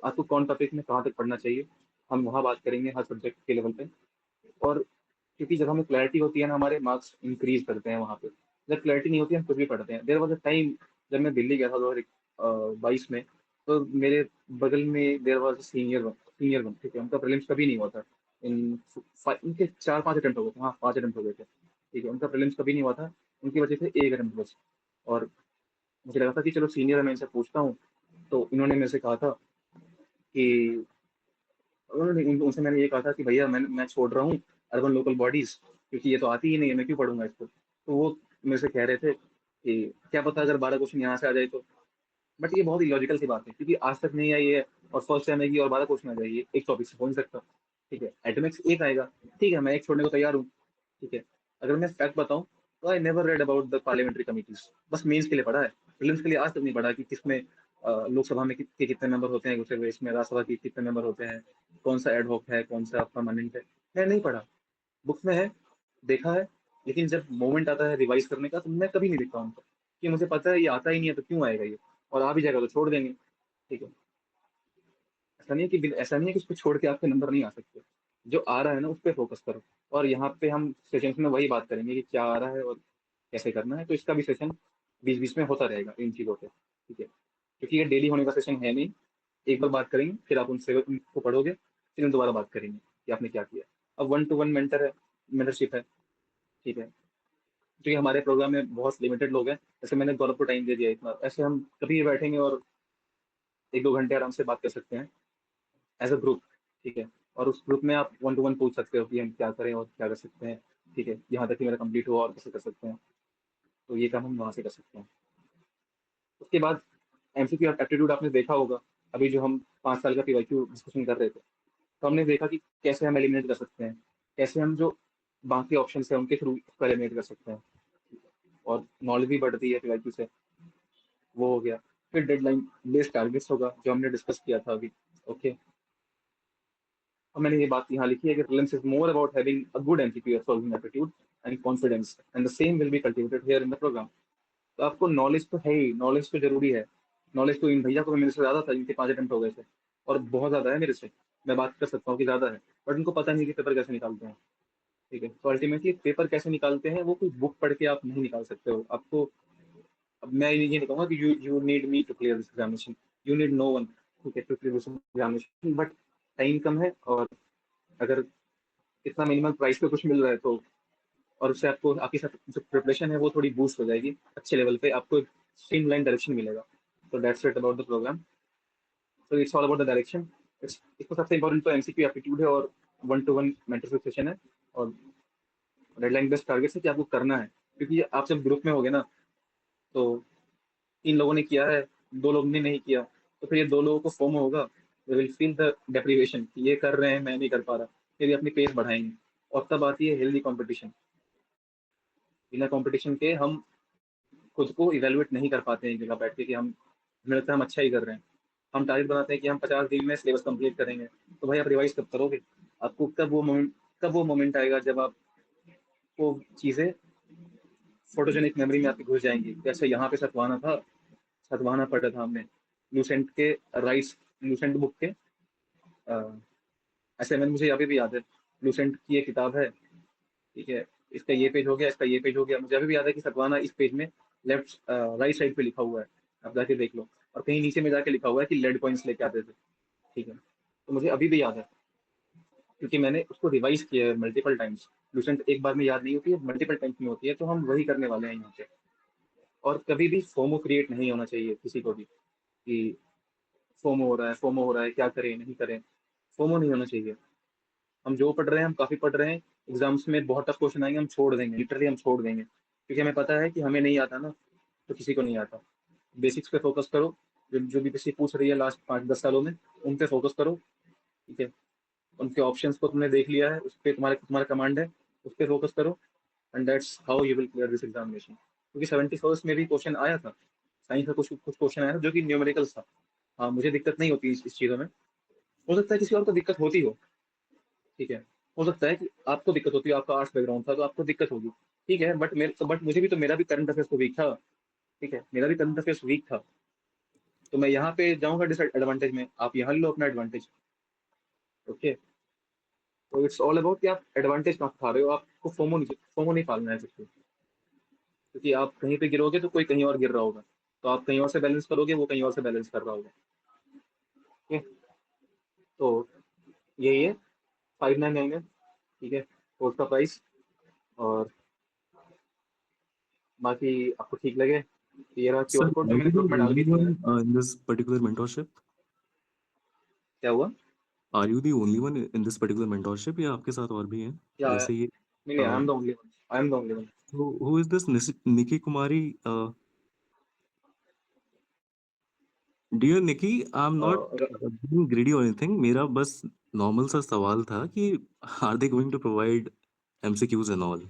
आपको कौन टॉपिक में कहाँ तक पढ़ना चाहिए। हम वहाँ बात करेंगे हर सब्जेक्ट के लेवल पे। और क्योंकि जब हमें क्लैरिटी होती है ना, हमारे मार्क्स इंक्रीज करते हैं वहाँ पे। जब क्लैरिटी नहीं होती हम कुछ भी पढ़ते हैं। देर वॉज अ टाइम जब मैं दिल्ली गया था 2022 में, तो मेरे बगल में देर वॉज सीनियर वन, ठीक है। उनका प्रीलिम्स कभी नहीं हुआ था। उनके 4-5 अटेम्प्ट हो गए थे, हाँ 5 अटेम्प्ट हो गए थे, ठीक है। उनका प्रीलिम्स कभी नहीं हुआ था, उनकी वजह से एक अटेम्प्ट बस। और मुझे लगा था कि चलो सीनियर है, मैं इनसे पूछता हूँ। तो इन्होंने मेरे से कहा था कि उनसे मैंने ये कहा था कि भैया मैं छोड़ रहा हूँ अर्बन लोकल बॉडीज, क्योंकि ये तो आती ही नहीं है, मैं क्यों पढ़ूंगा इसको। तो वो मेरे से कह रहे थे कि क्या पता अगर 12 क्वेश्चन यहाँ से आ जाए तो। बट ये बहुत इलॉजिकल सी बात है, क्योंकि आज तक नहीं आई है, और फर्स्ट टाइम आएगी और 12 क्वेश्चन आ जाएगी, एक टॉपिक से हो नहीं सकता, ठीक है। एटॉमिक्स एक आएगा, ठीक है, मैं एक छोड़ने को तैयार हूँ, ठीक है। अगर मैं फैक्ट बताऊं तो I never read about the parliamentary committees. बस मेंस के लिए पढ़ा है, प्रीलिम्स के लिए आज तक नहीं पढ़ा कि किसमें लोकसभा में के कितने मेंबर होते हैं, दूसरे देश में राज्यसभा के कितने मेंबर होते हैं, कौन सा एडहॉक है, कौन सा परमानेंट है। मैं नहीं पढ़ा, बुक्स में है, देखा है। लेकिन जब मोमेंट आता है रिवाइज करने का तो मैं कभी नहीं देखता उनको, कि मुझे पता है ये आता ही नहीं है तो क्यों आएगा ये, और आ भी जाएगा तो छोड़ देंगे, ठीक है। ऐसा नहीं है कि उसको छोड़ के आपके नंबर नहीं आ सकते। जो आ रहा है ना उस पर फोकस करो। और यहाँ पे हम सेशंस में वही बात करेंगे कि क्या आ रहा है और कैसे करना है। तो इसका भी सेशन बीच बीच में होता रहेगा इन चीज़ों पे, ठीक है। क्योंकि ये डेली होने का सेशन है नहीं। एक बार बात करेंगे, फिर आप उनसे उनको पढ़ोगे, फिर हम दोबारा बात करेंगे कि आपने क्या किया। अब 1-to-1 मेंटर है, मेंटरशिप है, ठीक है। क्योंकि हमारे प्रोग्राम में बहुत लिमिटेड लोग हैं, जैसे मैंने गौरव को टाइम दे दिया इतना, ऐसे हम कभी भी बैठेंगे और 1-2 घंटे आराम से बात कर सकते हैं एज अ ग्रुप, ठीक है। और उस ग्रुप में आप 1-to-1 पूछ सकते हो कि हम क्या करें और क्या कर सकते हैं, ठीक है। यहाँ तक कि मेरा कंप्लीट हुआ और कैसे कर सकते हैं, तो ये काम हम वहाँ से कर सकते हैं। उसके बाद एमसीक्यू एप्टीट्यूड आपने देखा होगा। अभी जो हम 5 साल का पीवाईक्यू डिस्कशन कर रहे थे, तो हमने देखा कि कैसे हम एलिमिनेट कर सकते हैं, कैसे हम जो बाकी ऑप्शन है उनके थ्रू उसको एलिमिनेट कर सकते हैं, और नॉलेज भी बढ़ती है पीवाईक्यू से। वो हो गया। फिर डेडलाइन बेस्ड टारगेट्स होगा जो हमने डिस्कस किया था अभी, ओके। और मैंने ये बात यहाँ लिखी है कि prelims is more about having a good MCQ solving aptitude and confidence, and the same will be cultivated here in the programme. तो आपको नॉलेज तो है ही, नॉलेज तो जरूरी है। नॉलेज तो इन भैया को मेरे से ज्यादा था, इनके 5 अटेम्प्ट हो गए थे, और बहुत ज्यादा है मेरे से। मैं बात कर सकता हूँ कि ज्यादा है, बट उनको पता नहीं कि पेपर कैसे निकालते हैं, ठीक है। तो अल्टीमेटली पेपर कैसे निकालते हैं वो कोई बुक पढ़ के आप नहीं निकाल सकते हो। आपको, अब मैं ये नहीं कहूंगा कि you you need me to clear this examination, you need no one to get to clear this examination, but time कम है। और अगर इतना मिनिमम प्राइस पे कुछ मिल रहा है तो, और उससे आपको आपके साथ जो प्रिपरेशन है वो थोड़ी बूस्ट हो जाएगी, अच्छे लेवल पे आपको एक स्ट्रीमलाइन डायरेक्शन मिलेगा। तो that's it about the programme. So it's all about the direction. इसको सबसे इंपॉर्टेंट तो एमसीक्यू एप्टीट्यूड है, और 1-to-1 मेंटरशिप सेशन है, और डेडलाइन बेस्ड टारगेट है कि आपको करना है। क्योंकि आप जब ग्रुप में होगे ना, तो 3 लोगों ने किया है, 2 लोगों ने नहीं किया, तो फिर ये 2 लोगों को फोमो होगा, they will feel the deprivation कि ये कर रहे हैं, मैं नहीं कर पा रहा, फिर ये अपनी पेस बढ़ाएंगे। और तब आती है हेल्दी कंपटीशन। बिना कंपटीशन के हम खुद को इवेलुएट नहीं कर पाते हैं एक जगह बैठ के कि हमें लगता है हम अच्छा ही कर रहे हैं। हम टारगेट बनाते हैं कि हम 50 दिन में सिलेबस कंप्लीट करेंगे, तो भाई आप रिवाइज कब करोगे? आपको कब वो मोमेंट आएगा जब आपको चीजें फोटोजेनिक मेमोरी में आपकी घुस जाएंगी? जैसे यहाँ पे सतवाना था, सतवाना पढ़ा था हमने, लूसेंट के राइट्स, लूसेंट बुक के ऐसे में मुझे अभी भी याद है, लूसेंट की एक किताब है, ठीक है, इसका ये पेज हो गया, इसका ये पेज हो गया, मुझे अभी भी याद है कि सतवाना इस पेज में लेफ्ट राइट साइड पे लिखा हुआ है, आप जाके देख लो। और कहीं नीचे में जाके लिखा हुआ है कि लेड कॉइन्स लेके आते थे, ठीक है, तो मुझे अभी भी याद है क्योंकि मैंने उसको रिवाइज किया है मल्टीपल टाइम्स। लूसेंट एक बार में याद नहीं होती है, मल्टीपल टाइम्स में होती है, तो हम वही करने वाले हैं यहाँ पे। और कभी भी फोमो क्रिएट नहीं होना चाहिए किसी को भी कि फोमो हो रहा है, फोमो हो रहा है, क्या करें नहीं करें, फोमो नहीं होना चाहिए। हम जो पढ़ रहे हैं, हम काफी पढ़ रहे हैं, एग्जाम्स में बहुत टफ क्वेश्चन आएंगे, हम छोड़ देंगे, लिटरली हम छोड़ देंगे, क्योंकि हमें पता है कि हमें नहीं आता ना, तो किसी को नहीं आता। बेसिक्स पे फोकस करो, जो भी बेसिक पूछ रही है लास्ट 5-10 सालों में, उन पे फोकस करो, ठीक है। उनके ऑप्शंस को तुमने देख लिया है, उस पे तुम्हारे तुम्हारा कमांड है, उस पे फोकस करो, and that's how you will clear this examination. क्योंकि 71st में भी क्वेश्चन आया था, साइंस का कुछ कुछ क्वेश्चन आया था जो कि न्यूमेरिकल्स था। हाँ, मुझे दिक्कत नहीं होती इस चीज़ों में, हो सकता है किसी और को दिक्कत होती हो, ठीक है, हो सकता है कि आपको दिक्कत होती है, आपका आर्ट्स बैकग्राउंड था तो आपको दिक्कत होगी, ठीक है, बट मुझे भी तो, मेरा भी करंट अफेयर्स तो वीक था, ठीक है, मेरा भी करंट अफेयर्स वीक था, तो मैं यहाँ पे जाऊंगा डिसएडवांटेज में, आप यहाँ लो अपना एडवांटेज। ओके, तो इट्स ऑल अबाउट कि आप एडवांटेज कहाँ उठा रहे हो, आपको फोमो नहीं पालना है सबको, क्योंकि आप कहीं पे गिरोगे तो कोई कहीं और गिर रहा होगा, तो आप कहीं और से बैलेंस करोगे, वो कहीं और से बैलेंस कर रहा होगा। ठीक है, तो यही है, 599 है, ठीक है, कोर्स का प्राइस। और बाकी आपको ठीक लगे, ये रहा Sir, क्यूआर कोड जो are मैंने you the ग्रुप में डाल भी only दिया है। one in this particular mentorship? क्या हुआ? Are you the only one in this particular mentorship या आपके साथ और भी हैं? क्या है? जैसे ये नहीं नहीं, आई uh, am the only one, I am the only one. who is this Nikki Kumari? Dear Nikki, I'm not being greedy or anything. मेरा बस नॉर्मल सा सवाल था कि are they going to provide MCQs and all?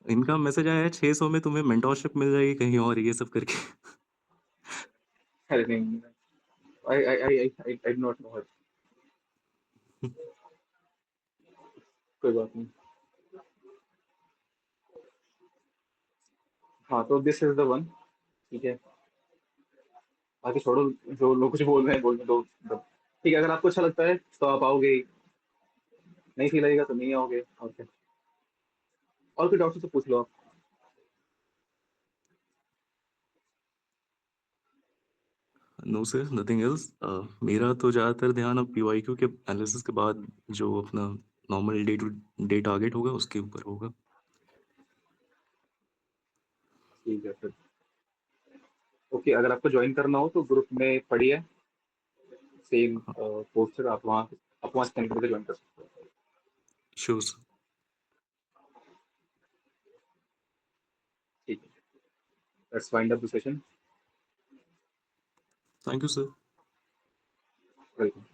इनका message आया है 600 में तुम्हें मेंटोरशिप मिल जाएगी कहीं और ये सब करके। अरे नहीं, आई नॉट नो, कोई बात नहीं। हाँ, तो दिस इज द वन, ठीक है, बाकी छोड़ो, जो लोग कुछ बोल रहे हैं बोलने दो, ठीक है, अगर आपको अच्छा लगता है तो आप आओगे ही, नहीं सही लगेगा तो नहीं आओगे, और क्या। और कोई डॉक्टर से पूछ लो आप। No sir, nothing else. मेरा तो ज़्यादातर ध्यान अब PYQ के एनालिसिस के बाद जो अपना normal day to day target होगा उसके ऊपर होगा। ठीक है फिर, ओके, अगर आपको ज्वाइन करना हो तो ग्रुप में पढ़िए, सेम पोस्टर, आप वहाँ स्कैन करके ज्वाइन कर सकते हो। Sure sir. ठीक है, let's wind up the session. Thank you sir. Welcome.